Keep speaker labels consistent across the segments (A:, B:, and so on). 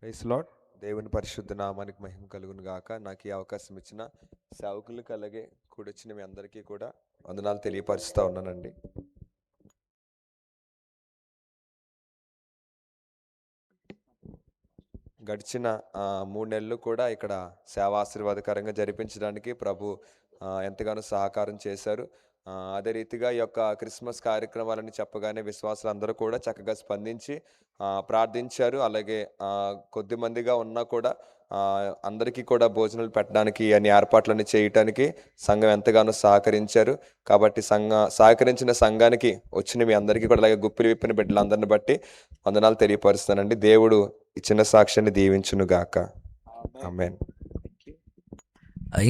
A: Praise lord. దేవుని పరిశుద్ధ నామానికి మహిమ కలుగును గాక. నాకు ఈ అవకాశం ఇచ్చిన సేవకులకు అలాగే కూడొచ్చిన మీ అందరికీ కూడా వందనాలు తెలియపరుస్తూ ఉన్నానండి. గడిచిన 3 నెలలు కూడా ఇక్కడ సేవ ఆశీర్వాదకరంగా జరిపించడానికి ప్రభు ఎంతగానో సహకారం చేశారు. అదే రీతిగా ఈ యొక్క క్రిస్మస్ కార్యక్రమాలని చెప్పగానే విశ్వాసులు అందరూ కూడా చక్కగా స్పందించి ప్రార్థించారు. అలాగే కొద్ది మందిగా ఉన్నా కూడా అందరికీ కూడా భోజనాలు పెట్టడానికి అన్ని ఏర్పాట్లన్నీ చేయటానికి సంఘం ఎంతగానో సహకరించారు. కాబట్టి సహకరించిన సంఘానికి వచ్చిన మీ అందరికీ కూడా అలాగే గుప్పిలి విప్పిన బిడ్డలందరిని బట్టి వందనాలు తెలియపరుస్తానండి. దేవుడు ఈ చిన్న సాక్ష్యాన్ని దీవించును గాక. ఆమేన్.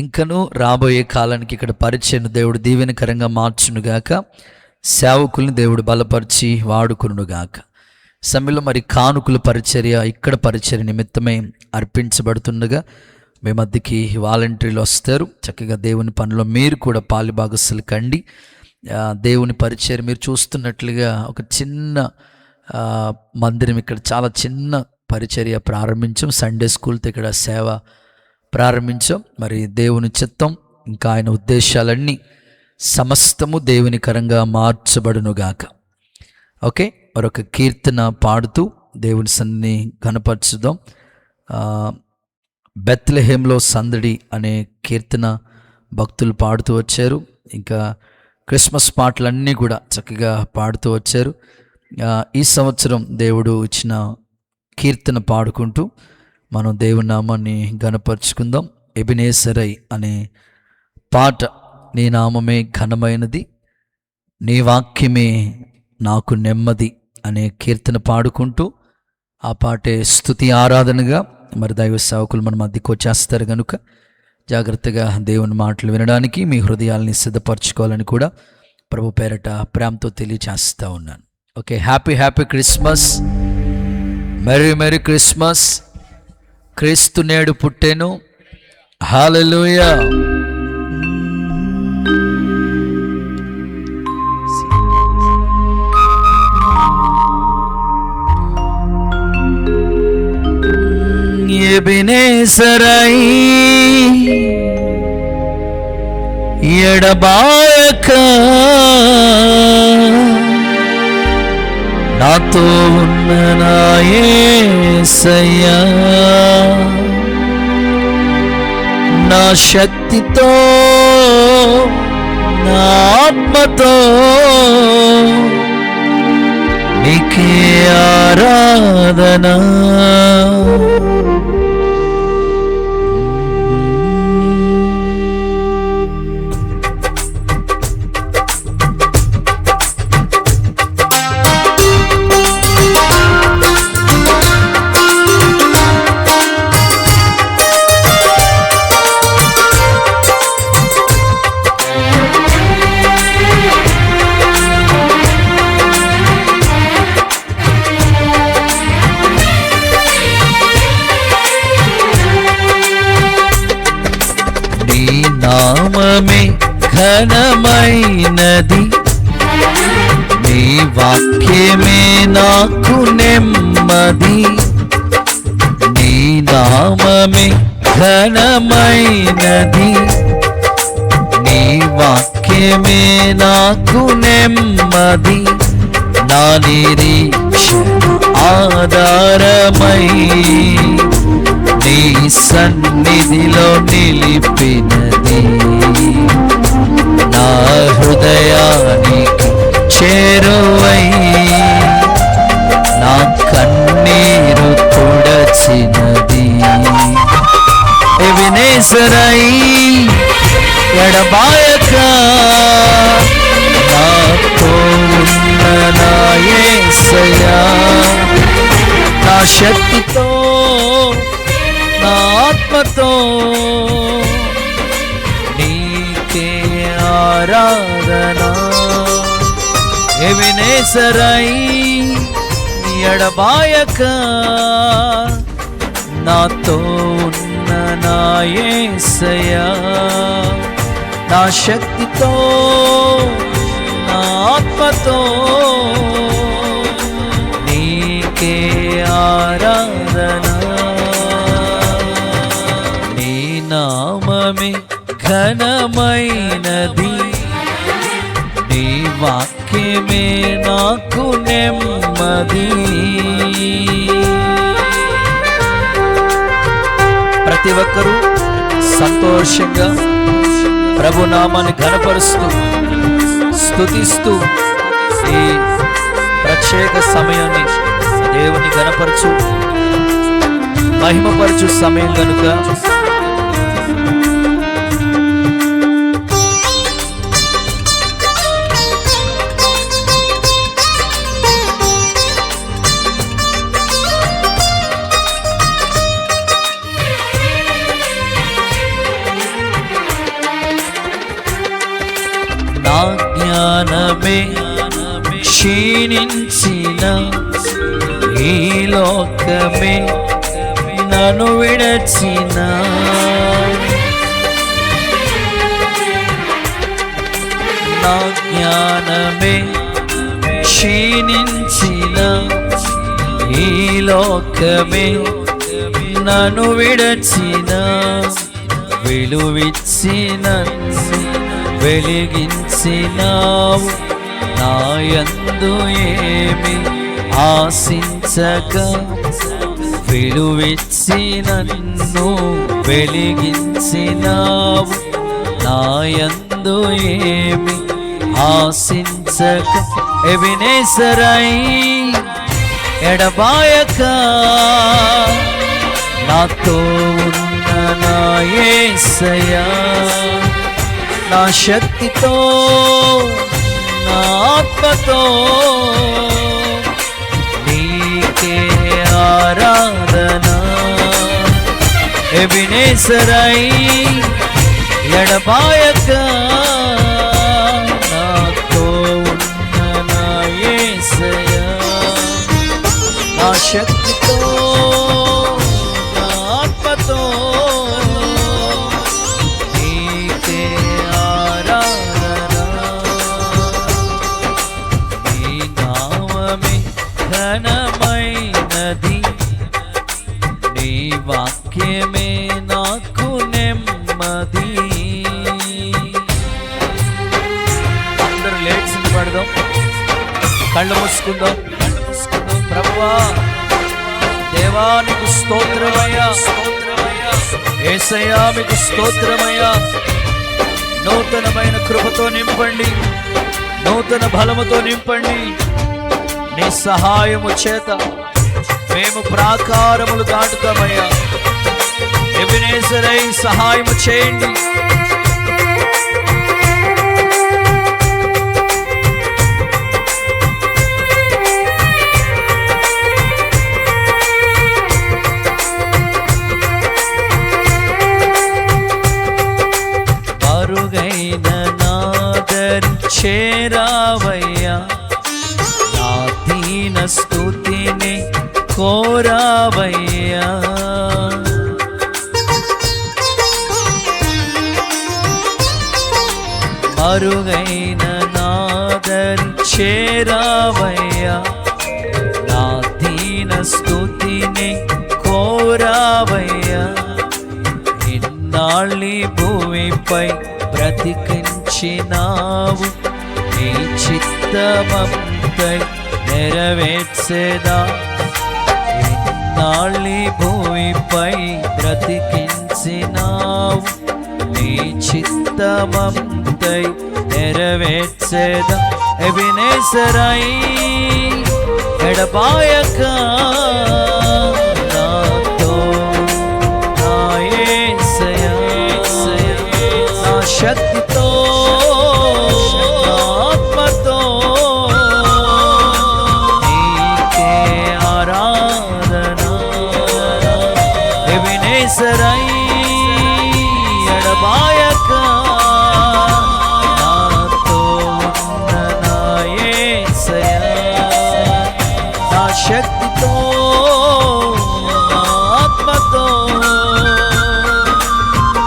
B: ఇంకను రాబోయే కాలానికి ఇక్కడ పరిచయను దేవుడు దీవెనకరంగా మార్చునుగాక. సేవకుల్ని దేవుడు బలపరిచి వాడుకునుగాక. సమయంలో మరి కానుకల పరిచర్య ఇక్కడ పరిచర్య నిమిత్తమే అర్పించబడుతుండగా మీ మధ్యకి వాలంటీర్లు వస్తారు. చక్కగా దేవుని పనిలో మీరు కూడా పాలుభాగస్తులు కండి. దేవుని పరిచర్య మీరు చూస్తున్నట్లుగా ఒక చిన్న మందిరం, ఇక్కడ చాలా చిన్న పరిచర్య ప్రారంభించాం. సండే స్కూల్తో ఇక్కడ సేవ ప్రారంభించాం. మరి దేవుని చిత్తం ఇంకా ఆయన ఉద్దేశాలన్నీ సమస్తము దేవునికరంగా మార్చబడునుగాక. ఓకే, మరొక కీర్తన పాడుతూ దేవుని సన్నిధిని ఘనపరచుదాం. బెత్లెహేంలో సందడి అనే కీర్తన భక్తులు పాడుతూ వచ్చారు. ఇంకా క్రిస్మస్ పాటలన్నీ కూడా చక్కగా పాడుతూ వచ్చారు. ఈ సంవత్సరం దేవుడు ఇచ్చిన కీర్తన పాడుకుంటూ మనం దేవుని నామాన్ని ఘనపరుచుకుందాం. ఎబినేసరై అనే పాట. నీ నామమే ఘనమైనది, నీ వాక్యమే నాకు నెమ్మది అనే కీర్తన పాడుకుంటూ ఆ పాటే స్తుతి ఆరాధనగా మరి దైవ సేవకులు మన మధ్యకు వచ్చేస్తారు కనుక జాగ్రత్తగా దేవుని మాటలు వినడానికి మీ హృదయాల్ని సిద్ధపరచుకోవాలని కూడా ప్రభు పేరట ప్రేమతో తెలియచేస్తూ ఉన్నాను. Okay, happy Christmas, merry Christmas. క్రీస్తు నేడు పుట్టెను. హల్లెలూయా. ఎబినేసరై ఎడబాయక నాతో ఉన్న నా యేసయ్యా, నా శక్తితో నా ఆత్మతో నీకే ఆరాధన. నామమే ఘనమైనది, నీ వాక్యమే నాకు నెమ్మది. నీ నామమే ఘనమైనది, నీ వాక్యమే నాకు నెమ్మది. నా నిరీక్షణ ఆధారమై నీ సన్నిధిలో నిలిపినది. నా హృదయానికి చేరువై నా కన్నీరు తుడచినది. ఎబినేసరై ఎడబాయక నాతో ఉన్న నా యేసయ్యా, నా శక్తితో నా ఆత్మతో నీకే ఆరాధన. ఎబినేసరై ఎడబాయక నాతో ఉన్న నా యేసయ్యా, నా శక్తితో నా ఆత్మతో నీకే ఆరాధన. వాక్యమే నాకు నెమ్మది. ప్రతి ఒక్కరూ సంతోషంగా ప్రభు నామాన్ని ఘనపరుస్తూ స్తుతిస్తూ ఈ ప్రత్యేక సమయాన్ని దేవుని ఘనపరచు మహిమపరచు సమయం కనుక నా జ్ఞానమే క్షీణించిన ఈ లోకమే నన్ను విడచిన, నా జ్ఞానమే క్షీణించిన ఈ లోకమే నన్ను విడచిన, విలువిచ్చిన వెలిగించినావు, నాయందు ఏమి ఆశించక విలువిచ్చి నన్ను వెలిగించినావు, నాయందు ఏమి ఆశించక ఎబినేజరై ఎడబాయక నాతో ఉన్న నా యేసయ్యా, నా శక్తితో నా ఆత్మతో నీకే ఆరాధన. ఎబినేజరై ఎడబాయక నాతో ఉన్న నా యేసయ్యా, నా శక్తితో నా ఆత్మతో నీకే ఆరాధన. నీ నామమే ఘనమైనది, నీ వాక్యమే నాకు నెమ్మది. అందరూ లేచి పడదాం, కళ్ళు మూసుకుందాం. ప్రభువా, దేవా నీకు స్తోత్రమయ్యా, యేసయ్యా మీకు స్తోత్రమయ్యా. నూతనమైన కృపతో నింపండి, నూతన బలముతో నింపండి. నీ సహాయము చేత మేము ప్రాకారములు దాటుతామయ్యా. ఎబినేజరై సహాయము చేయండి. మరుగైన నాదరి చేరావయ్యా, నా దీన స్తుతిని కోరావయ్యా. మరుగైన నాదరి చేరావయ్యా, నా దీన స్తుతిని కోరావయ్యా. ఇన్నాళ్ళి భూమిపై బ్రతికించినావు, నీ చిత్తమంతై నెరవేర్చెదా. ఇన్నాళ్ళి భూమిపై బ్రతికించినావు, నీ చిత్తమంతై నెరవేర్చెదా. ఎబినేజరై ఎడబాయక నాతో నా యేసయ్యా, నా శక్తితో నా ఆత్మతో నీకే ఆరాధన. ఎబినేజరై ఎడబాయక నాతో ఉన్న నా యేసయ్యా, నా శక్తితో నా ఆత్మతో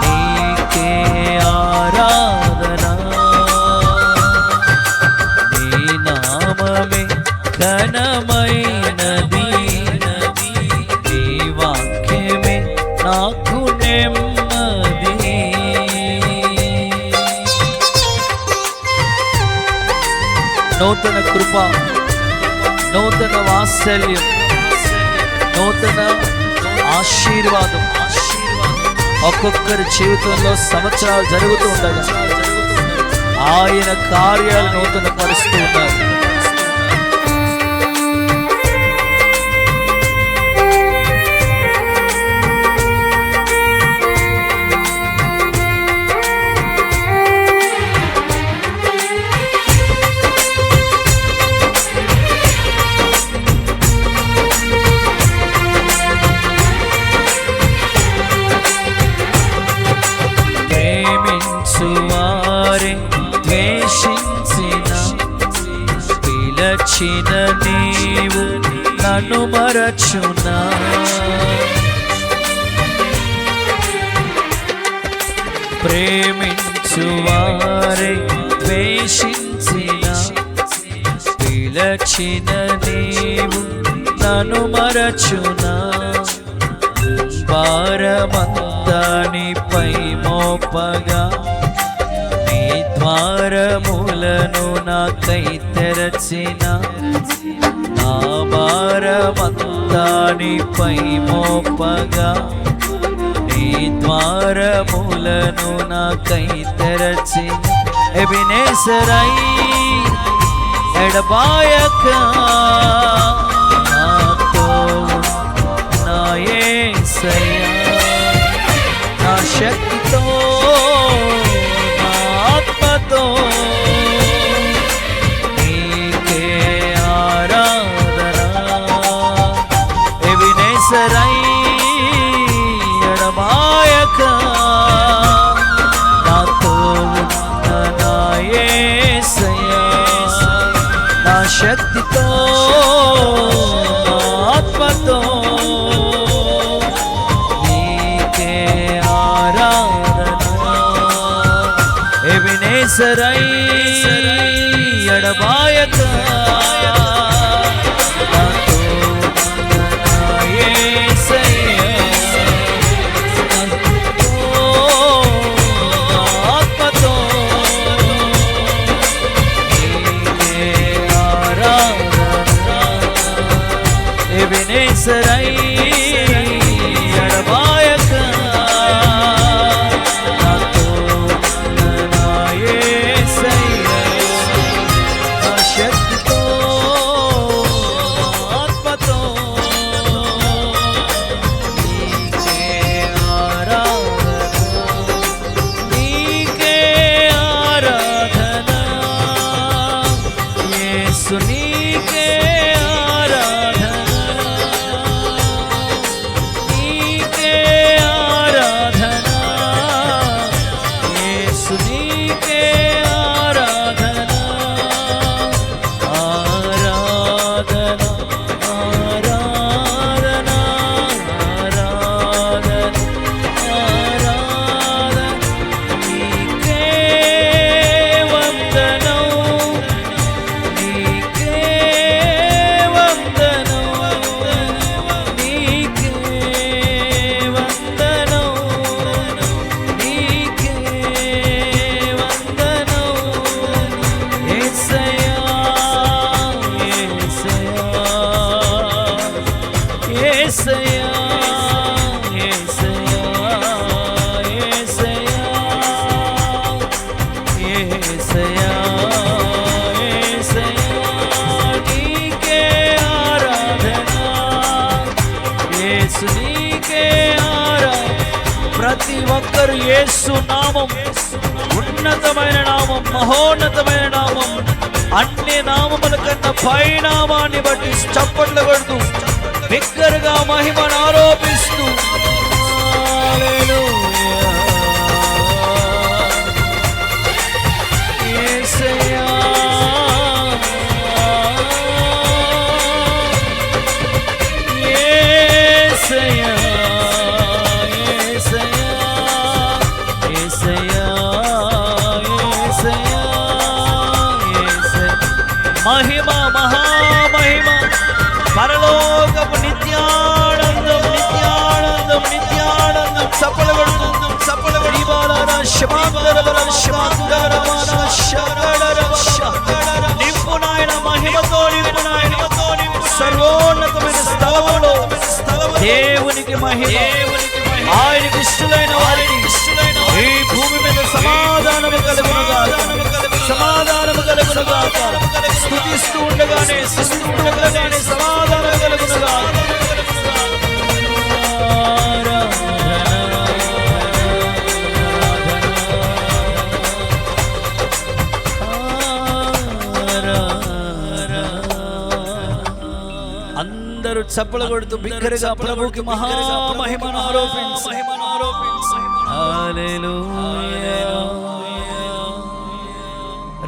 B: నీకే ఆరాధన. నీ నామమే ఘనమైనది, నీ వాక్యమే నాకు నెమ్మది. నూతన కృప, నూతన వాత్సల్యం, నూతన ఆశీర్వాదం ఒక్కొక్కరి జీవితంలో సంవత్సరాలు జరుగుతూ ఉండగా ఆయన కార్యాలు నూతన పరుస్తూ ఉన్నారు. ప్రేమించువారే ద్వేషించిన పిలచిన నీవు నన్ను మరచునా? ప్రేమించువారే ద్వేషించిన పిలచిన నీవు నన్ను మరచునా? భారమంతా నీపై మోపగా నీ ద్వారములను నాకై తెరచిన, నా భారమంతా నీపై మోపగా నీ ద్వారములను నాకై తెరచిన. ఎబినేసరై ఎడబాయక నాతో నా యేసయ్యా, నా శక్తితో నా ఆత్మతో నీకే ఆరాధన. ఎబినేసరై ఎడబాయక నాతో ఉన్న నా యేసయ్యా, నా శక్తితో నా ఆత్మతో నీకే ఆరాధన. ఎబినేసరై ఎడబాయక నాతో ఉన్న నా యేసయ్యా, నా ఆత్మతో నీకే ఆరాధన. ఎబినేసరై ఎడబాయక నాతో ఉన్న నా యేసయ్యా, నా శక్తితో ఆత్మతో నీకే ఆరాధన, నీకే ఆరాధన. యేసు నీకే ఆరాధన, నీకే ఆరాధన. యేసు నీకే ఆరాధన, ఆరాధన, ఆరాధన, ఆరాధన, ఆరాధన. నీకే వందనం, నీకే వందనం, నీకే వందనం, నీకే వందనం. యేసయ్యా, యేసయ్యా, యేసయ్యా, యేసయ్యా, యేసయ్యా, యేసయ్యా, నీకే ఆరాధన. యేసు నీకే ఆరాధన. ప్రతి ఒక్కరు యేసు నామం ఉన్నతమైన నామం, మహోన్నతమైన నామం, అన్ని నామముల కన్నా పై నామాన్ని బట్టి చప్పట్లు కొడుతూ బిగ్గరగా మహిమను ఆరోపిస్తూ హల్లెలూయా. యేసయ్యా, యేసయ్యా, యేసయ్యా, యేసయ్యా, యేసయ్యా, యేసయ్యా. మహిమ, మహామహిమ, పరలోకపు నిత్యానందం, నిత్యానందం, నిత్యానందం. సఫలపడుతుందం, సఫలపడివాల శమాంతరవర శమాంతరవర శగడరవ నింపు నాయన మహిమ దేవునికి మహిమ, ఆయనకి ఇష్టమైన వారికి ఈ భూమి మీద సమాధానము కలుగునుగాక, సమాధానము కలుగునుగాక. స్తుతిస్తూ ఉండగానే సమాధానం కలుగునుగాక. అందరూ చప్పలు కొడుతూ బిగ్గరగా ప్రభుకి మహిమను ఆరోపించు. హల్లెలూయా.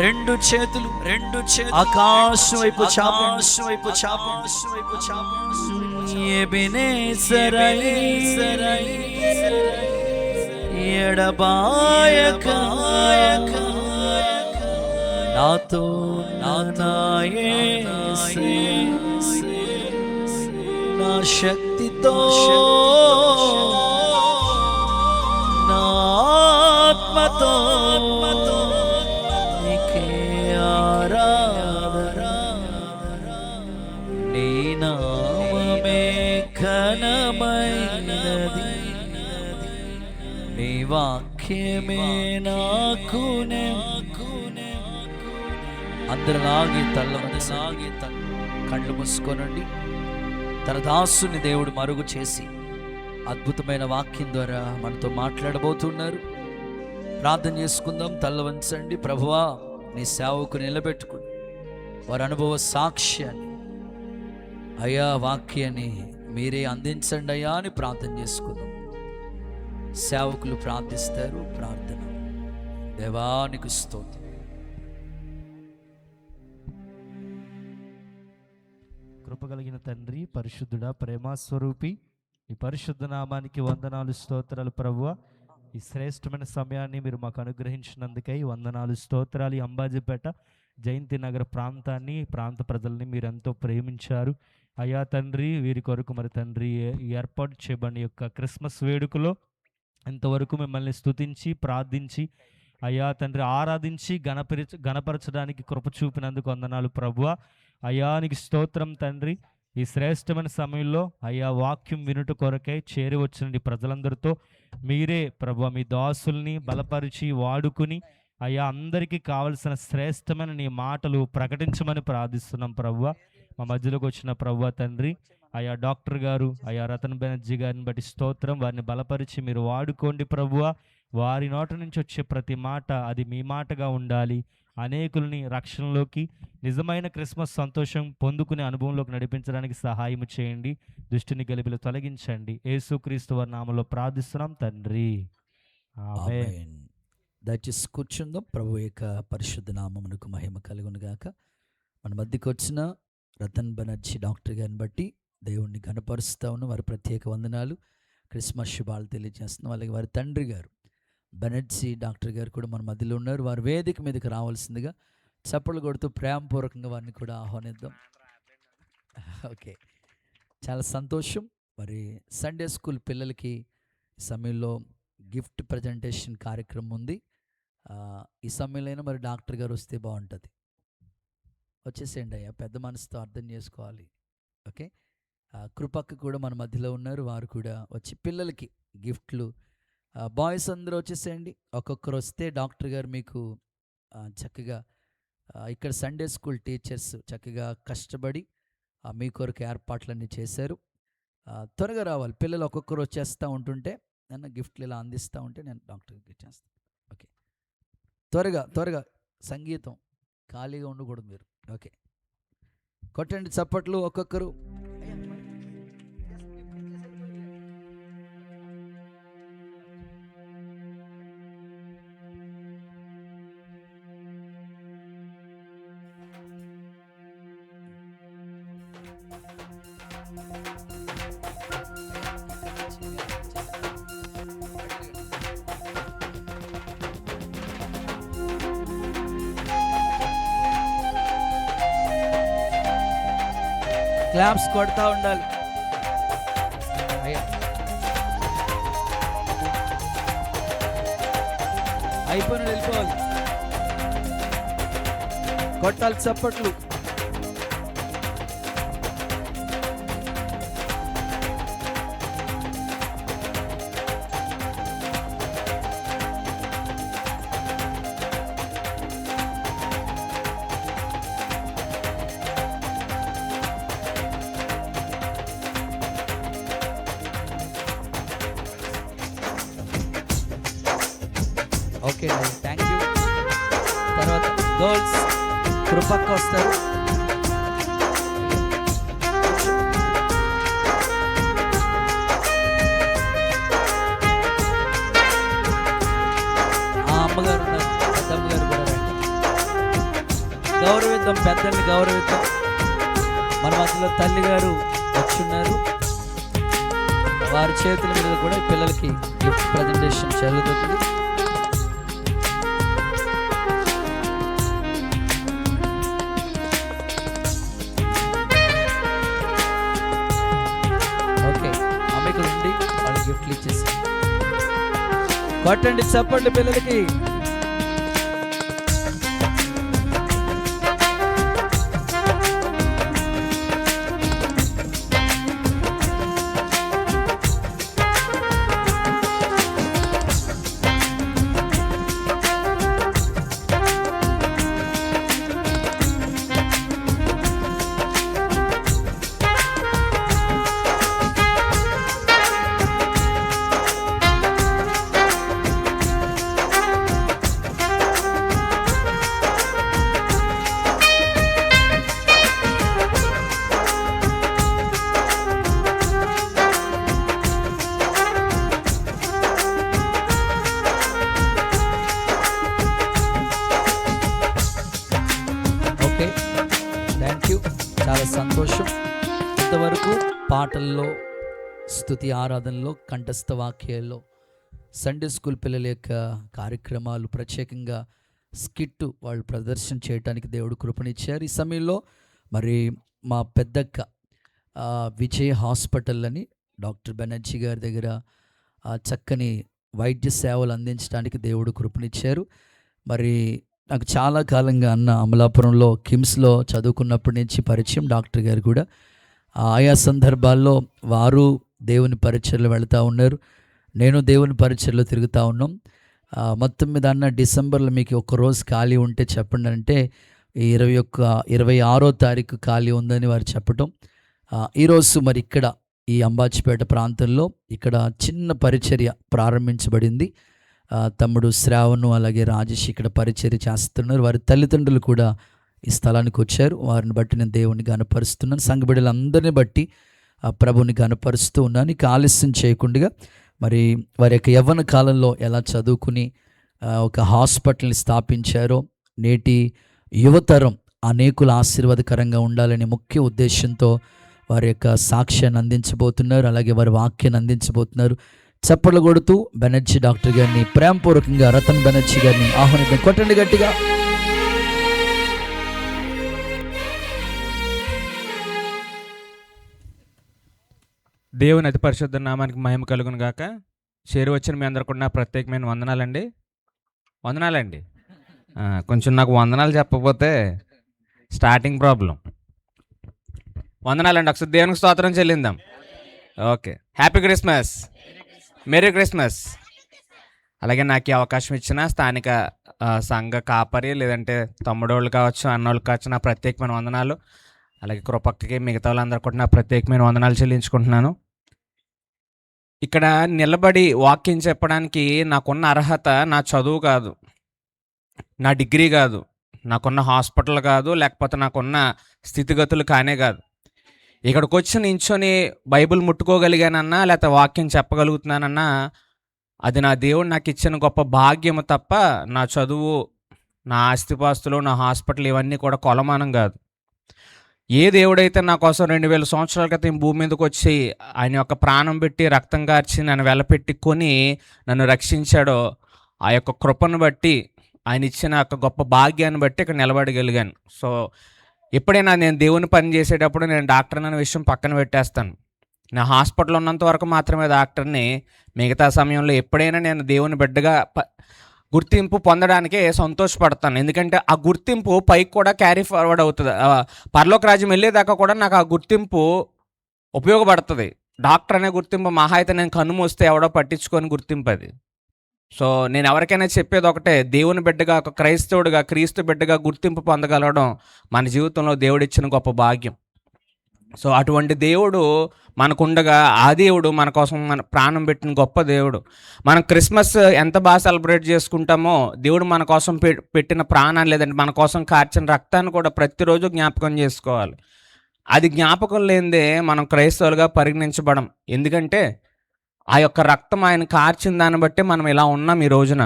B: రెండు చేతులు ఆకాశం వైపు ఎడబాయక నాతో నా శక్తితో నా ఆత్మతో నీకే ఆరాధన. నీ నామమే ఘనమైనది, నీ వాక్యమే నాకు. అందరూ లాగి కళ్ళు మూసుకోనండి. తన దాసుని దేవుడు మరుగు చేసి అద్భుతమైన వాక్యం ద్వారా మనతో మాట్లాడబోతున్నారు. ప్రార్థన చేసుకుందాం. తల్ల వంచండి. ప్రభువా, నీ సేవకు నిలబెట్టుకుని వారి అనుభవ సాక్ష్యాన్ని అయ్యా, వాక్యాన్ని మీరే అందించండి అయ్యా అని ప్రార్థన చేసుకుందాం. సేవకులు ప్రార్థిస్తారు. ప్రార్థన. దేవానికి స్తోత్రం.
C: కృపగలిగిన తండ్రి, పరిశుద్ధుడా, ప్రేమస్వరూపి, ఈ పరిశుద్ధ నామానికి వందనాలు, స్తోత్రాలు ప్రభువా. ఈ శ్రేష్టమైన సమయాన్ని మీరు మాకు అనుగ్రహించినందుకై వందనాలు, స్తోత్రాలు. ఈ అంబాజీపేట జయంతి నగర ప్రాంతాన్ని, ప్రాంత ప్రజల్ని మీరు ఎంతో ప్రేమించారు అయ్యా తండ్రి. వీరి కొరకు మరి తండ్రి ఏర్పాటు చేయబడిన యొక్క క్రిస్మస్ వేడుకలో ఇంతవరకు మిమ్మల్ని స్తుతించి ప్రార్థించి అయ్యా తండ్రి ఆరాధించి గణపరచడానికి కృప చూపినందుకు వందనాలు ప్రభువా. అయ్యా నీకు స్తోత్రం తండ్రి. ఈ శ్రేష్టమైన సమయంలో అయ్యా వాక్యం వినుట కొరకై చేరి వచ్చిన ప్రజలందరితో మీరే ప్రభువా మీ దాసుల్ని బలపరిచి వాడుకుని అయ్యా అందరికీ కావలసిన శ్రేష్టమైన నీ మాటలు ప్రకటించమని ప్రార్థిస్తున్నాం ప్రభువా. మా మధ్యలోకి వచ్చిన ప్రభువా తండ్రి అయ్యా డాక్టర్ గారు, అయ్యా రతన్ బెనర్జీ గారిని బట్టి స్తోత్రం. వారిని బలపరిచి మీరు వాడుకోండి ప్రభువా. వారి నోట నుంచి వచ్చే ప్రతి మాట అది మీ మాటగా ఉండాలి. అనేకుల్ని రక్షణలోకి, నిజమైన క్రిస్మస్ సంతోషం పొందుకునే అనుభవంలోకి నడిపించడానికి సహాయం చేయండి. దుష్టుని గలిబిలు తొలగించండి. యేసుక్రీస్తు వారి నామములో ప్రార్థిస్తున్నాం తండ్రి, ఆమేన్.
B: దయచేసి కూర్చుందాం. ప్రభు యొక్క పరిశుద్ధ నామమునకు మహిమ కలుగును గాక. మన మధ్యకి వచ్చిన రతన్ బెనర్జీ డాక్టర్ గారిని బట్టి దేవుణ్ణి కనపరుస్తా ఉన్నాం. వారి ప్రత్యేక వందనాలు, క్రిస్మస్ శుభాలు తెలియజేస్తున్నాం. అలాగే వారి తండ్రి గారు బెనర్జీ డాక్టర్ గారు కూడా మన మధ్యలో ఉన్నారు. వారు వేదిక మీదకి రావాల్సిందిగా చప్పట్లు కొడుతూ ప్రేమపూర్వకంగా వారిని కూడా ఆహ్వానిద్దాం. ఓకే, చాలా సంతోషం. మరి సండే స్కూల్ పిల్లలకి ఈ సమయంలో గిఫ్ట్ ప్రజెంటేషన్ కార్యక్రమం ఉంది. ఈ సమయంలో మరి డాక్టర్ గారు వస్తే బాగుంటుంది. వచ్చేసేయండి అయ్యా, పెద్ద మనసుతో అర్థం చేసుకోవాలి. ఓకే, కృపక్క కూడా మన మధ్యలో ఉన్నారు. వారు కూడా వచ్చి పిల్లలకి గిఫ్ట్లు, బాయ్స్ అందరూ వచ్చేసేయండి. ఒక్కొక్కరు వస్తే డాక్టర్ గారు మీకు చక్కగా ఇక్కడ సండే స్కూల్ టీచర్స్ చక్కగా కష్టపడి మీ కొరకు ఏర్పాట్లన్నీ చేశారు. త్వరగా రావాలి పిల్లలు. ఒక్కొక్కరు వచ్చేస్తూ ఉంటుంటే నన్ను గిఫ్ట్లు ఇలా అందిస్తూ ఉంటే నేను డాక్టర్కి ఇచ్చేస్తాను. ఓకే, త్వరగా సంగీతం ఖాళీగా ఉండకూడదు మీరు. ఓకే, కొట్టండి చప్పట్లు ఒక్కొక్కరు. క్లాప్స్ కొడతా ఉండాలి. అయిపోయిన వెళ్ళిపోవాలి. కొట్టాలి చప్పట్లు. Okay thank you. తర్వాత గర్ల్స్ కృపక్క వస్తారు. అమ్మగారు ఉన్నారు, పెద్దమ్మగారు కూడా రండి. గౌరవిద్దాం, పెద్దల్ని గౌరవిద్దాం. మన మధ్యలో తల్లి గారు వచ్చున్నారు. వారి చేతుల మీద కూడా ఈ పిల్లలకి గిఫ్ట్ ప్రజెంటేషన్ జరుగుతుంది. ఓకే, అమ్మ ఇక్కడ ఉండి వాళ్ళకి గిఫ్ట్లు ఇచ్చేసి కొట్టండి చెప్పండి పిల్లలకి. థ్యాంక్ యూ, చాలా సంతోషం. ఇంతవరకు పాటల్లో, స్తుతి ఆరాధనలో, కంఠస్థ వాక్యాల్లో, సండే స్కూల్ పిల్లల యొక్క కార్యక్రమాలు, ప్రత్యేకంగా స్కిట్ వాళ్ళు ప్రదర్శన చేయడానికి దేవుడు కృపనిచ్చారు. ఈ సమయంలో మరి మా పెద్దక్క విజయ్ హాస్పిటల్ అని డాక్టర్ బెనర్జీ గారి దగ్గర చక్కని వైద్య సేవలు అందించడానికి దేవుడు కృపనిచ్చారు. మరి నాకు చాలా కాలంగా అన్న అమలాపురంలో కిమ్స్లో చదువుకున్నప్పటి నుంచి పరిచయం. డాక్టర్ గారు కూడా ఆయా సందర్భాల్లో వారు దేవుని పరిచర్లు వెళుతూ ఉన్నారు, నేను దేవుని పరిచర్లో తిరుగుతూ ఉన్నాం. మొత్తం మీద అన్న డిసెంబర్లో మీకు ఒక్కరోజు ఖాళీ ఉంటే చెప్పండి అంటే 26వ తారీఖు ఖాళీ ఉందని వారు చెప్పటం. ఈరోజు మరి ఇక్కడ ఈ అంబాజీపేట ప్రాంతంలో ఇక్కడ చిన్న పరిచర్య ప్రారంభించబడింది. తమ్ముడు శ్రావణు అలాగే రాజేష్ ఇక్కడ పరిచర్య చేస్తున్నారు. వారి తల్లిదండ్రులు కూడా ఈ స్థలానికి వచ్చారు. వారిని బట్టి నేను దేవుని గనపరుస్తున్నాను. సంఘ బిడ్డలందరిని బట్టి ప్రభుని గనపరుస్తూ ఉన్నాను. ఇక ఆలస్యం చేయకుండా మరి వారి యొక్క యవ్వన కాలంలో ఎలా చదువుకుని ఒక హాస్పిటల్ని స్థాపించారో, నేటి యువతరం అనేకుల ఆశీర్వాదకరంగా ఉండాలనే ముఖ్య ఉద్దేశంతో వారి యొక్క సాక్ష్యాన్ని అందించబోతున్నారు, అలాగే వారి వాక్యాన్ని అందించబోతున్నారు. చప్పట్లు కొడుతూ బెనర్జీ డాక్టర్ గారిని ప్రేమపూర్వకంగా, రతన్ బెనర్జీ గారిని ఆహ్వానిద్దాం. కొట్టండి గట్టిగా.
D: దేవుని అతి పరిశుద్ధ నామానికి మహిమ కలుగును గాక. చేరి వచ్చిన మీ అందరికీ నా ప్రత్యేకమైన వందనాలండి. కొంచెం నాకు వందనాలు చెప్పకపోతే స్టార్టింగ్ ప్రాబ్లం. వందనాలండి. ఒకసారి దేవునికి స్తోత్రం చెల్లిందాం. Okay, happy Christmas, merry Christmas. అలాగే నాకు ఈ అవకాశం ఇచ్చిన స్థానిక సంఘ కాపరి లేదంటే తమ్ముడోళ్ళు కావచ్చు, అన్నోళ్ళు కావచ్చు, నా ప్రత్యేకమైన వందనాలు. అలాగే కృపక్కకి, మిగతా వాళ్ళందరూ కూడా నా ప్రత్యేకమైన వందనాలు చెల్లించుకుంటున్నాను. ఇక్కడ నిలబడి వాక్యం చెప్పడానికి నాకున్న అర్హత నా చదువు కాదు, నా డిగ్రీ కాదు, నాకున్న హాస్పిటల్ కాదు, లేకపోతే నాకున్న స్థితిగతులు కానే కాదు. ఇక్కడికి వచ్చి నించొని బైబిల్ ముట్టుకోగలిగానన్నా, లేకపోతే వాక్యం చెప్పగలుగుతున్నానన్నా అది నా దేవుడు నాకు ఇచ్చిన గొప్ప భాగ్యము తప్ప నా చదువు, నా ఆస్తిపాస్తులు, నా హాస్పిటల్ ఇవన్నీ కూడా కొలమానం కాదు. ఏ దేవుడైతే నా కోసం 2000 సంవత్సరాల క్రితం భూమి మీదకి వచ్చి ఆయన యొక్క ప్రాణం పెట్టి, రక్తం కార్చి, నన్ను వెలపెట్టి కొని నన్ను రక్షించాడో, ఆ యొక్క కృపను బట్టి, ఆయన ఇచ్చిన యొక్క గొప్ప భాగ్యాన్ని బట్టి ఇక్కడ నిలబడగలిగాను. సో ఎప్పుడైనా నేను దేవుని పని చేసేటప్పుడు నేను డాక్టర్ అనే విషయం పక్కన పెట్టేస్తాను. నా హాస్పిటల్ ఉన్నంత వరకు మాత్రమే డాక్టర్ని, మిగతా సమయంలో ఎప్పుడైనా నేను దేవుని బిడ్డగా గుర్తింపు పొందడానికే సంతోషపడతాను. ఎందుకంటే ఆ గుర్తింపు పైకి కూడా క్యారీ ఫార్వర్డ్ అవుతుంది. పరలోక రాజ్యం వెళ్ళేదాకా కూడా నాకు ఆ గుర్తింపు ఉపయోగపడుతుంది. డాక్టర్ అనే గుర్తింపు మహా అయితే నేను కన్ను మూస్తే ఎవడో పట్టించుకొని గుర్తింపు అది. సో నేను ఎవరికైనా చెప్పేది ఒకటే, దేవుని బిడ్డగా, ఒక క్రైస్తవుడిగా, క్రీస్తు బిడ్డగా గుర్తింపు పొందగలగడం మన జీవితంలో దేవుడిచ్చిన గొప్ప భాగ్యం. సో అటువంటి దేవుడు మనకుండగా ఆ దేవుడు మన కోసం మన ప్రాణం పెట్టిన గొప్ప దేవుడు. మనం క్రిస్మస్ ఎంత బాగా సెలబ్రేట్ చేసుకుంటామో దేవుడు మన కోసం పెట్టిన ప్రాణాన్ని, లేదంటే మన కోసం కార్చిన రక్తాన్ని కూడా ప్రతిరోజు జ్ఞాపకం చేసుకోవాలి. అది జ్ఞాపకం లేనిదే మనం క్రైస్తవులుగా పరిగణించబడం. ఎందుకంటే ఆ యొక్క రక్తం ఆయన కార్చిన దాన్ని బట్టి మనం ఇలా ఉన్నాం ఈ రోజున.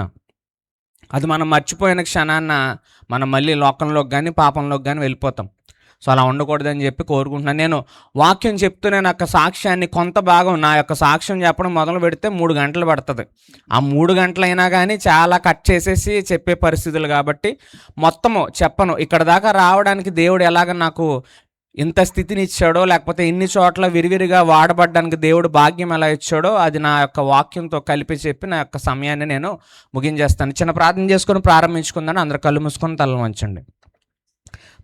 D: అది మనం మర్చిపోయిన క్షణాన మనం మళ్ళీ లోకంలోకి కానీ పాపంలోకి కానీ వెళ్ళిపోతాం. సో అలా ఉండకూడదని చెప్పి కోరుకుంటున్నాను. నేను వాక్యం చెప్తూనే నా యొక్క సాక్ష్యాన్ని కొంత భాగం, నా యొక్క సాక్ష్యం చెప్పడం మొదలు పెడితే 3 గంటలు పడుతుంది. ఆ 3 గంటలైనా కానీ చాలా కట్ చేసేసి చెప్పే పరిస్థితులు కాబట్టి మొత్తము చెప్పను. ఇక్కడ దాకా రావడానికి దేవుడు ఎలాగ నాకు ఇంత స్థితిని ఇచ్చాడో, లేకపోతే ఇన్ని చోట్ల విరివిరిగా వాడబడ్డానికి దేవుడు భాగ్యం ఎలా ఇచ్చాడో అది నా యొక్క వాక్యంతో కలిపి చెప్పి నా యొక్క సమయాన్ని నేను ముగించేస్తాను. చిన్న ప్రార్థన చేసుకొని ప్రారంభించుకుందాను. అందరు కళ్ళు మూసుకొని తల వంచండి.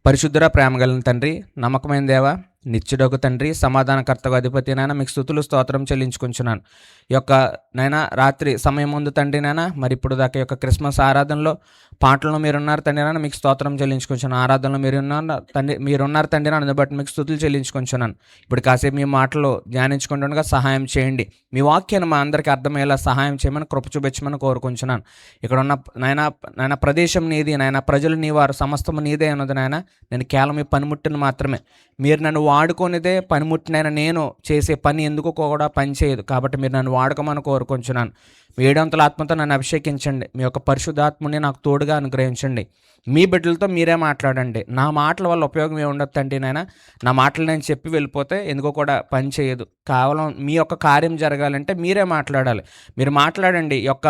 D: పరిశుద్ధుర ప్రేమ కలిగిన తండ్రి, నమ్మకమైన దేవ, నిత్యుడొక తండ్రి, సమాధానకర్తగా అధిపతి నాయన, మీకు స్తుతులు స్తోత్రం చెల్లించుకుంటున్నాను. ఈ యొక్క నైనా రాత్రి సమయం ముందు తండ్రి నాయన, మరి ఇప్పుడు దాకా యొక్క క్రిస్మస్ ఆరాధనలో పాటలను మీరున్నారు తండ్రి నాయన, మీకు స్తోత్రం చెల్లించుకుంటున్నాను. ఆరాధనలో మీరున్నారు తండ్రి నాయన, బట్టి మీకు స్తుతులు చెల్లించుకుంటున్నాను. ఇప్పుడు కాసేపు మీ మాటలు ధ్యానించుకుంటుండగా సహాయం చేయండి. మీ వాక్యాన్ని మా అందరికీ అర్థమయ్యేలా సహాయం చేయమని, కృప చూపించమని కోరుకుంటున్నాను. ఇక్కడ ఉన్న నాయన ప్రదేశం నీది నాయన, ప్రజలు నీ వారు, సమస్తము నీదే అన్నది నాయన. నేను కేవలం మీ పనిముట్టుని మాత్రమే, మీరు నన్ను వాడుకొనిదే పనిముట్టినైనా నేను చేసే పని ఎందుకు కూడా పని చేయదు. కాబట్టి మీరు నన్ను వాడుకోమని కోరుకుంటున్నాను. మీ 7 ఆత్మతో నన్ను అభిషేకించండి. మీ యొక్క పరిశుద్ధాత్మని నాకు తోడుగా అనుగ్రహించండి. మీ బిడ్డలతో మీరే మాట్లాడండి. నా మాటల వల్ల ఉపయోగం ఏముండదు తండ్రి నాయన. నా మాటలు నేను చెప్పి వెళ్ళిపోతే ఎందుకో కూడా పని చేయదు. కేవలం మీ యొక్క కార్యం జరగాలంటే మీరే మాట్లాడాలి. మీరు మాట్లాడండి. ఈ యొక్క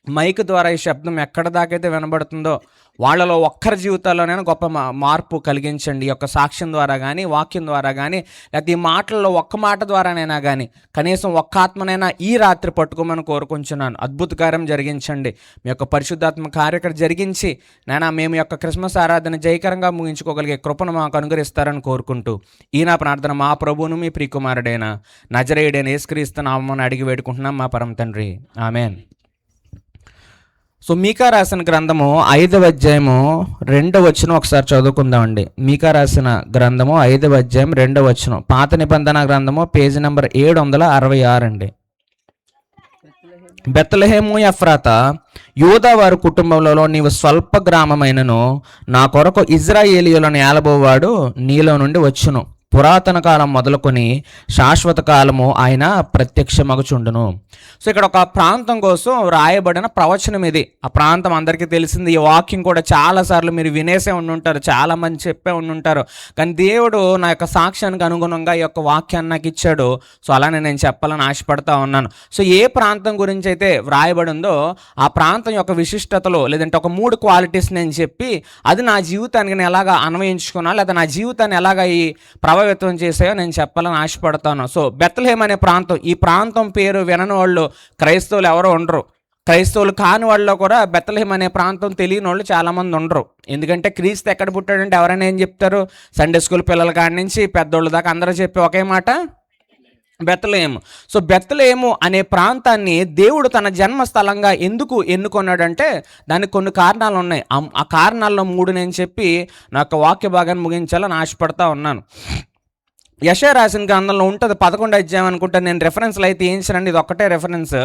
D: మైక్ ద్వారా ఈ శబ్దం ఎక్కడ దాకైతే వినబడుతుందో వాళ్ళలో ఒక్కరి జీవితాల్లోనైనా గొప్ప మార్పు కలిగించండి. ఈ యొక్క సాక్ష్యం ద్వారా కానీ, వాక్యం ద్వారా కానీ, లేకపోతే ఈ మాటల్లో ఒక్క మాట ద్వారానైనా కానీ కనీసం ఒక్క ఆత్మనైనా ఈ రాత్రి పట్టుకోమని కోరుకుంటున్నాను. అద్భుత కార్యం జరిగించండి. మీ యొక్క పరిశుద్ధాత్మ కార్యక్రమం జరిగించి నాయన మేము యొక్క క్రిస్మస్ ఆరాధన జయకరంగా ముగించుకోగలిగే కృపను మాకు అనుగ్రహిస్తారని కోరుకుంటూ ఈ నా ప్రార్థన మా ప్రభువును మీ ప్రియకుమారుడైన నజరేయుడైన యేసుక్రీస్తు నామమున అడిగి వేడుకుంటున్నాం మా పరమ తండ్రి. ఆమేన్. సో మీకా రాసిన గ్రంథము 5వ అధ్యాయము 2వ వచనం ఒకసారి చదువుకుందామండి. మీకా రాసిన గ్రంథము 5వ అధ్యాయం 2వ వచనం, పాత నిబంధన గ్రంథము పేజీ నెంబర్ 766 అండి. బెత్లెహేము ఎఫ్రాతా, యూదా వారి కుటుంబంలో నీవు స్వల్ప గ్రామమైనను నా కొరకు ఇజ్రాయేలీయులను ఏలబోవాడు నీలో నుండి వచ్చును. పురాతన కాలం మొదలుకొని శాశ్వత కాలము ఆయన ప్రత్యక్షమగుచుండును. సో ఇక్కడ ఒక ప్రాంతం కోసం రాయబడిన ప్రవచనం ఇది. ఆ ప్రాంతం అందరికీ తెలిసింది. ఈ వాక్యం కూడా చాలాసార్లు మీరు వినేసే ఉండుంటారు, చాలామంది చెప్పే ఉండుంటారు. కానీ దేవుడు నా యొక్క సాక్ష్యానికి అనుగుణంగా ఈ యొక్క వాక్యాన్ని నాకు ఇచ్చాడు. సో అలానే నేను చెప్పాలని ఆశపడతా ఉన్నాను. సో ఏ ప్రాంతం గురించి అయితే వ్రాయబడిందో ఆ ప్రాంతం యొక్క విశిష్టతలు, లేదంటే ఒక 3 క్వాలిటీస్ నేను చెప్పి అది నా జీవితానికి నేను ఎలాగా అన్వయించుకున్నా, లేదా నా జీవితాన్ని ఎలాగా ఈ ప్రభావితం చేసాయో నేను చెప్పాలని ఆశపడతాను. సో బెత్లెహేం అనే ప్రాంతం, ఈ ప్రాంతం పేరు వినని వాళ్ళు క్రైస్తవులు ఎవరో ఉండరు. క్రైస్తవులు కాని వాళ్ళలో కూడా బెత్లెహేం అనే ప్రాంతం తెలియని వాళ్ళు చాలామంది ఉండరు. ఎందుకంటే క్రీస్తు ఎక్కడ పుట్టాడంటే ఎవరైనా ఏం చెప్తారు? సండే స్కూల్ పిల్లల కాడి నుంచి పెద్దోళ్ళ దాకా అందరూ చెప్పి ఒకే మాట, బెత్లెహేము. సో బెత్లెహేము అనే ప్రాంతాన్ని దేవుడు తన జన్మస్థలంగా ఎందుకు ఎన్నుకున్నాడంటే దానికి కొన్ని కారణాలు ఉన్నాయి. ఆ కారణాల్లో 3 నేను చెప్పి నా యొక్క వాక్య భాగాన్ని ముగించాలని ఆశపడతా ఉన్నాను. యెషయా రాసిన గ్రంథంలో ఉంటుంది 11వ అధ్యాయం అనుకుంటా. నేను రెఫరెన్స్లు అయితే ఏంచనండి, ఇది ఒక్కటే రెఫరెన్స్.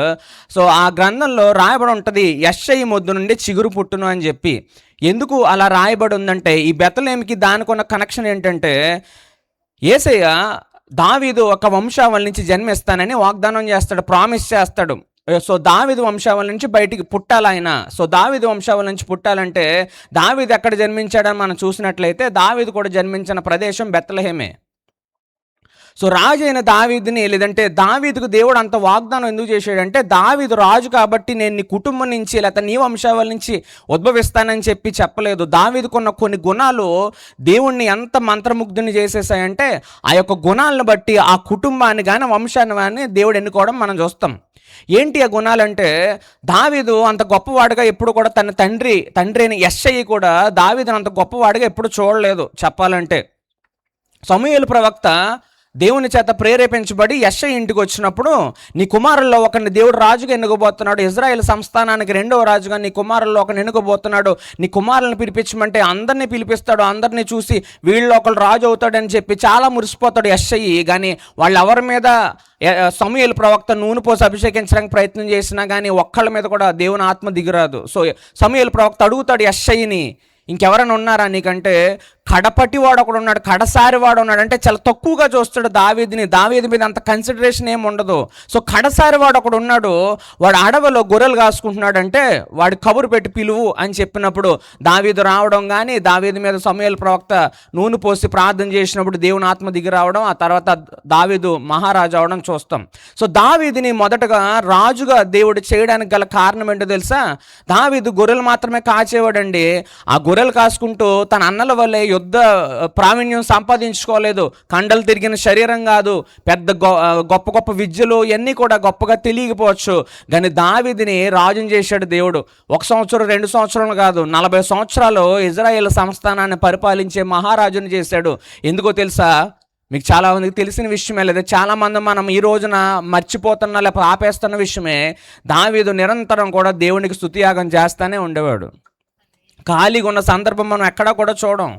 D: సో ఆ గ్రంథంలో రాయబడి ఉంటుంది యెషయి మొద్దు నుండి చిగురు పుట్టును అని చెప్పి. ఎందుకు అలా రాయబడి ఉందంటే ఈ బెత్లెహేముకి దానికి ఉన్న కనెక్షన్ ఏంటంటే యేసయ్య దావీదు ఒక వంశావళి నుంచి జన్మిస్తానని వాగ్దానం చేస్తాడు, ప్రామిస్ చేస్తాడు. సో దావీదు వంశావళి నుంచి బయటికి పుట్టాలి ఆయన. సో దావీదు వంశావళి నుంచి పుట్టాలంటే దావీదు ఎక్కడ జన్మించాడని మనం చూసినట్లయితే దావీదు కూడా జన్మించిన ప్రదేశం బెత్లెహేమే. సో రాజు అయిన దావీదుని, లేదంటే దావీదుకు దేవుడు అంత వాగ్దానం ఎందుకు చేశాడంటే దావీదు రాజు కాబట్టి నేను నీ కుటుంబం నుంచి లేకపోతే నీ వంశావళి నుంచి ఉద్భవిస్తానని చెప్పి చెప్పలేదు. దావీదుకున్న కొన్ని గుణాలు దేవుణ్ణి ఎంత మంత్రముగ్ధుని చేసేసాయంటే ఆ యొక్క గుణాలను బట్టి ఆ కుటుంబాన్ని కానీ వంశాన్ని కానీ దేవుడు ఎన్నుకోవడం మనం చూస్తాం. ఏంటి ఆ గుణాలంటే దావీదు అంత గొప్పవాడుగా ఎప్పుడు కూడా తన తండ్రి అయిన యెషయి కూడా దావీదుని అంత గొప్పవాడుగా ఎప్పుడు చూడలేదు. చెప్పాలంటే సమూయేలు ప్రవక్త దేవుని చేత ప్రేరేపించబడి యెషయా ఇంటికి వచ్చినప్పుడు, నీ కుమారుల్లో ఒకరిని దేవుడు రాజుగా ఎన్నుకోబోతున్నాడు, ఇజ్రాయెల్ సంస్థానానికి రెండవ రాజుగా నీ కుమారుల్లో ఒకరిని ఎన్నుకోబోతున్నాడు, నీ కుమారులను పిలిపించమంటే అందరినీ పిలిపిస్తాడు, అందరినీ చూసి వీళ్ళు ఒకరు రాజు అవుతాడని చెప్పి చాలా మురిసిపోతాడు యెషయి. కానీ వాళ్ళు ఎవరి మీద సమూయేలు ప్రవక్త నూనె పోసి అభిషేకించడానికి ప్రయత్నం చేసినా కానీ ఒక్కళ్ళ మీద కూడా దేవుని ఆత్మ దిగిరాదు. సో సమూయేలు ప్రవక్త అడుగుతాడు యెషయిని, ఇంకెవరైనా ఉన్నారా నీకంటే? కడపటి వాడు ఒకడు ఉన్నాడు, కడసారి వాడు ఉన్నాడు. అంటే చాలా తక్కువగా చూస్తాడు దావీదుని, దావీదు మీద అంత కన్సిడరేషన్ ఏమి ఉండదు. సో కడసారి వాడు ఒకడు ఉన్నాడు, వాడు అడవిలో గొర్రెలు కాసుకుంటున్నాడు, అంటే వాడి కబురు పెట్టి పిలువు అని చెప్పినప్పుడు దావీదు రావడం, కానీ దావీదు మీద సమూయేలు ప్రవక్త నూనె పోసి ప్రార్థన చేసినప్పుడు దేవుని ఆత్మ దిగి రావడం, ఆ తర్వాత దావీదు మహారాజు అవడం చూస్తాం. సో దావీదుని మొదటగా రాజుగా దేవుడు చేయడానికి గల కారణం ఏంటో తెలుసా? దావీదు గొర్రెలు మాత్రమే కాచేవాడండి. ఆ గొర్రెలు కాసుకుంటూ తన అన్నల వల్లే యుద్ధ ప్రావీణ్యం సంపాదించుకోలేదు. కండలు తిరిగిన శరీరం కాదు, పెద్ద గొప్ప గొప్ప విద్యలు ఇవన్నీ కూడా గొప్పగా తెలియకపోవచ్చు, కానీ దావీదుని రాజుని చేశాడు దేవుడు. 1 సంవత్సరం 2 సంవత్సరాలు కాదు, 40 సంవత్సరాలు ఇజ్రాయేల్ సంస్థానాన్ని పరిపాలించే మహారాజుని చేశాడు. ఎందుకో తెలుసా? మీకు చాలా మందికి తెలిసిన విషయమే, లేదా చాలామంది మనం ఈ రోజున మర్చిపోతున్న లేకపోతే ఆపేస్తున్న విషయమే. దావీదు నిరంతరం కూడా దేవునికి స్తుతియాగం చేస్తూనే ఉండేవాడు. ఖాళీగా ఉన్న సందర్భం మనం ఎక్కడా కూడా చూడం.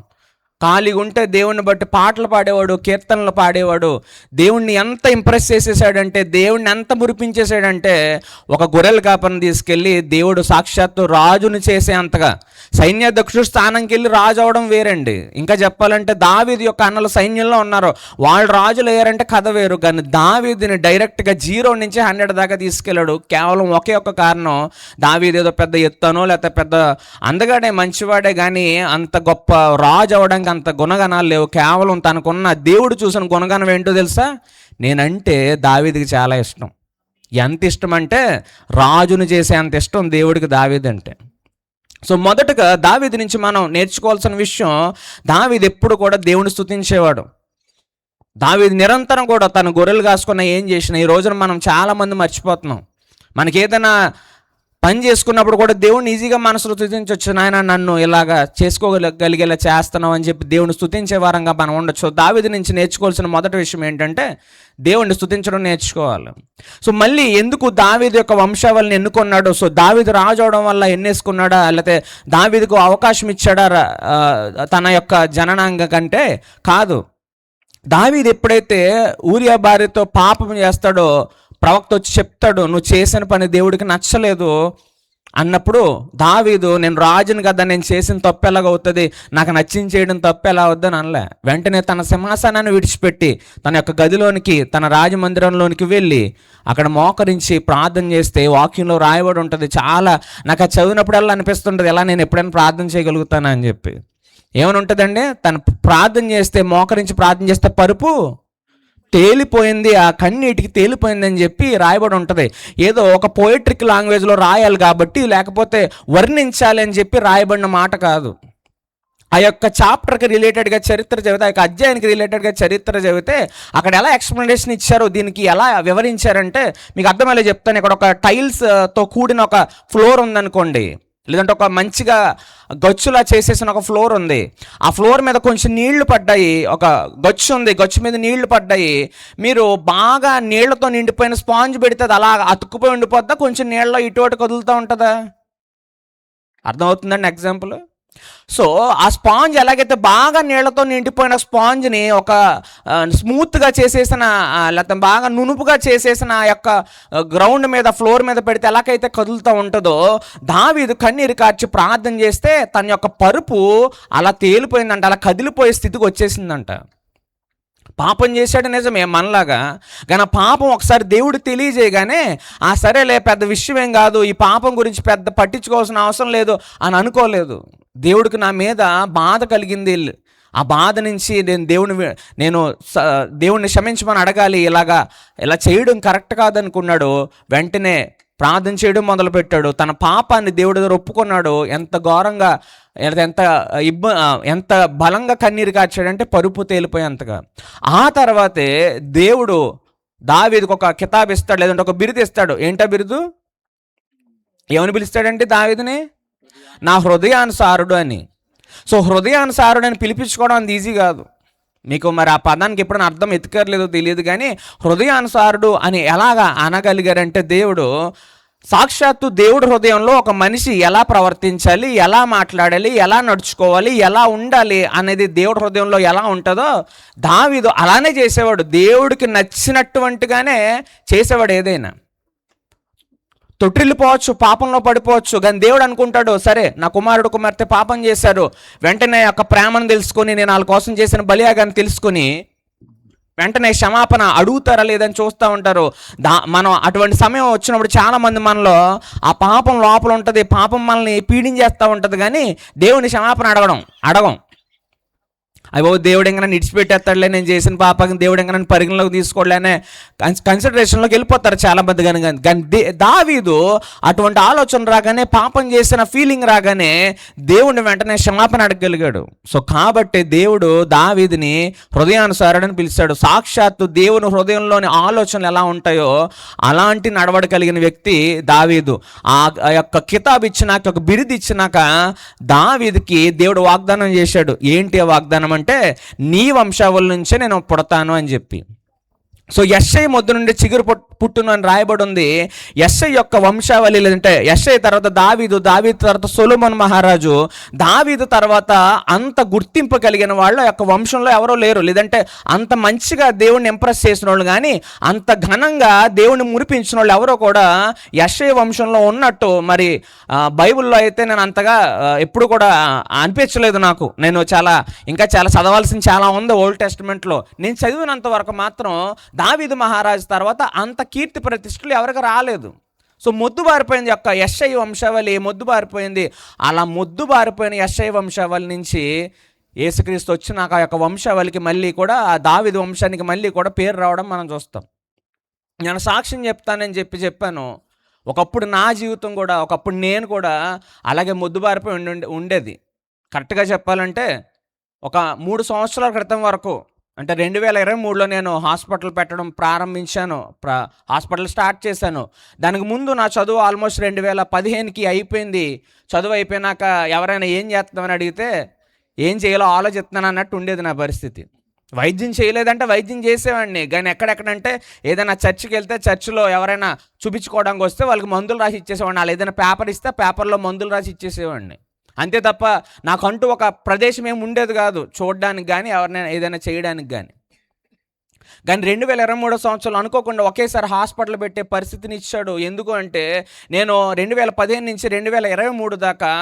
D: ఖాళీగా ఉంటే దేవుణ్ణి బట్టి పాటలు పాడేవాడు, కీర్తనలు పాడేవాడు. దేవుణ్ణి ఎంత ఇంప్రెస్ చేసేసాడంటే, దేవుణ్ణి ఎంత మురిపించేశాడంటే, ఒక గొర్రెల కాపరిని తీసుకెళ్ళి దేవుడు సాక్షాత్తు రాజుని చేసే అంతగా, సైన్యాధ్యక్షుడు స్థానంకి వెళ్ళి రాజు అవడం వేరండి. ఇంకా చెప్పాలంటే దావీదు యొక్క అన్నలు సైన్యంలో ఉన్నారు, వాళ్ళు రాజులు అయ్యారంటే కథ వేరు. కానీ దావీదుని డైరెక్ట్గా 0 నుంచి 100 దాకా తీసుకెళ్ళాడు. కేవలం ఒకే ఒక్క కారణం, దావీదు ఏదో పెద్ద ఎత్తనో లేకపోతే పెద్ద అందగాడే మంచివాడే, కానీ అంత గొప్ప రాజు అవడానికి అంత గుణగణాలు లేవు. కేవలం తనకున్న దేవుడు చూసిన గుణగణం ఏంటో తెలుసా? నేనంటే దావీదుకి చాలా ఇష్టం. ఎంత ఇష్టం అంటే రాజును చేసే అంత ఇష్టం దేవుడికి దావీదు అంటే. సో మొదటగా దావీదు నుంచి మనం నేర్చుకోవాల్సిన విషయం, దావీదు ఎప్పుడు కూడా దేవుని స్తుతించేవాడు. దావీదు నిరంతరం కూడా తన గొర్రెలు కాసుకున్న ఏం చేసినా, ఈ రోజున మనం చాలామంది మర్చిపోతున్నాం. మనకి ఏదైనా పని చేసుకున్నప్పుడు కూడా దేవుడిని ఈజీగా మనసులో స్తుతించవచ్చు. నాయన నన్ను ఇలాగా చేసుకోగలిగేలా చేస్తున్నావు అని చెప్పి దేవుని స్తుతించే వారంగా మనం ఉండొచ్చు. దావీదు నుంచి నేర్చుకోవాల్సిన మొదటి విషయం ఏంటంటే దేవుణ్ణి స్తుతించడం నేర్చుకోవాలి. సో మళ్ళీ ఎందుకు దావీదు యొక్క వంశావళిని ఎన్నుకున్నాడు? సో దావీదు రాజు అవడం వల్ల ఎన్నేసుకున్నాడా, లేకపోతే దావీదుకు అవకాశం ఇచ్చాడా తన యొక్క జననాంగ కంటే? కాదు. దావీదు ఎప్పుడైతే ఊరియా భార్యతో పాపం చేస్తాడో, ప్రవక్త వచ్చి చెప్తాడు, నువ్వు చేసిన పని దేవుడికి నచ్చలేదు అన్నప్పుడు దావీదు, నేను రాజుని కదా, నేను చేసిన తప్పు ఎలాగవుతుంది, నాకు నచ్చింది చేయడం తప్పు ఎలా అవుద్దని అనలే. వెంటనే తన సింహాసనాన్ని విడిచిపెట్టి తన యొక్క గదిలోనికి, తన రాజమందిరంలోనికి వెళ్ళి అక్కడ మోకరించి ప్రార్థన చేస్తే వాక్యంలో రాయబడి ఉంటుంది. చాలా నాకు అది చదివినప్పుడల్లా అనిపిస్తుంటుంది, ఎలా నేను ఎప్పుడైనా ప్రార్థన చేయగలుగుతానా అని చెప్పి. ఏమని ఉంటుందండి? తను ప్రార్థన చేస్తే, మోకరించి ప్రార్థన చేస్తే పరుపు తేలిపోయింది, ఆ కన్నీటికి తేలిపోయింది అని చెప్పి రాయబడి ఉంటుంది. ఏదో ఒక పోయిట్రిక్ లాంగ్వేజ్లో రాయాలి కాబట్టి, లేకపోతే వర్ణించాలి అని చెప్పి రాయబడిన మాట కాదు. ఆ యొక్క చాప్టర్కి రిలేటెడ్గా చరిత్ర చదివితే, ఆ యొక్క అధ్యాయానికి రిలేటెడ్గా చరిత్ర చదివితే అక్కడ ఎలా ఎక్స్ప్లెనేషన్ ఇచ్చారో, దీనికి ఎలా వివరించారంటే మీకు అర్థమయ్యేలా చెప్తాను. ఇక్కడ ఒక టైల్స్తో కూడిన ఒక ఫ్లోర్ ఉందనుకోండి, లేదంటే ఒక మంచిగా గచ్చులా చేసేసిన ఒక ఫ్లోర్ ఉంది. ఆ ఫ్లోర్ మీద కొంచెం నీళ్లు పడ్డాయి, ఒక గచ్చు ఉంది, గచ్చు మీద నీళ్లు పడ్డాయి. మీరు బాగా నీళ్లతో నిండిపోయిన స్పాంజ్ పెడితే అది అలా అతుక్కుపోయి ఉండిపోద్దా? కొంచెం నీళ్ళలో ఇటు అటు కదులుతూ ఉంటుందా? అర్థమవుతుందండి ఎగ్జాంపుల్? సో ఆ స్పాంజ్ ఎలాగైతే బాగా నీళ్లతో నిండిపోయిన స్పాంజ్ని ఒక స్మూత్గా చేసేసిన, లేకపోతే బాగా నునుపుగా చేసేసిన ఆ యొక్క గ్రౌండ్ మీద, ఫ్లోర్ మీద పెడితే ఎలాగైతే కదులుతూ ఉంటుందో, దావీదు కన్నీరు కార్చి ప్రార్థన చేస్తే తన యొక్క పరుపు అలా తేలిపోయిందంట, అలా కదిలిపోయే స్థితికి వచ్చేసిందంట. పాపం చేశాడు నిజమే మనలాగా, కానీ ఆ పాపం ఒకసారి దేవుడు తెలియజేయగానే, ఆ సరేలే పెద్ద విషయం ఏం కాదు, ఈ పాపం గురించి పెద్ద పట్టించుకోవాల్సిన అవసరం లేదు అని అనుకోలేదు. దేవుడికి నా మీద బాధ కలిగింది, ఆ బాధ నుంచి నేను దేవుడిని క్షమించమని అడగాలి, ఇలా చేయడం కరెక్ట్ కాదనుకున్నాడు. వెంటనే ప్రార్థన చేయడం మొదలుపెట్టాడు. తన పాపాన్ని దేవుడి దగ్గర ఒప్పుకున్నాడు. ఎంత ఘోరంగా, ఎంత బలంగా కన్నీరు కార్చాడంటే పరుపు తేలిపోయేంతగా. ఆ తర్వాతే దేవుడు దావీదుకు ఒక కితాబు ఇస్తాడు, లేదంటే ఒక బిరుదు ఇస్తాడు. ఏంటా బిరుదు? ఏమని పిలుస్తాడంటే దావీదుని? నా హృదయానుసారుడు అని. సో హృదయానుసారుడు అని పిలిపించుకోవడం అంత ఈజీ కాదు. మీకు మరి ఆ పదానికి ఎప్పుడైనా అర్థం ఎత్తుకర్లేదో తెలియదు, కానీ హృదయానుసారుడు అని ఎలాగా అనగలిగారంటే దేవుడు సాక్షాత్తు దేవుడి హృదయంలో ఒక మనిషి ఎలా ప్రవర్తించాలి, ఎలా మాట్లాడాలి, ఎలా నడుచుకోవాలి, ఎలా ఉండాలి అనేది దేవుడి హృదయంలో ఎలా ఉంటుందో దావీదు అలానే చేసేవాడు. దేవుడికి నచ్చినటువంటిగానే చేసేవాడు. ఏదైనా తొట్టిల్లిపోవచ్చు, పాపంలో పడిపోవచ్చు, కానీ దేవుడు అనుకుంటాడు, సరే నా కుమారుడు కుమార్తె పాపం చేశారు, వెంటనే యొక్క ప్రేమను తెలుసుకొని నేను వాళ్ళ కోసం చేసిన బలియాగాన్ని తెలుసుకొని వెంటనే క్షమాపణ అడుగుతారా లేదని చూస్తూ ఉంటారు. మనం అటువంటి సమయం వచ్చినప్పుడు చాలామంది మనలో ఆ పాపం లోపల ఉంటుంది, పాపం మనల్ని పీడించేస్తూ ఉంటుంది, కానీ దేవుని క్షమాపణ అడగం. అయ్యో దేవుడు ఎంగనని ఇడిచిపెట్టేస్తాడులే, నేను చేసిన పాపకి దేవుడు ఎంగనని పరిగణలోకి తీసుకోవట్లేనే కన్సిడరేషన్లోకి వెళ్ళిపోతారు చాలామంది. కానీ దావీదు అటువంటి ఆలోచన రాగానే, పాపం చేసిన ఫీలింగ్ రాగానే దేవుడిని వెంటనే క్షమాపణ అడగగలిగాడు. సో కాబట్టి దేవుడు దావీదుని హృదయానుసారుడని పిలిచాడు. సాక్షాత్తు దేవుని హృదయంలోని ఆలోచనలు ఎలా ఉంటాయో అలాంటి నడవడి కలిగిన వ్యక్తి దావీదు. ఆ యొక్క కితాబ్ ఇచ్చినాక, ఒక బిరుదు ఇచ్చినాక దావీదుకి దేవుడు వాగ్దానం చేశాడు. ఏంటి ఆ వాగ్దానం అంటే, నీ వంశావళి నుంచే నేను పుడతాను అని చెప్పి. సో యెషై మొద్దు నుండి చిగురు పుట్టును అని రాయబడి ఉంది. యెషై యొక్క వంశావళి, లేదంటే యెషై తర్వాత దావీదు, దావీదు తర్వాత సొలొమోను మహారాజు, దావీదు తర్వాత అంత గుర్తింపు కలిగిన వాళ్ళ యొక్క వంశంలో ఎవరో లేరు. లేదంటే అంత మంచిగా దేవుణ్ణి ఇంప్రెస్ చేసిన వాళ్ళు, కానీ అంత ఘనంగా దేవుణ్ణి మురిపించిన వాళ్ళు ఎవరో కూడా యెషై వంశంలో ఉన్నట్టు మరి బైబిల్లో అయితే నేను అంతగా ఎప్పుడు కూడా అనిపించలేదు నాకు. నేను ఇంకా చాలా చదవాల్సింది చాలా ఉంది ఓల్డ్ టెస్టిమెంట్లో. నేను చదివినంత వరకు మాత్రం దావీదు మహారాజు తర్వాత అంత కీర్తి ప్రతిష్టలు ఎవరికి రాలేదు. సో మొద్దుబారిపోయింది యొక్క యెషై వంశావళి, మొద్దుబారిపోయింది. అలా మొద్దుబారిపోయిన యెషై వంశావళి నుంచి యేసుక్రీస్తు వచ్చినాక ఆ యొక్క వంశావళికి మళ్ళీ కూడా, ఆ దావీదు వంశానికి మళ్ళీ కూడా పేరు రావడం మనం చూస్తాం. నేను సాక్ష్యం చెప్తానని చెప్పాను. ఒకప్పుడు నా జీవితం కూడా, ఒకప్పుడు నేను కూడా అలాగే మొద్దుబారిపోయి ఉండేది. కరెక్ట్గా చెప్పాలంటే ఒక 3 సంవత్సరాల క్రితం వరకు, అంటే 2023లో నేను హాస్పిటల్ పెట్టడం ప్రారంభించాను, హాస్పిటల్ స్టార్ట్ చేశాను. దానికి ముందు నా చదువు ఆల్మోస్ట్ 2015కి అయిపోయింది. చదువు అయిపోయినాక ఎవరైనా ఏం చేస్తామని అడిగితే ఏం చేయాలో ఆలోచిస్తున్నాను అన్నట్టు ఉండేది నా పరిస్థితి. వైద్యం చేయలేదంటే వైద్యం చేసేవాడిని, కానీ ఎక్కడెక్కడంటే ఏదైనా చర్చికి వెళ్తే చర్చిలో ఎవరైనా చూపించుకోవడానికి వస్తే వాళ్ళకి మందులు రాసి ఇచ్చేసేవాడిని. వాళ్ళు ఏదైనా పేపర్ ఇస్తే పేపర్లో మందులు రాసి ఇచ్చేసేవాడిని. అంతే తప్ప నాకంటూ ఒక ప్రదేశం ఏమి ఉండేది కాదు చూడడానికి కానీ, ఎవరినైనా ఏదైనా చేయడానికి కానీ. 2023 సంవత్సరంలో అనుకోకుండా ఒకేసారి హాస్పిటల్ పెట్టే పరిస్థితిని ఇచ్చాడు. ఎందుకు అంటే, నేను 2015 నుంచి 2023 దాకా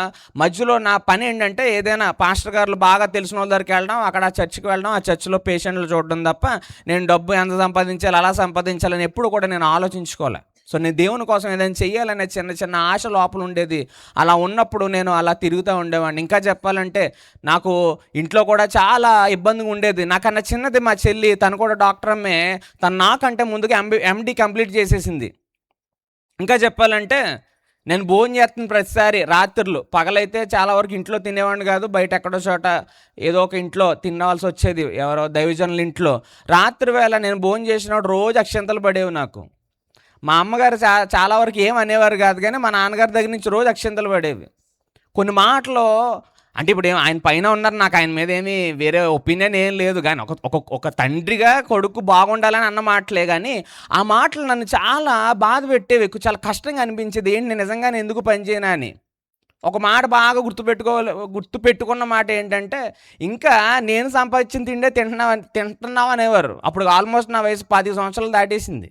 D: మధ్యలో నా పని ఏంటంటే, ఏదైనా పాస్టర్ గారు బాగా తెలిసిన వాళ్ళ దగ్గరికి వెళ్ళడం, అక్కడ చర్చికి వెళ్ళడం, ఆ చర్చిలో పేషెంట్లు చూడడం తప్ప నేను డబ్బు ఎంత సంపాదించాలి, అలా సంపాదించాలని ఎప్పుడు కూడా నేను ఆలోచించుకోలే. సో నేను దేవుని కోసం ఏదైనా చెయ్యాలనే చిన్న చిన్న ఆశ లోపల ఉండేది. అలా ఉన్నప్పుడు నేను అలా తిరుగుతూ ఉండేవాడిని. ఇంకా చెప్పాలంటే నాకు ఇంట్లో కూడా చాలా ఇబ్బందిగా ఉండేది. నాకన్నా చిన్నది మా చెల్లి, తను కూడా డాక్టర్ అమ్మే. తను నాకంటే ముందుగా ఎండి కంప్లీట్ చేసేసింది. ఇంకా చెప్పాలంటే నేను భోజనం చేస్తున్న ప్రతిసారి రాత్రులు, పగలైతే చాలా వరకు ఇంట్లో తినేవాడిని కాదు, బయట ఎక్కడో చోట ఏదో ఒక ఇంట్లో తినవలసి వచ్చేది, ఎవరో దైవజనుల ఇంట్లో. రాత్రి వేళ నేను భోజనం చేసినప్పుడు రోజు అక్షంతలు పడేవి నాకు. మా అమ్మగారు చాలా వరకు ఏం అనేవారు కాదు, కానీ మా నాన్నగారి దగ్గర నుంచి రోజు అక్షంతలు పడేవి. కొన్ని మాటలు అంటే ఇప్పుడు ఆయన పైన ఉన్నారు, నాకు ఆయన మీద ఏమీ వేరే ఒపీనియన్ ఏం లేదు, కానీ ఒక తండ్రిగా కొడుకు బాగుండాలని అన్న మాటలే, కానీ ఆ మాటలు నన్ను చాలా బాధ పెట్టేవి, చాలా కష్టంగా అనిపించేది. ఏంటి నేను నిజంగానే ఎందుకు పనిచేయనా అని. ఒక మాట బాగా గుర్తుపెట్టుకున్న మాట ఏంటంటే, ఇంకా నేను సంపాదించిన తిండే తింటున్నావు అనేవారు. అప్పుడు ఆల్మోస్ట్ నా వయసు 10 సంవత్సరాలు దాటేసింది.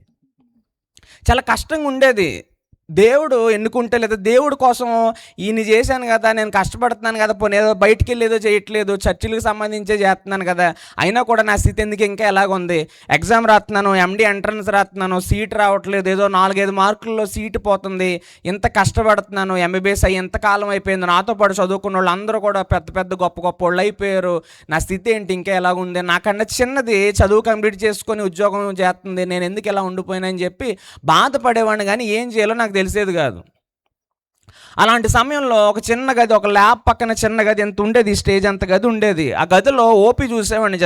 D: చాలా కష్టంగా ఉండేది. దేవుడు ఎన్నుకుంటే, లేదా దేవుడి కోసం ఈయన చేశాను కదా, నేను కష్టపడుతున్నాను కదా, పోనీ ఏదో బయటికి వెళ్ళి ఏదో చేయట్లేదు, చర్చిలకు సంబంధించే చేస్తున్నాను కదా, అయినా కూడా నా స్థితి ఎందుకు ఇంకా ఎలాగుంది, ఎగ్జామ్ రాస్తున్నాను, ఎండి ఎంట్రన్స్ రాస్తున్నాను, సీట్ రావట్లేదు, ఏదో 4-5 మార్కుల్లో సీటు పోతుంది, ఇంత కష్టపడుతున్నాను, ఎంబీబీఎస్ అయ్యి ఎంతకాలం అయిపోయింది, నాతో పాటు చదువుకున్న వాళ్ళు అందరూ కూడా పెద్ద పెద్ద గొప్ప గొప్ప వాళ్ళు అయిపోయారు, నా స్థితి ఏంటి ఇంకా ఎలాగుంది, నాకన్నా చిన్నది చదువు కంప్లీట్ చేసుకొని ఉద్యోగం చేస్తుంది, నేను ఎందుకు ఎలా ఉండిపోయినా అని చెప్పి బాధపడేవాడిని, కానీ ఏం చేయాలో నాకు తెలిసేది కాదు. అలాంటి సమయంలో ఒక చిన్న గది, ఒక ల్యాబ్ పక్కన చిన్న గది ఎంత ఉండేది, స్టేజ్ అంత గది ఉండేది. ఆ గదిలో ఓపీ చూసేవాడిని.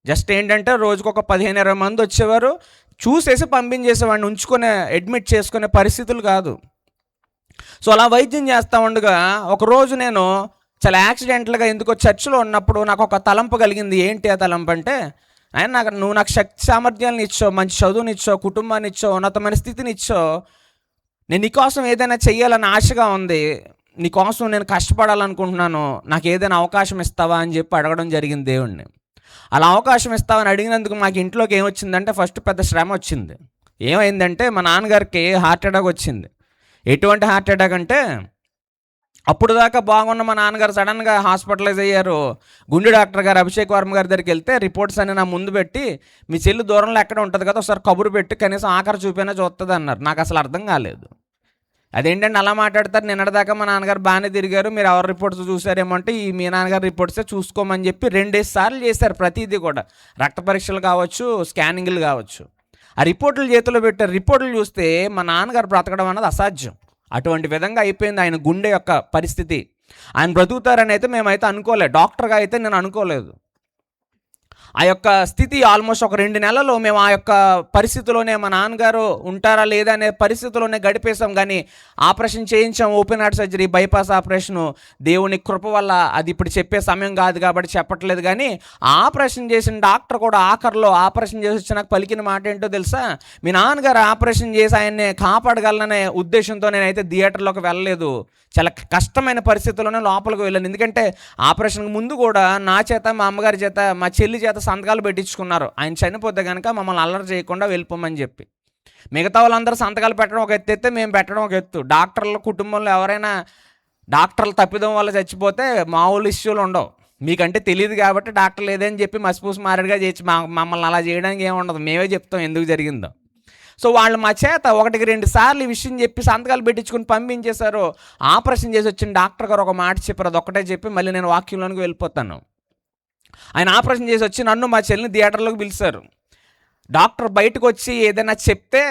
D: జస్ట్ ఏంటంటే రోజుకు ఒక 15-20 మంది వచ్చేవారు, చూసేసి పంపించేసేవాడిని, ఉంచుకునే అడ్మిట్ చేసుకునే పరిస్థితులు కాదు. సో అలా వైద్యం చేస్తూ ఉండగా ఒకరోజు నేను చాలా యాక్సిడెంట్లుగా ఎందుకో చర్చిలో ఉన్నప్పుడు నాకు ఒక తలంపు కలిగింది. ఏంటి ఆ తలంపు అంటే, ఆయన నువ్వు నాకు శక్తి సామర్థ్యాలను ఇచ్చావు, మంచి చదువుని ఇచ్చావు, కుటుంబాన్ని ఇచ్చావు, ఉన్నతమైన స్థితిని ఇచ్చావు. నేను నీకోసం ఏదైనా చెయ్యాలని ఆశగా ఉంది, నీకోసం నేను కష్టపడాలనుకుంటున్నాను, నాకు ఏదైనా అవకాశం ఇస్తావా అని చెప్పి అడగడం జరిగింది దేవుణ్ణి. అలా అవకాశం ఇస్తావని అడిగినందుకు మాకు ఇంట్లోకి ఏమొచ్చిందంటే ఫస్ట్ పెద్ద శ్రమ వచ్చింది. ఏమైందంటే మా నాన్నగారికి హార్ట్ అటాక్ వచ్చింది. ఎటువంటి హార్ట్ అటాక్ అంటే, అప్పుడు దాకా బాగున్న మా నాన్నగారు సడన్గా హాస్పిటలైజ్ అయ్యారు. గుండె డాక్టర్ గారు అభిషేక్ వర్మ గారి దగ్గరికి వెళ్తే రిపోర్ట్స్ అన్ని నా ముందు పెట్టి, మీ చెల్లి దూరంలో ఎక్కడ ఉంటుంది కదా, ఒకసారి కబురు పెట్టి కనీసం ఆఖరి చూపైనా చూస్తుంది అన్నారు. నాకు అసలు అర్థం కాలేదు. అదేంటంటే అలా మాట్లాడతారు, నిన్నటిదాకా మా నాన్నగారు బాగానే తిరిగారు, మీరు ఎవరి రిపోర్ట్స్ చూసారేమో అంటే ఈ మీ నాన్నగారు రిపోర్ట్సే చూసుకోమని చెప్పి 2 సార్లు చేశారు. ప్రతిదీ కూడా రక్త పరీక్షలు కావచ్చు, స్కానింగ్లు కావచ్చు. ఆ రిపోర్టులు చేతిలో పెట్టారు. రిపోర్టులు చూస్తే మా నాన్నగారు బ్రతకడం అన్నది అసాధ్యం. అటువంటి విధంగా అయిపోయింది ఆయన గుండె యొక్క పరిస్థితి. ఆయన బ్రతుకుతారని అయితే మేమైతే అనుకోలేదు, డాక్టర్గా అయితే నేను అనుకోలేదు. ఆ యొక్క స్థితి ఆల్మోస్ట్ ఒక 2 నెలలు మేము ఆ యొక్క పరిస్థితిలోనే, మా నాన్నగారు ఉంటారా లేదా అనే పరిస్థితిలోనే గడిపేశాం. కానీ ఆపరేషన్ చేయించాం, open heart surgery, bypass operation. దేవుని కృప వల్ల అది ఇప్పుడు చెప్పే సమయం కాదు కాబట్టి చెప్పట్లేదు. కానీ ఆపరేషన్ చేసిన డాక్టర్ కూడా ఆఖరిలో ఆపరేషన్ చేసి వచ్చి నాకు పలికిన మాట ఏంటో తెలుసా, మీ నాన్నగారు ఆపరేషన్ చేసి ఆయన్ని కాపాడగలననే ఉద్దేశంతో నేనైతే థియేటర్లోకి వెళ్ళలేదు, చాలా కష్టమైన పరిస్థితుల్లోనే లోపలికి వెళ్ళాను. ఎందుకంటే ఆపరేషన్కి ముందు కూడా నా చేత, మా అమ్మగారి చేత, మా చెల్లి చేత సంతకాలు పెట్టించుకున్నారు. ఆయన చనిపోతే కనుక మమ్మల్ని అల్లరి చేయకుండా వెళ్ళిపోమని చెప్పి. మిగతా వాళ్ళందరూ సంతకాలు పెట్టడం ఒక ఎత్తు అయితే మేము పెట్టడం ఒక ఎత్తు. డాక్టర్ల కుటుంబంలో ఎవరైనా డాక్టర్లు తప్పిదం వల్ల చచ్చిపోతే మామూలు ఇష్యూలు ఉండవు. మీకంటే తెలియదు కాబట్టి డాక్టర్లు ఏదని చెప్పి మసిపూసి మారేడుగా చేసి మమ్మల్ని అలా చేయడానికి ఏమి ఉండదు, మేమే చెప్తాం ఎందుకు జరిగిందో. సో వాళ్ళు మా చేత 1-2 సార్లు ఈ విషయం చెప్పి సంతకాలు పెట్టించుకుని పంపించేశారు. ఆపరేషన్ చేసి వచ్చిన డాక్టర్ గారు ఒక మాట చెప్పారు, అది ఒక్కటే చెప్పి మళ్ళీ నేను వాక్యంలోనికి వెళ్ళిపోతాను. ఆయన ఆపరేషన్ చేసి వచ్చి నన్ను, మా చెల్లిని థియేటర్లోకి పిలిచారు. డాక్టర్ బయటకు వచ్చి ఏదైనా చెప్తే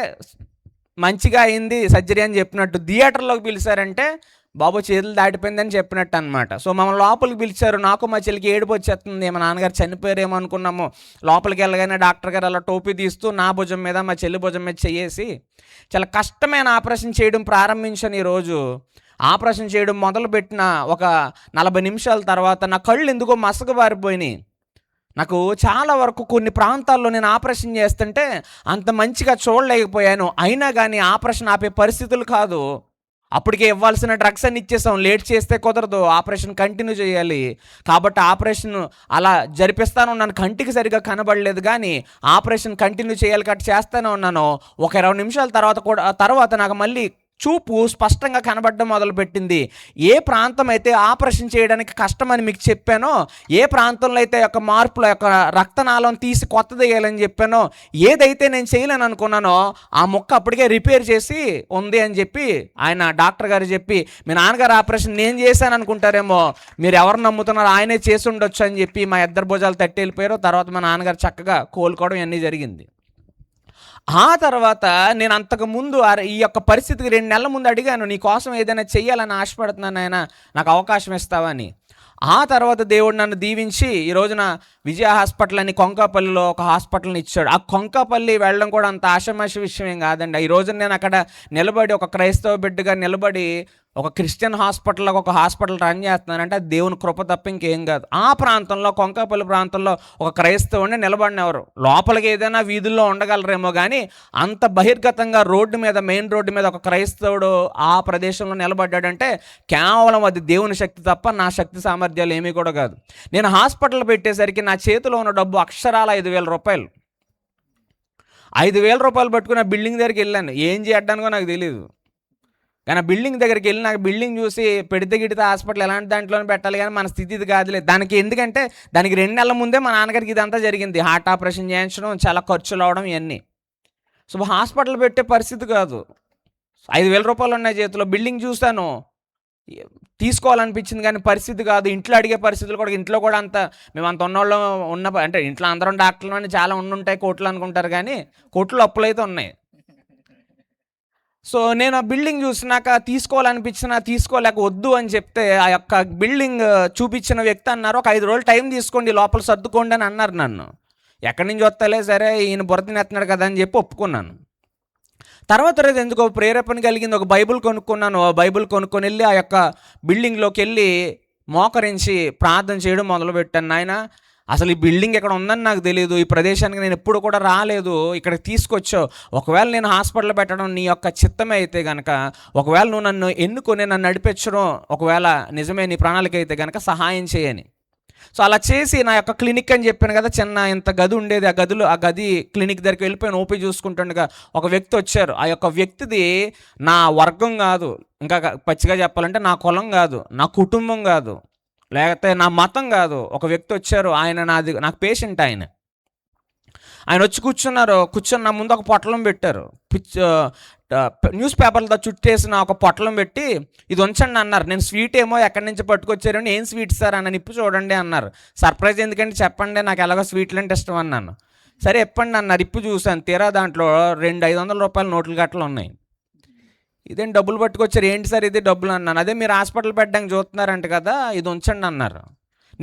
D: మంచిగా అయింది సర్జరీ అని చెప్పినట్టు థియేటర్లోకి పిలిచారంటే బాబు చేతులు దాటిపోయిందని చెప్పినట్టు అనమాట. సో మమ్మల్ని లోపలికి పిలిచారు. నాకు మా చెల్లికి ఏడుపు వచ్చేస్తుంది, మా నాన్నగారు చనిపోయారేమో అనుకున్నాము. లోపలికి వెళ్ళగానే డాక్టర్ గారు అలా టోపీ తీస్తూ నా భుజం మీద, మా చెల్లి భుజం మీద చేసి చాలా కష్టమైన ఆపరేషన్ చేయడం ప్రారంభించాను. ఈరోజు ఆపరేషన్ చేయడం మొదలుపెట్టిన ఒక 40 నిమిషాల తర్వాత నా కళ్ళు ఎందుకో మసకబారిపోయినాయి. నాకు చాలా వరకు కొన్ని ప్రాంతాల్లో నేను ఆపరేషన్ చేస్తుంటే అంత మంచిగా చూడలేకపోయాను. అయినా కానీ ఆపరేషన్ ఆపే పరిస్థితులు కాదు. అప్పటికే ఇవ్వాల్సిన డ్రగ్స్ అన్ని ఇచ్చేసాం, లేట్ చేస్తే కుదరదు, ఆపరేషన్ కంటిన్యూ చేయాలి. కాబట్టి ఆపరేషన్ అలా జరిపిస్తాను ఉన్నాను. కంటికి సరిగా కనబడలేదు కానీ ఆపరేషన్ కంటిన్యూ చేయాలి కాబట్టి చేస్తూనే ఉన్నాను. ఒక 20 నిమిషాల తర్వాత నాకు మళ్ళీ చూపు స్పష్టంగా కనబడడం మొదలుపెట్టింది. ఏ ప్రాంతం అయితే ఆపరేషన్ చేయడానికి కష్టమని మీకు చెప్పానో, ఏ ప్రాంతంలో అయితే యొక్క మార్పుల యొక్క రక్తనాళం తీసి కొత్తది వేయాలని చెప్పానో, ఏదైతే నేను చేయలేను అనుకున్నానో ఆ ముక్క అప్పటికే రిపేర్ చేసి ఉంది అని చెప్పి ఆయన డాక్టర్ గారు చెప్పి, మీ నాన్నగారు ఆపరేషన్ నేను చేశాను అనుకుంటారేమో, మీరు ఎవరు నమ్ముతున్నారో ఆయనే చేసి ఉండొచ్చు అని చెప్పి మా 2 భుజాలు తట్టి వెళ్ళిపోయారు. తర్వాత మా నాన్నగారు చక్కగా కోలుకోవడం ఇవన్నీ జరిగింది. ఆ తర్వాత నేను అంతకుముందు ఈ యొక్క పరిస్థితికి 2 నెలల ముందు అడిగాను, నీ కోసం ఏదైనా చెయ్యాలని ఆశపడుతున్నాను ఆయన, నాకు అవకాశం ఇస్తావని. ఆ తర్వాత దేవుడు నన్ను దీవించి ఈ రోజున విజయ హాస్పిటల్ అని కొంకాపల్లిలో ఒక హాస్పిటల్ని ఇచ్చాడు. ఆ కొంకాపల్లి వెళ్ళడం కూడా అంత ఆషామాషి విషయం ఏం కాదండి. ఈ రోజున నేను అక్కడ నిలబడి ఒక క్రైస్తవ బిడ్డగా నిలబడి ఒక క్రిస్టియన్ హాస్పిటల్లో ఒక హాస్పిటల్ రన్ చేస్తున్నానంటే అది దేవుని కృప తప్ప ఇంకేం కాదు. ఆ ప్రాంతంలో, కొంకాపల్లి ప్రాంతంలో ఒక క్రైస్తవుని నిలబడినెవరు, లోపలికి ఏదైనా వీధుల్లో ఉండగలరేమో కానీ అంత బహిర్గతంగా రోడ్డు మీద, మెయిన్ రోడ్డు మీద ఒక క్రైస్తవుడు ఆ ప్రదేశంలో నిలబడ్డాడంటే కేవలం అది దేవుని శక్తి తప్ప నా శక్తి సామర్థ్యాలు ఏమీ కూడా కాదు. నేను హాస్పిటల్ పెట్టేసరికి నా చేతిలో ఉన్న డబ్బు అక్షరాల 5,000 రూపాయలు. 5,000 రూపాయలు పట్టుకుని ఆ బిల్డింగ్ దగ్గరికి వెళ్ళాను. ఏం చేయడానికో నాకు తెలియదు. కానీ ఆ బిల్డింగ్ దగ్గరికి వెళ్ళి నాకు బిల్డింగ్ చూసి పెడితే గిడితే హాస్పిటల్ ఎలాంటి దాంట్లోనే పెట్టాలి కానీ మన స్థితి ఇది కాదులే. దానికి ఎందుకంటే దానికి 2 నెలల ముందే మా నాన్నగారికి ఇదంతా జరిగింది. హార్ట్ ఆపరేషన్ చేయించడం, చాలా ఖర్చులు అవడం ఇవన్నీ. సో హాస్పిటల్ పెట్టే పరిస్థితి కాదు. 5,000 రూపాయలు ఉన్నాయి చేతిలో. బిల్డింగ్ చూస్తాను, తీసుకోవాలనిపించింది కానీ పరిస్థితి కాదు. ఇంట్లో అడిగే పరిస్థితులు కూడా, ఇంట్లో కూడా అంత మేము అంత ఉన్నోళ్ళం అంటే ఇంట్లో అందరం డాక్టర్లు అని చాలా ఉండుంటాయి, కోట్లు అనుకుంటారు కానీ కోట్లు అప్పులు అయితే ఉన్నాయి. సో నేను ఆ బిల్డింగ్ చూసినాక తీసుకోవాలనిపించినా తీసుకోలేక వద్దు అని చెప్తే ఆ యొక్క బిల్డింగ్ చూపించిన వ్యక్తి అన్నారు, ఒక 5 రోజులు టైం తీసుకోండి, లోపల సర్దుకోండి అని అన్నారు నన్ను. ఎక్కడి నుంచి వస్తలే, సరే ఈయన బురదనెత్తున్నాడు కదా అని చెప్పి ఒప్పుకున్నాను. తర్వాత రోజు ఎందుకో ప్రేరేపణ కలిగింది, ఒక బైబిల్ కొనుక్కున్నాను. ఆ బైబిల్ కొనుక్కొని వెళ్ళి ఆ యొక్క బిల్డింగ్లోకి వెళ్ళి మోకరించి ప్రార్థన చేయడం మొదలుపెట్టాను. నాయన అసలు ఈ బిల్డింగ్ ఎక్కడ ఉందని నాకు తెలియదు, ఈ ప్రదేశానికి నేను ఎప్పుడు కూడా రాలేదు, ఇక్కడికి తీసుకొచ్చావు. ఒకవేళ నేను హాస్పిటల్ పెట్టడం నీ యొక్క చిత్తమే అయితే కనుక, ఒకవేళ నువ్వు నన్ను ఎన్నుకొని నన్ను నడిపించడం ఒకవేళ నిజమే నీ ప్రణాళిక అయితే కనుక సహాయం చేయని. సో అలా చేసి నా యొక్క క్లినిక్ అని చెప్పాను కదా, చిన్న ఇంత గది ఉండేది, ఆ గది క్లినిక్ దగ్గరికి వెళ్ళిపోయిన ఓపీ చూసుకుంటుండగా ఒక వ్యక్తి వచ్చారు. ఆ యొక్క వ్యక్తిది నా వర్గం కాదు, ఇంకా పచ్చిగా చెప్పాలంటే నా కులం కాదు, నా కుటుంబం కాదు, లేకపోతే నా మతం కాదు. ఒక వ్యక్తి వచ్చారు, ఆయన నాకు పేషెంట్. ఆయన వచ్చి కూర్చొని నా ముందు ఒక పొట్లం పెట్టారు, న్యూస్ పేపర్లతో చుట్టేసిన ఒక పొట్లం పెట్టి ఇది ఉంచండి అన్నారు. నేను స్వీట్ ఏమో ఎక్కడి నుంచి పట్టుకొచ్చారండి, ఏం స్వీట్ సార్ అన్న, నిప్పు చూడండి అన్నారు. సర్ప్రైజ్ ఎందుకంటే చెప్పండి, నాకు ఎలాగో స్వీట్లు అంటే ఇష్టం అన్నాను. సరే చెప్పండి అన్నారు. ఇప్పు చూశాను, తీరా దాంట్లో 200-500 రూపాయల నోట్ల గట్టలు ఉన్నాయి. ఇదేం డబ్బులు పట్టుకొచ్చారు, ఏంటి సార్ ఇది డబ్బులు అన్నాను. అదే మీరు హాస్పిటల్ పెట్టడానికి చూస్తున్నారంట కదా, ఇది ఉంచండి అన్నారు.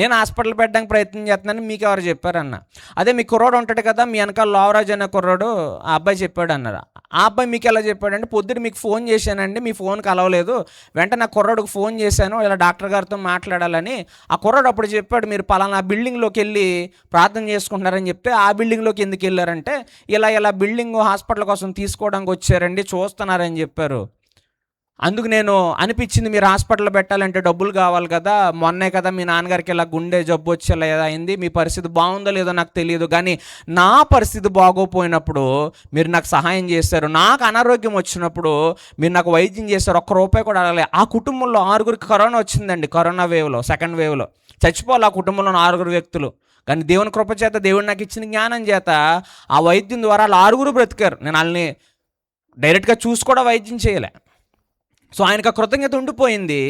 D: నేను హాస్పిటల్ పెట్టడానికి ప్రయత్నం చేస్తున్నాను, మీకు ఎవరు చెప్పారన్న. అదే మీ కుర్రాడు ఉంటాడు కదా, మీ వెనకాల లోవరాజు అనే కుర్రాడు, ఆ అబ్బాయి చెప్పాడు అన్నారు. ఆ అబ్బాయి మీకు ఎలా చెప్పాడంటే, పొద్దున్న మీకు ఫోన్ చేశానండి, మీ ఫోన్ కలవలేదు, వెంటనే ఆ కుర్రాడికి ఫోన్ చేశాను, ఇలా డాక్టర్ గారితో మాట్లాడాలని. ఆ కుర్రాడు అప్పుడు చెప్పాడు, మీరు పలానా బిల్డింగ్లోకి వెళ్ళి ప్రార్థన చేసుకుంటున్నారని చెప్తే, ఆ బిల్డింగ్లోకి ఎందుకు వెళ్ళారంటే, ఇలా బిల్డింగ్ హాస్పిటల్ కోసం తీసుకోవడానికి వచ్చారండి, చూస్తున్నారని చెప్పారు. అందుకు నేను అనిపించింది, మీరు హాస్పిటల్ పెట్టాలంటే డబ్బులు కావాలి కదా, మొన్నే కదా మీ నాన్నగారికి ఇలా గుండె జబ్బు వచ్చేలా అయింది, మీ పరిస్థితి బాగుందో లేదో నాకు తెలియదు, కానీ నా పరిస్థితి బాగోపోయినప్పుడు మీరు నాకు సహాయం చేశారు, నాకు అనారోగ్యం వచ్చినప్పుడు మీరు నాకు వైద్యం చేశారు, ₹1 కూడా అడగలే. ఆ కుటుంబంలో 6గురికి కరోనా వచ్చిందండి, కరోనా వేవ్లో, సెకండ్ వేవ్లో చచ్చిపోవాలి ఆ కుటుంబంలో 6 వ్యక్తులు. కానీ దేవుని కృప చేత, దేవుడు నాకు ఇచ్చిన జ్ఞానం చేత ఆ వైద్యం ద్వారా వాళ్ళు 6 బ్రతికారు. నేను వాళ్ళని డైరెక్ట్గా చూసి కూడా వైద్యం చేయలే. సో ఆయనకు ఆ కృతజ్ఞత ఉండిపోయింది.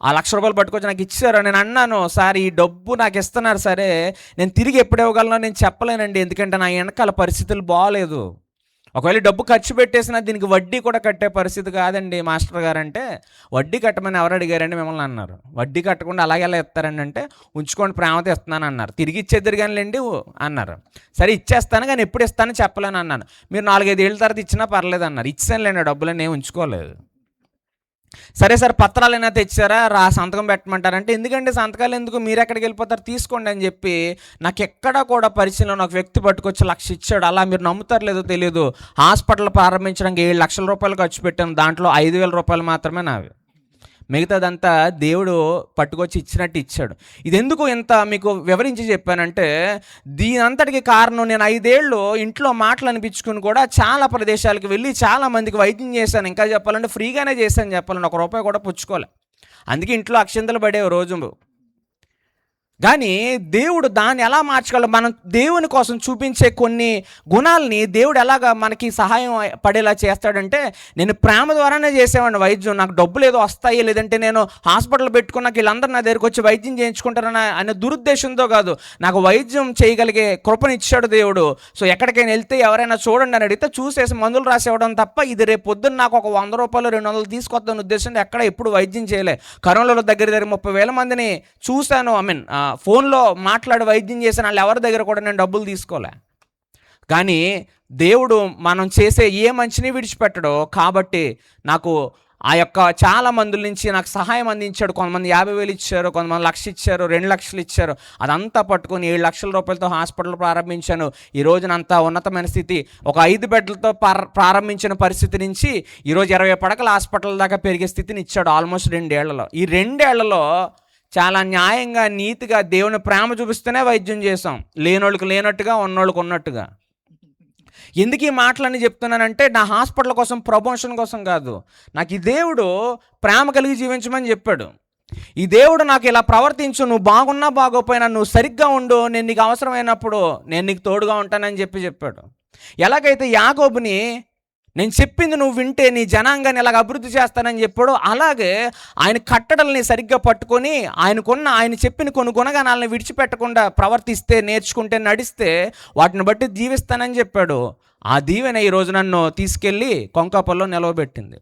D: ఆ ₹1,00,000 పట్టుకొచ్చి నాకు ఇచ్చారు. నేను అన్నాను, సార్ ఈ డబ్బు నాకు ఇస్తున్నారు సరే, నేను తిరిగి ఎప్పుడు ఇవ్వగలనో నేను చెప్పలేనండి, ఎందుకంటే నా వెనకాల పరిస్థితులు బాగోలేదు. ఒకవేళ డబ్బు ఖర్చు పెట్టేసినా దీనికి వడ్డీ కూడా కట్టే పరిస్థితి కాదండి మాస్టర్ గారు అంటే. వడ్డీ కట్టమని ఎవరు అడిగారండి మిమ్మల్ని అన్నారు. వడ్డీ కట్టకుండా అలాగే ఎలా ఇస్తారండి అంటే, ఉంచుకోండి ప్రేమతో ఇస్తున్నాను అన్నారు. తిరిగి ఇచ్చేద్దరు కానిలేండి అన్నారు. సరే ఇచ్చేస్తాను, కానీ ఎప్పుడు ఇస్తానో చెప్పలేను అన్నాను. మీరు 4-5 ఏళ్ళ తర్వాత ఇచ్చినా పర్లేదు అన్నారు. ఇచ్చానులేండి, డబ్బులు నేను ఉంచుకోలేదు. సరే సార్ పత్రాలైనా తెచ్చారా, సంతకం పెట్టమంటారంటే, ఎందుకంటే సంతకాలు ఎందుకు, మీరు ఎక్కడికి వెళ్ళిపోతారు, తీసుకోండి అని చెప్పి నాకు ఎక్కడా కూడా పరిచయంలో ఒక వ్యక్తి పట్టుకొచ్చి 1,00,000 ఇచ్చాడు. అలా మీరు నమ్ముతారు లేదో తెలియదు, హాస్పిటల్ ప్రారంభించడానికి ₹7,00,000 ఖర్చు పెట్టాను, దాంట్లో ₹5,000 మాత్రమే నావి, మిగతాదంతా దేవుడు పట్టుకొచ్చి ఇచ్చినట్టు ఇచ్చాడు. ఇది ఎందుకు ఇంత మీకు వివరించి చెప్పానంటే, దీని అంతటికి కారణం నేను 5 ఏళ్ళు ఇంట్లో మాటలు అనిపించుకుని కూడా చాలా ప్రదేశాలకు వెళ్ళి చాలా మందికి వైద్యం చేశాను. ఇంకా చెప్పాలంటే ఫ్రీగానే చేశాను, చెప్పాలంటే ₹1 కూడా పుచ్చుకోలే. అందుకే ఇంట్లో అక్షింతలు పడేవి రోజు. కానీ దేవుడు దాన్ని ఎలా మార్చగలడు, మనం దేవుని కోసం చూపించే కొన్ని గుణాలని దేవుడు ఎలాగా మనకి సహాయం పడేలా చేస్తాడంటే, నేను ప్రేమ ద్వారానే చేసేవాడిని వైద్యం, నాకు డబ్బులు ఏదో వస్తాయి, లేదంటే నేను హాస్పిటల్ పెట్టుకున్నాక వీళ్ళందరూ నా దగ్గరికి వచ్చి వైద్యం చేయించుకుంటారని అనే దురుద్దేశంతో కాదు, నాకు వైద్యం చేయగలిగే కృపను ఇచ్చాడు దేవుడు. సో ఎక్కడికైనా వెళ్తే ఎవరైనా చూడండి అని అడిగితే చూసేసి మందులు రాసేవడం తప్ప, ఇది రేపు పొద్దున్న నాకు ఒక ₹100 200 తీసుకొద్దాని ఉద్దేశంతో ఎక్కడ ఎప్పుడు వైద్యం చేయలే. కరోనాలో దగ్గర 30,000 మందిని చూశాను, ఫోన్లో మాట్లాడి వైద్యం చేసిన వాళ్ళు ఎవరి దగ్గర కూడా నేను డబ్బులు తీసుకోలే. కానీ దేవుడు మనం చేసే ఏ మంచిని విడిచిపెట్టడో, కాబట్టి నాకు ఆ యొక్క చాలా మందుల నుంచి నాకు సహాయం అందించాడు. కొంతమంది 50,000 ఇచ్చారు, కొంతమంది 1,00,000 ఇచ్చారు, 2,00,000 ఇచ్చారు. అదంతా పట్టుకొని ₹7,00,000 హాస్పిటల్ ప్రారంభించాను. ఈ రోజున అంత ఉన్నతమైన స్థితి, ఒక 5 బెడ్లతో ప్రారంభించిన పరిస్థితి నుంచి ఈరోజు 20 పడకల హాస్పిటల్ దాకా పెరిగే స్థితిని ఇచ్చాడు ఆల్మోస్ట్ 2 ఏళ్లలో. ఈ 2 ఏళ్లలో చాలా న్యాయంగా, నీతిగా దేవుని ప్రేమ చూపిస్తూనే వైద్యం చేసాం, లేనోళ్ళకి లేనట్టుగా, ఉన్నోళ్ళకి ఉన్నట్టుగా. ఎందుకు ఈ మాటలన్నీ చెప్తున్నానంటే, నా హాస్పిటల్ కోసం, ప్రమోషన్ కోసం కాదు, నాకు ఈ దేవుడు ప్రేమ కలిగి జీవించమని చెప్పాడు. ఈ దేవుడు నాకు ఇలా ప్రవర్తించు, నువ్వు బాగున్నా బాగోపోయినా నువ్వు సరిగ్గా ఉండు, నేను నీకు అవసరమైనప్పుడు నేను నీకు తోడుగా ఉంటానని చెప్పాడు. ఎలాగైతే యాకోబుని నేను చెప్పింది నువ్వు వింటే నీ జనాంగాన్ని ఎలాగ అభివృద్ధి చేస్తానని చెప్పాడు, అలాగే ఆయన కట్టడల్ని సరిగ్గా పట్టుకొని ఆయన చెప్పిన కొన్ని గుణగణాలను విడిచిపెట్టకుండా ప్రవర్తిస్తే, నేర్చుకుంటే, నడిస్తే వాటిని బట్టి జీవిస్తానని చెప్పాడు. ఆ దీవెన ఈరోజు నన్ను తీసుకెళ్ళి కొంకాపల్లో నిలవబెట్టింది.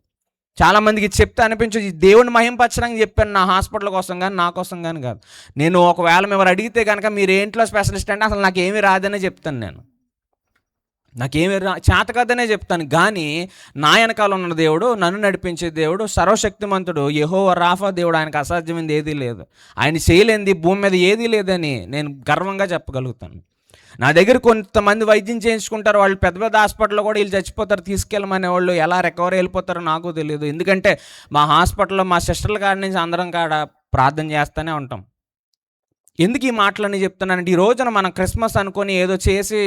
D: చాలామందికి చెప్తే అనిపించదు, దేవుని మహింపరచడానికి చెప్పాను, నా హాస్పిటల్ కోసం కానీ నా కోసం కానీ కాదు. నేను ఒకవేళ ఎవరు అడిగితే కనుక మీరు ఏంట్లో స్పెషలిస్ట్ అంటే అసలు నాకు ఏమీ రాదని చెప్తాను నేను. నాకేమి చేత కదనే చెప్తాను, కానీ నా వెనకాల ఉన్న దేవుడు, నన్ను నడిపించే దేవుడు, సర్వశక్తిమంతుడు, యెహోవా రాఫా దేవుడు, ఆయనకు అసాధ్యమైంది ఏదీ లేదు, ఆయన చేయలేనిది భూమి మీద ఏదీ లేదని నేను గర్వంగా చెప్పగలుగుతాను. నా దగ్గర కొంతమంది వైద్యం చేయించుకుంటారు, వాళ్ళు పెద్ద పెద్ద హాస్పిటల్లో కూడా వీళ్ళు చచ్చిపోతారు, తీసుకెళ్ళమనే వాళ్ళు ఎలా రికవరీ వెళ్ళిపోతారో నాకు తెలియదు. ఎందుకంటే మా హాస్పిటల్లో మా సిస్టర్ల కాడ నుంచి అందరం కాడ ప్రార్థన చేస్తూనే ఉంటాం. ఎందుకు ఈ మాటలన్నీ చెప్తున్నానంటే, ఈ రోజున మనం క్రిస్మస్ అనుకొని ఏదో చేసి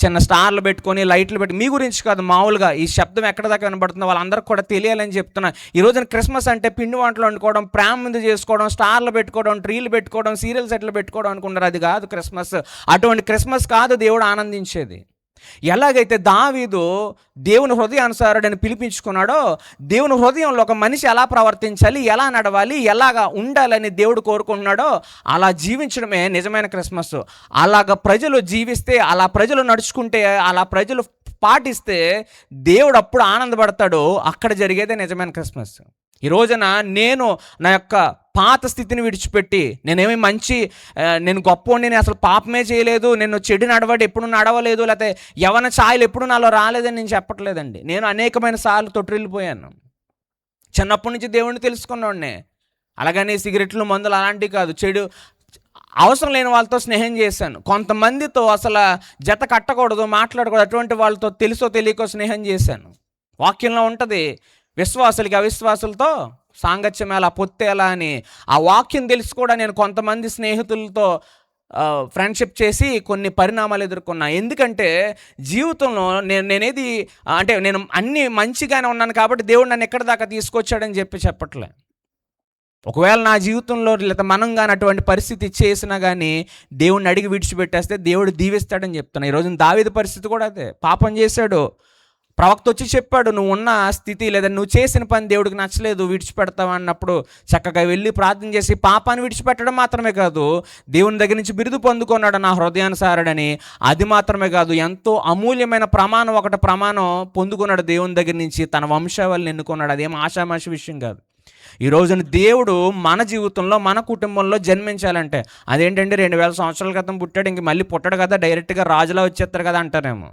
D: చిన్న స్టార్లు పెట్టుకొని లైట్లు పెట్టి, మీ గురించి కాదు, మామూలుగా ఈ శబ్దం ఎక్కడ దాకా వినబడుతుందో వాళ్ళందరికీ కూడా తెలియాలని చెప్తున్నా. ఈ రోజున క్రిస్మస్ అంటే పిండి వంటలు వండుకోవడం, ప్రేమ ముందు చేసుకోవడం, స్టార్లు పెట్టుకోవడం, ట్రీలు పెట్టుకోవడం, సీరియల్ సెట్లు పెట్టుకోవడం అనుకుంటారు. అది కాదు క్రిస్మస్. అటువంటి క్రిస్మస్ కాదు దేవుడు ఆనందించేది. ఎలాగైతే దావీదు దేవుని హృదయానుసారుడని పిలిపించుకున్నాడో, దేవుని హృదయంలో ఒక మనిషి ఎలా ప్రవర్తించాలి, ఎలా నడవాలి, ఎలాగా ఉండాలని దేవుడు కోరుకుంటున్నాడో అలా జీవించడమే నిజమైన క్రిస్మస్. అలాగ ప్రజలు జీవిస్తే, అలా ప్రజలు నడుచుకుంటే, అలా ప్రజలు పాటిస్తే దేవుడు అప్పుడు ఆనందపడతాడు. అక్కడ జరిగేదే నిజమైన క్రిస్మస్. ఈ రోజున నేను నా యొక్క పాత స్థితిని విడిచిపెట్టి, నేను గొప్పవాడిని, నేను అసలు పాపమే చేయలేదు, నేను చెడు నడవడి ఎప్పుడు నడవలేదు, లేకపోతే యవన ఛాయలు ఎప్పుడు నాలో రాలేదని నేను చెప్పట్లేదండి. నేను అనేకమైన సార్లు తొట్టిల్లిపోయాను. చిన్నప్పటి నుంచి దేవుడిని తెలుసుకున్నాడినే. అలాగని సిగరెట్లు, మందులు అలాంటివి కాదు, చెడు అవసరం లేని వాళ్ళతో స్నేహం చేశాను. కొంతమందితో అసలు జత కట్టకూడదు, మాట్లాడకూడదు, అటువంటి వాళ్ళతో తెలుసో తెలియకో స్నేహం చేశాను. వాక్యంలో ఉంటుంది, విశ్వాసులకి అవిశ్వాసులతో సాంగత్యం ఎలా, పొత్తేలా అని. ఆ వాక్యం తెలిసి కూడా నేను కొంతమంది స్నేహితులతో ఫ్రెండ్షిప్ చేసి కొన్ని పరిణామాలు ఎదుర్కొన్నా. ఎందుకంటే జీవితంలో నేను అన్నీ మంచిగానే ఉన్నాను కాబట్టి దేవుడు నన్ను ఎక్కడి దాకా తీసుకొచ్చాడని చెప్పట్లే. ఒకవేళ నా జీవితంలో లేదా మనం కానీ అటువంటి పరిస్థితి చేసినా కానీ దేవుడిని అడిగి విడిచిపెట్టేస్తే దేవుడు దీవిస్తాడని చెప్తున్నా. ఈరోజు దావీదు పరిస్థితి కూడా అదే. పాపం చేశాడు, ప్రవక్త వచ్చి చెప్పాడు, నువ్వు ఉన్న స్థితి లేదా నువ్వు చేసిన పని దేవుడికి నచ్చలేదు, విడిచిపెడతావు అన్నప్పుడు చక్కగా వెళ్ళి ప్రార్థన చేసి పాపాన్ని విడిచిపెట్టడం మాత్రమే కాదు, దేవుని దగ్గర నుంచి బిరుదు పొందుకున్నాడు నా హృదయానుసారుడని. అది మాత్రమే కాదు, ఎంతో అమూల్యమైన ప్రమాణం పొందుకున్నాడు దేవుని దగ్గర నుంచి, తన వంశావళిని ఎన్నుకున్నాడు. అదేం ఆషామాషి విషయం కాదు. ఈ రోజున దేవుడు మన జీవితంలో, మన కుటుంబంలో జన్మించాలంటే అదేంటంటే 2000 సంవత్సరాల క్రితం పుట్టాడు, ఇంక మళ్ళీ పుట్టడు కదా, డైరెక్ట్గా రాజులా వచ్చేస్తారు కదా అంటారేమో.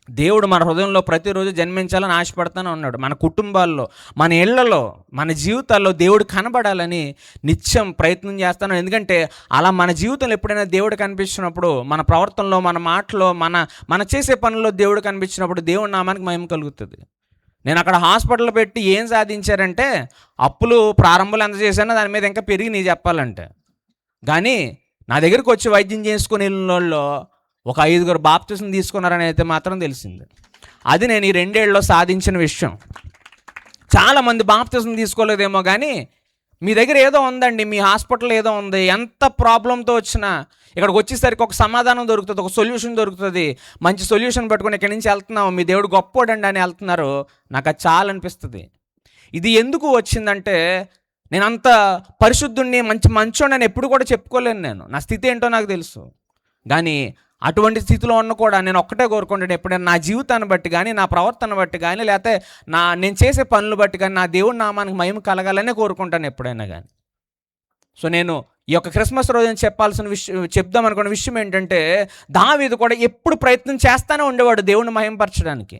D: దేవుడు మన హృదయంలో ప్రతిరోజు జన్మించాలని ఆశపడుతూనే ఉన్నాడు. మన కుటుంబాల్లో, మన ఇళ్లలో, మన జీవితాల్లో దేవుడు కనబడాలని నిత్యం ప్రయత్నం చేస్తాను. ఎందుకంటే అలా మన జీవితంలో ఎప్పుడైనా దేవుడు కనిపించినప్పుడు, మన ప్రవర్తనలో, మన మాటలో, మన చేసే పనుల్లో దేవుడు కనిపించినప్పుడు దేవుడి నామానికి మహిమ కలుగుతుంది. నేను అక్కడ హాస్పిటల్ పెట్టి ఏం సాధించారంటే, అప్పులు ప్రారంభంలో ఎంత చేశానో దాని మీద ఇంకా పెరిగి నీ చెప్పాలంటే. కానీ నా దగ్గరికి వచ్చి వైద్యం చేసుకుని వెళ్ళిన వాళ్ళు ఒక 5గురు బాప్తిసం తీసుకున్నారని అయితే మాత్రం తెలిసింది. అది నేను ఈ 2 ఏళ్ళలో సాధించిన విషయం. చాలామంది బాప్తిసం తీసుకోలేదేమో, కానీ మీ దగ్గర ఏదో ఉందండి, మీ హాస్పిటల్ ఏదో ఉంది. ఎంత ప్రాబ్లంతో వచ్చినా ఇక్కడికి వచ్చేసరికి ఒక సమాధానం దొరుకుతుంది, ఒక సొల్యూషన్ దొరుకుతుంది. మంచి సొల్యూషన్ పట్టుకొని ఇక్కడి నుంచి వెళ్తున్నాం, మీ దేవుడు గొప్పోడండి అని వెళ్తున్నారు. నాకు అది చాలా అనిపిస్తుంది. ఇది ఎందుకు వచ్చిందంటే, నేను అంత పరిశుద్ధుణ్ణి, మంచోడని ఎప్పుడు కూడా చెప్పుకోలేను. నా స్థితి ఏంటో నాకు తెలుసు. కానీ అటువంటి స్థితిలో ఉన్న కూడా నేను ఒక్కటే కోరుకుంటాను, ఎప్పుడైనా నా జీవితాన్ని బట్టి కానీ, నా ప్రవర్తన బట్టి కానీ, లేకపోతే నేను చేసే పనులు బట్టి కానీ నా దేవుడి నామానికి మహిమ కలగాలనే కోరుకుంటాను ఎప్పుడైనా కానీ. సో నేను ఈ యొక్క క్రిస్మస్ రోజున చెప్దాం అనుకున్న విషయం ఏంటంటే, దావీదు కూడా ఎప్పుడు ప్రయత్నం చేస్తూనే ఉండేవాడు దేవుడిని మహిమపరచడానికి.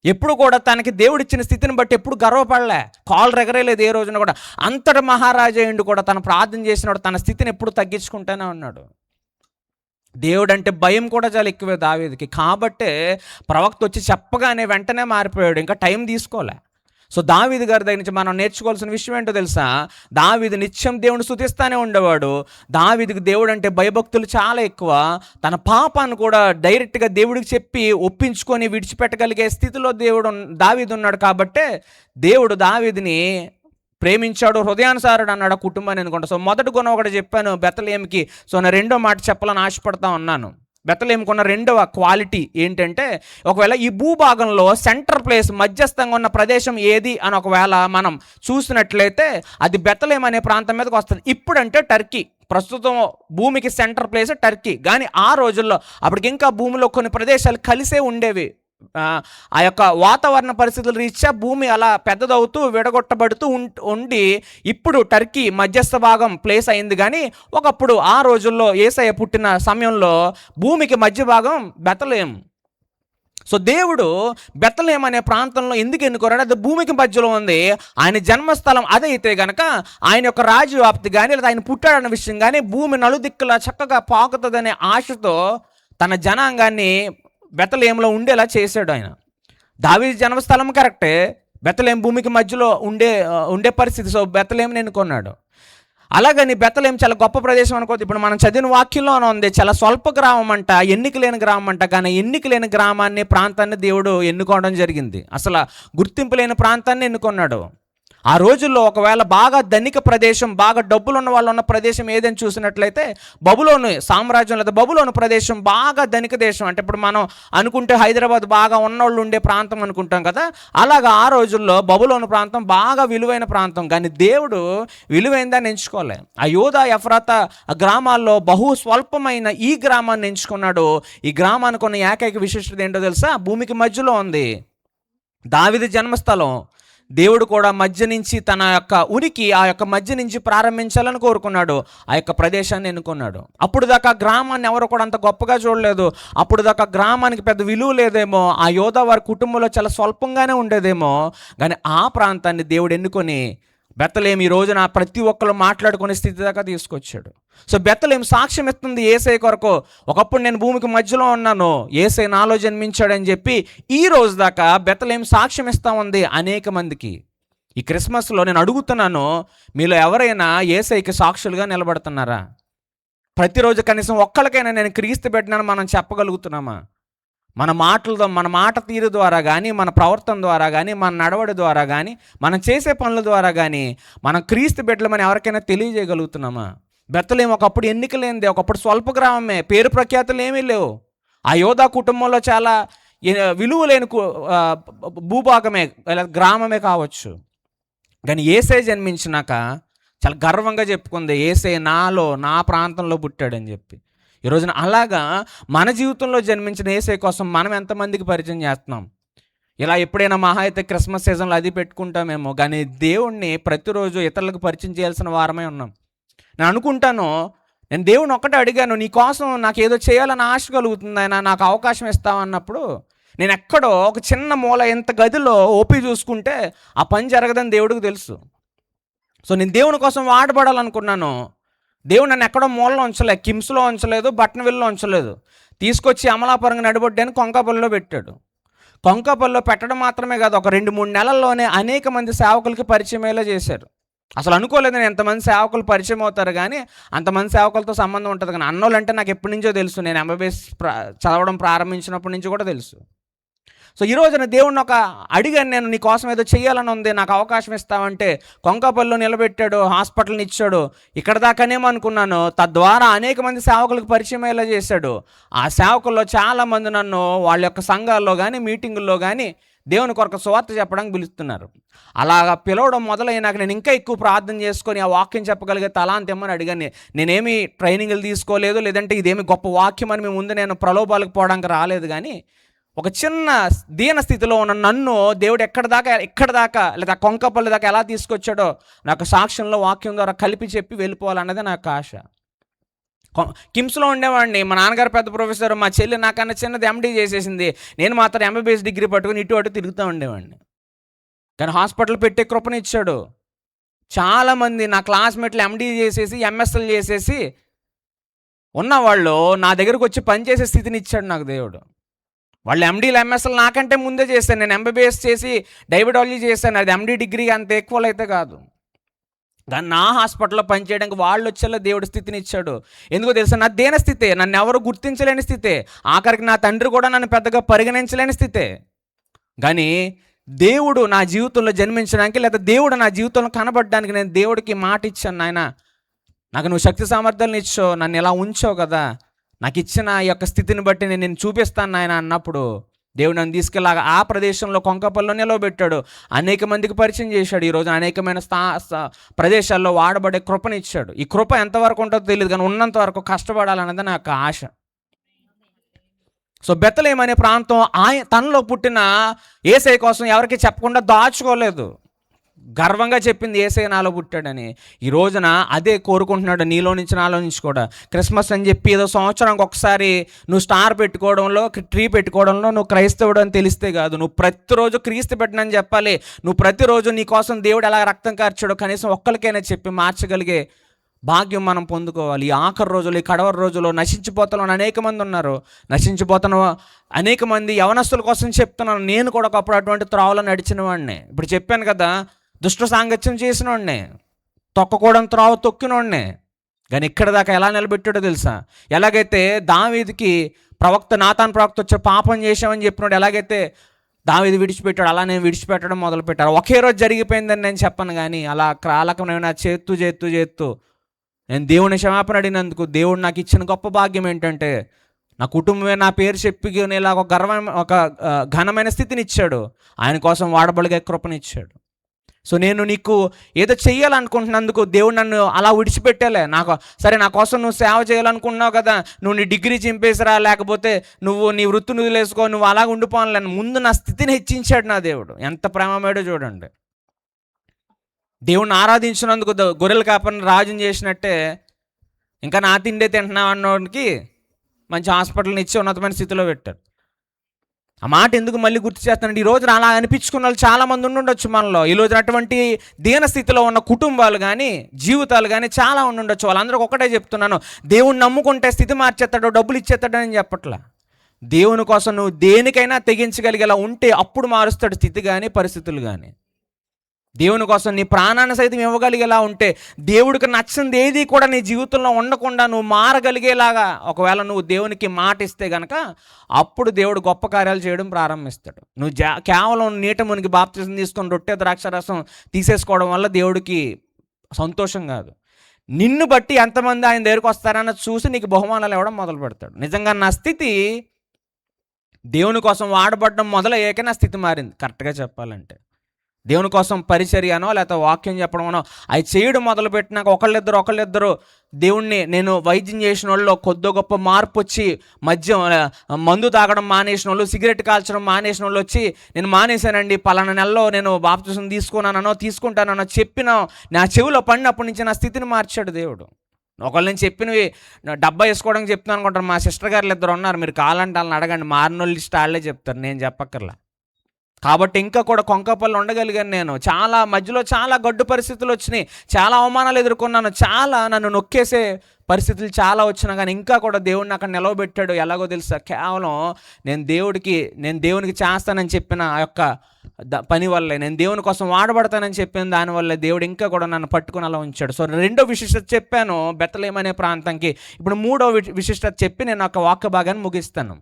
D: ఎప్పుడు కూడా తనకి దేవుడిచ్చిన స్థితిని బట్టి ఎప్పుడు గర్వపడలే, కాళ్ళు రెగరేలేదు ఏ రోజున కూడా. అంతటి మహారాజేయుడు కూడా తను ప్రార్థన చేసినాడు, తన స్థితిని ఎప్పుడు తగ్గించుకుంటూనే ఉన్నాడు. దేవుడు అంటే భయం కూడా చాలా ఎక్కువే దావీదుకి. కాబట్టే ప్రవక్త వచ్చి చెప్పగానే వెంటనే మారిపోయాడు, ఇంకా టైం తీసుకోలే. సో దావీదు గారి దగ్గర నుంచి మనం నేర్చుకోవాల్సిన విషయం ఏంటో తెలుసా? దావీదు నిత్యం దేవుని స్తుతిస్తానే ఉండేవాడు. దావీదుకి దేవుడు అంటే భయభక్తులు చాలా ఎక్కువ. తన పాపాన్ని కూడా డైరెక్ట్గా దేవుడికి చెప్పి ఒప్పించుకొని విడిచిపెట్టగలిగే స్థితిలో దావీదు ఉన్నాడు. కాబట్టే దేవుడు దావీదుని ప్రేమించాడు, హృదయానుసారుడు అన్నాడు ఆ కుటుంబాన్ని అనుకుంటా. సో మొదటి గుణం ఒకటి చెప్పాను బెత్లెహేముకి. సో నా రెండో మాట చెప్పాలని ఆశపడతా ఉన్నాను. బెత్లెహేముకున్న రెండవ క్వాలిటీ ఏంటంటే, ఒకవేళ ఈ భూభాగంలో సెంటర్ ప్లేస్, మధ్యస్థంగా ఉన్న ప్రదేశం ఏది అని ఒకవేళ మనం చూసినట్లయితే అది బెత్లెహేము అనే ప్రాంతం మీదకి వస్తుంది. ఇప్పుడంటే టర్కీ, ప్రస్తుతం భూమికి సెంటర్ ప్లేస్ టర్కీ. కానీ ఆ రోజుల్లో అప్పటికి ఇంకా భూమిలో కొన్ని ప్రదేశాలు కలిసే ఉండేవి. ఆ యొక్క వాతావరణ పరిస్థితుల రీత్యా భూమి అలా పెద్దదవుతూ విడగొట్టబడుతూ ఉండి ఇప్పుడు టర్కీ మధ్యస్థ భాగం ప్లేస్ అయింది. కానీ ఒకప్పుడు ఆ రోజుల్లో యేసయ్య పుట్టిన సమయంలో భూమికి మధ్య భాగం బెత్లెహేము. సో దేవుడు బెత్లెహేము అనే ప్రాంతంలో ఎందుకు ఎన్నుకోరాడు? అది భూమికి మధ్యలో ఉంది. ఆయన జన్మస్థలం అదైతే గనక ఆయన యొక్క రాజ్యవ్యాప్తి కానీ లేదా ఆయన పుట్టాడన్న విషయం కానీ భూమి నలుదిక్కులా చక్కగా పాకుతుందనే ఆశతో తన జనాంగాన్ని బెత్లెహేములో ఉండేలా చేశాడు ఆయన. దావీదు జన్మస్థలం కరెక్టే, బెత్లెహేము భూమికి మధ్యలో ఉండే పరిస్థితి. సో బెత్లెహేముని ఎన్నుకున్నాడు. అలాగని బెత్లెహేము చాలా గొప్ప ప్రదేశం అనుకోవద్దు. ఇప్పుడు మనం చదివిన వాక్యంలోనే ఉంది, చాలా స్వల్ప గ్రామం అంట, ఎన్నిక లేని గ్రామం అంట. కానీ ఎన్నిక లేని గ్రామాన్ని, ప్రాంతాన్ని దేవుడు ఎన్నుకోవడం జరిగింది. అసలు గుర్తింపు లేని ప్రాంతాన్ని ఎన్నుకున్నాడు. ఆ రోజుల్లో ఒకవేళ బాగా ధనిక ప్రదేశం, బాగా డబ్బులు ఉన్న వాళ్ళు ఉన్న ప్రదేశం ఏదని చూసినట్లయితే బబులోను సామ్రాజ్యం లేదా బబులోను ప్రదేశం బాగా ధనిక దేశం. అంటే ఇప్పుడు మనం అనుకుంటే హైదరాబాద్ బాగా ఉన్నోళ్ళు ఉండే ప్రాంతం అనుకుంటాం కదా, అలాగా ఆ రోజుల్లో బబులోను ప్రాంతం బాగా విలువైన ప్రాంతం. కానీ దేవుడు విలువైందని ఎంచుకోలే. ఆ యోధా ఎఫ్రాతా గ్రామాల్లో బహు స్వల్పమైన ఈ గ్రామాన్ని ఎంచుకున్నాడు. ఈ గ్రామానికి ఉన్న ఏకైక విశిష్టత ఏంటో తెలుసా? భూమికి మధ్యలో ఉంది, దావీదు జన్మస్థలం. దేవుడు కూడా మధ్య నుంచి తన యొక్క ఉనికి ఆ యొక్క మధ్య నుంచి ప్రారంభించాలని కోరుకున్నాడు. ఆ యొక్క ప్రదేశాన్ని ఎన్నుకున్నాడు. అప్పుడు దాకా గ్రామాన్ని ఎవరు కూడా అంత గొప్పగా చూడలేదు. అప్పుడు దాకా గ్రామానికి పెద్ద విలువ లేదేమో, ఆ యోధా వారి కుటుంబంలో చాలా స్వల్పంగానే ఉండేదేమో. కానీ ఆ ప్రాంతాన్ని దేవుడు ఎన్నుకొని బెత్లెహేము ఈ రోజున ప్రతి ఒక్కరు మాట్లాడుకునే స్థితి దాకా తీసుకొచ్చాడు. సో బెత్లెహేము సాక్ష్యం ఇస్తుంది యేసయ్య కొరకు. ఒకప్పుడు నేను భూమికి మధ్యలో ఉన్నాను, యేసయ్య నాలో జన్మించాడని చెప్పి ఈ రోజు దాకా బెత్లెహేము సాక్ష్యం ఇస్తూ ఉంది అనేక మందికి. ఈ క్రిస్మస్లో నేను అడుగుతున్నాను, మీలో ఎవరైనా యేసయ్యకి సాక్షులుగా నిలబడుతున్నారా? ప్రతిరోజు కనీసం ఒక్కరికైనా నేను క్రీస్తు బిడ్డనని మనం చెప్పగలుగుతున్నామా? మన మాటలతో, మన మాట తీరు ద్వారా కానీ, మన ప్రవర్తన ద్వారా కానీ, మన నడవడి ద్వారా కానీ, మనం చేసే పనుల ద్వారా కానీ మనం క్రీస్తు బిడ్డలమని ఎవరికైనా తెలియజేయగలుగుతున్నామా? బెత్లెహేము ఒకప్పుడు ఎన్నిక లేనిదే, ఒకప్పుడు స్వల్ప గ్రామమే, పేరు ప్రఖ్యాతులు ఏమీ లేవు. ఆ యోధా కుటుంబంలో చాలా విలువ లేని భూభాగమే లేదా గ్రామమే కావచ్చు. కానీ యేసయ్య జన్మించినాక చాలా గర్వంగా చెప్పుకుంది, యేసయ్య నాలో, నా ప్రాంతంలో పుట్టాడని చెప్పి. ఈ రోజున అలాగా మన జీవితంలో జన్మించిన యేసయ్య కోసం మనం ఎంతమందికి పరిచయం చేస్తున్నాం? ఇలా ఎప్పుడైనా మహా అయితే క్రిస్మస్ సీజన్లో అది పెట్టుకుంటామేమో, కానీ దేవుణ్ణి ప్రతిరోజు ఇతరులకు పరిచయం చేయాల్సిన వారమే ఉన్నాం. నేను అనుకుంటాను, నేను దేవుని ఒక్కటే అడిగాను, నీ కోసం నాకు ఏదో చేయాలని ఆశ కలుగుతుంది ఆయన, నాకు అవకాశం ఇస్తామన్నప్పుడు నేను ఎక్కడో ఒక చిన్న మూల ఎంత గదిలో ఓపి చూసుకుంటే ఆ పని జరగదని దేవుడికి తెలుసు. సో నేను దేవుని కోసం వాడబడాలనుకున్నాను. దేవుడు నన్ను ఎక్కడో మూలలో ఉంచలేదు, కిమ్స్లో ఉంచలేదు, బట్నవిల్లో ఉంచలేదు. తీసుకొచ్చి అమలాపురంగా నడిబొడ్డాను కొంకాపల్లిలో పెట్టాడు. కొంకాపల్లిలో పెట్టడం మాత్రమే కాదు, ఒక 2-3 నెలల్లోనే అనేక మంది సేవకులకి పరిచయం అయ్యేలా చేశారు. అసలు అనుకోలేదు నేను ఎంతమంది సేవకులు పరిచయం అవుతారు, కానీ అంతమంది సేవకులతో సంబంధం ఉంటుంది. కానీ అన్నోళ్ళు అంటే నాకు ఎప్పటి నుంచో తెలుసు, నేను ఎంబీబీఎస్ చదవడం ప్రారంభించినప్పటి నుంచి కూడా తెలుసు. సో ఈ రోజున దేవుడిని ఒక అడిగాను, నేను నీ కోసం ఏదో చేయాలని ఉంది, నాకు అవకాశం ఇస్తావంటే కొంకాపల్లిలో నిలబెట్టాడు, హాస్పిటల్ని ఇచ్చాడు. ఇక్కడ దాకానేమో అనుకున్నాను, తద్వారా అనేక మంది సేవకులకు పరిచయం అయ్యేలా చేశాడు. ఆ సేవకుల్లో చాలామంది నన్ను వాళ్ళ యొక్క సంఘాల్లో కానీ, మీటింగుల్లో కానీ దేవుని కొరకు సువార్త చెప్పడానికి పిలుస్తున్నారు. అలాగా పిలవడం మొదలైనాక నేను ఇంకా ఎక్కువ ప్రార్థన చేసుకొని ఆ వాక్యం చెప్పగలిగే తలాంతి ఏమని అడిగాను. నేనేమి ట్రైనింగ్లు తీసుకోలేదు, లేదంటే ఇదేమి గొప్ప వాక్యం అని మీ ముందు నేను ప్రలోభాలకు పోవడానికి రాలేదు. కానీ ఒక చిన్న దీన స్థితిలో ఉన్న నన్ను దేవుడు ఎక్కడ దాకా లేదా కొంకపల్లి దాకా ఎలా తీసుకొచ్చాడో నాకు సాక్ష్యంలో వాక్యం ద్వారా కలిపి చెప్పి వెళ్ళిపోవాలన్నది నాకు ఆశ. కిమ్స్లో ఉండేవాడిని, మా నాన్నగారు పెద్ద ప్రొఫెసర్, మా చెల్లి నాకన్నా చిన్నది ఎండీ చేసేసింది, నేను మాత్రం ఎంబీబీఎస్ డిగ్రీ పట్టుకుని ఇటు అటు తిరుగుతూ ఉండేవాడిని. కానీ హాస్పిటల్ పెట్టే కృపను ఇచ్చాడు. చాలామంది నా క్లాస్మేట్లు ఎండీ చేసేసి, ఎంఎస్ఎల్ చేసేసి ఉన్నవాళ్ళు నా దగ్గరకు వచ్చి పనిచేసే స్థితిని ఇచ్చాడు నాకు దేవుడు. వాళ్ళు ఎండీలు ఎంఎస్ఎల్ నాకంటే ముందే చేశాను. నేను ఎంబీబీఎస్ చేసి డైబెటాలజీ చేశాను, అది ఎండీ డిగ్రీ అంత ఎక్కువ అయితే కాదు. కానీ నా హాస్పిటల్లో పనిచేయడానికి వాళ్ళు వచ్చేలా దేవుడు స్థితిని ఇచ్చాడు. ఎందుకో తెలుసా, నా దేన స్థితే, నన్ను ఎవరు గుర్తించలేని స్థితే, ఆఖరికి నా తండ్రి కూడా నన్ను పెద్దగా పరిగణించలేని స్థితే. కానీ దేవుడు నా జీవితంలో జన్మించడానికి లేదా దేవుడు నా జీవితంలో కనబడడానికి నేను దేవుడికి మాట ఇచ్చాను, నాయన నాకు నువ్వు శక్తి సామర్థ్యాలను ఇచ్చావు, నన్ను ఇలా ఉంచావు కదా, నాకు ఇచ్చిన ఈ యొక్క స్థితిని బట్టి నేను చూపిస్తాను నాయన అన్నప్పుడు దేవుడు నన్ను తీసుకెళ్ళాగా ఆ ప్రదేశంలో కొంకపల్లిలో నిలవబెట్టాడు. అనేక మందికి పరిచయం చేశాడు. ఈరోజు అనేకమైన ప్రదేశాల్లో వాడబడే కృపను ఇచ్చాడు. ఈ కృప ఎంతవరకు ఉంటుందో తెలియదు, కానీ ఉన్నంత వరకు కష్టపడాలన్నది నా యొక్క ఆశ. సో బెత్లెహేము అనే ప్రాంతం తనలో పుట్టిన యేసయ్య కోసం ఎవరికి చెప్పకుండా దాచుకోలేదు. గర్వంగా చెప్పింది యేసయ్య నాలో పుట్టాడని. ఈ రోజున అదే కోరుకుంటున్నాడు నీలో నుంచి నాలో నుంచి కూడా. క్రిస్మస్ అని చెప్పి ఏదో సంవత్సరానికి ఒకసారి నువ్వు స్టార్ పెట్టుకోవడంలో, ట్రీ పెట్టుకోవడంలో నువ్వు క్రైస్తవుడు అని తెలిస్తే కాదు, నువ్వు ప్రతిరోజు క్రీస్తు పెట్టినని చెప్పాలి. నువ్వు ప్రతిరోజు నీ కోసం దేవుడు ఎలా రక్తం కార్చాడో కనీసం ఒక్కరికైనా చెప్పి మార్చగలిగే భాగ్యం మనం పొందుకోవాలి. ఈ ఆఖరి రోజులు, ఈ కడవరి రోజుల్లో నశించిపోతున్న అనేక మంది ఉన్నారు. నశించిపోతున్న అనేక మంది యవనస్తుల కోసం చెప్తున్నాను. నేను కూడా ఒకప్పుడు అటువంటి త్రోవలో నడిచిన వాడిని. ఇప్పుడు చెప్పాను కదా, దుష్ట సాంగత్యం చేసిన వాడిని, తొక్కకూడని త్రోవ తొక్కిన వాడిని. కానీ ఇక్కడ దాకా ఎలా నిలబెట్టాడో తెలుసా? ఎలాగైతే దావీదుకి ప్రవక్త నాతాన్ ప్రవక్త వచ్చే పాపం చేశామని చెప్పినాడు, ఎలాగైతే దావీదు విడిచిపెట్టాడు, అలా నేను విడిచిపెట్టడం మొదలుపెట్టారు. ఒకే రోజు జరిగిపోయిందని నేను చెప్పను, కానీ అలా కాలకమైన చేత్తూ నేను దేవుని క్షమాపణ అడిగినందుకు దేవుడు నాకు ఇచ్చిన గొప్ప భాగ్యం ఏంటంటే నా కుటుంబమే నా పేరు చెప్పుకునేలా ఒక ఘనమైన స్థితిని ఇచ్చాడు. ఆయన కోసం వాడబడిగే కృపనిచ్చాడు. సో నేను నీకు ఏదో చెయ్యాలనుకుంటున్నందుకు దేవుడు నన్ను అలా విడిచిపెట్టేలే. సరే నా కోసం నువ్వు సేవ చేయాలనుకుంటున్నావు కదా, నువ్వు నీ డిగ్రీ చింపేసిరా, లేకపోతే నువ్వు నీ వృత్తిని వదిలేసుకో, నువ్వు అలా ఉండిపోవాలని ముందు నా స్థితిని హెచ్చించాడు నా దేవుడు. ఎంత ప్రేమమేడో చూడండి. దేవుణ్ణి ఆరాధించినందుకు గొర్రెల కాపరిని రాజుని చేసినట్టే ఇంకా నా తిండే తింటున్నావు అన్నోడికి మంచి హాస్పిటల్ని ఇచ్చి ఉన్నతమైన స్థితిలో పెట్టారు. ఆ మాట ఎందుకు మళ్ళీ గుర్తు చేస్తానంటే, ఈ రోజున అలా అనిపించుకున్న వాళ్ళు చాలామంది ఉండుండొచ్చు మనలో. ఈ రోజున అటువంటి దీన స్థితిలో ఉన్న కుటుంబాలు కానీ జీవితాలు కానీ చాలా ఉండుండొచ్చు. వాళ్ళందరికీ ఒకటే చెప్తున్నాను, దేవుణ్ణి నమ్ముకుంటే స్థితి మార్చేస్తాడో డబ్బులు ఇచ్చేస్తాడని చెప్పట్లా. దేవుని కోసం నువ్వు దేనికైనా తెగించగలిగేలా ఉంటే అప్పుడు మారుస్తాడు స్థితి కానీ పరిస్థితులు కానీ. దేవుని కోసం నీ ప్రాణాన్ని సైతం ఇవ్వగలిగేలా ఉంటే, దేవుడికి నచ్చింది ఏది కూడా నీ జీవితంలో ఉండకుండా నువ్వు మారగలిగేలాగా ఒకవేళ నువ్వు దేవునికి మాట ఇస్తే గనక అప్పుడు దేవుడు గొప్ప కార్యాలు చేయడం ప్రారంభిస్తాడు. నువ్వు కేవలం నీట మునిగి బాప్తిసం తీసుకొని రొట్టె ద్రాక్షారసం తీసేసుకోవడం వల్ల దేవుడికి సంతోషం కాదు. నిన్ను బట్టి ఎంతమంది ఆయన దగ్గరికి వస్తారన్న చూసి నీకు బహుమానాలు ఇవ్వడం మొదలు పెడతాడు. నిజంగా నా స్థితి దేవుని కోసం వాడబడడం మొదలయ్యాక నా స్థితి మారింది. కరెక్ట్గా చెప్పాలంటే దేవుని కోసం పరిచర్యనో లేకపోతే వాక్యం చెప్పడమనో అవి చేయడం మొదలుపెట్టినాక ఒకళ్ళిద్దరు దేవుణ్ణి నేను వైద్యం చేసిన వాళ్ళు కొద్ది గొప్ప మార్పు వచ్చి మందు తాగడం మానేసిన వాళ్ళు, సిగరెట్ కాల్చడం మానేసిన వాళ్ళు వచ్చి నేను మానేశానండి, పలానా నెలలో నేను బాప్తిసం తీసుకుంటానో చెప్పిన నా చెవిలో పడినప్పటి నుంచి నా స్థితిని మార్చాడు దేవుడు. ఒకళ్ళు నేను చెప్పినవి డబ్బా వేసుకోవడానికి చెప్తున్నాను అనుకుంటారు. మా సిస్టర్ గారు ఇద్దరు ఉన్నారు, మీరు కావాలంటే వాళ్ళని అడగండి, మారినోళ్ళు లిస్ట్ వాళ్ళే చెప్తారు, నేను చెప్పక్కర్లా. కాబట్టి ఇంకా కూడా కొంకపల్లి ఉండగలిగాను. నేను మధ్యలో చాలా గడ్డు పరిస్థితులు వచ్చినాయి, చాలా అవమానాలు ఎదుర్కొన్నాను, చాలా నన్ను నొక్కేసే పరిస్థితులు చాలా వచ్చినా కానీ ఇంకా కూడా దేవుడిని అక్కడ నిలవబెట్టాడు. ఎలాగో తెలుసా? కేవలం నేను దేవునికి చేస్తానని చెప్పిన ఆ యొక్క పని వల్లే, నేను దేవుని కోసం వాడబడతానని చెప్పిన దానివల్ల దేవుడు ఇంకా కూడా నన్ను పట్టుకుని అలా ఉంచాడు. సో రెండో విశిష్టత చెప్పాను బెత్లెహేమ్ అనే ప్రాంతంకి. ఇప్పుడు మూడో విశిష్టత చెప్పి నేను ఒక వాక్య భాగాన్ని ముగిస్తాను.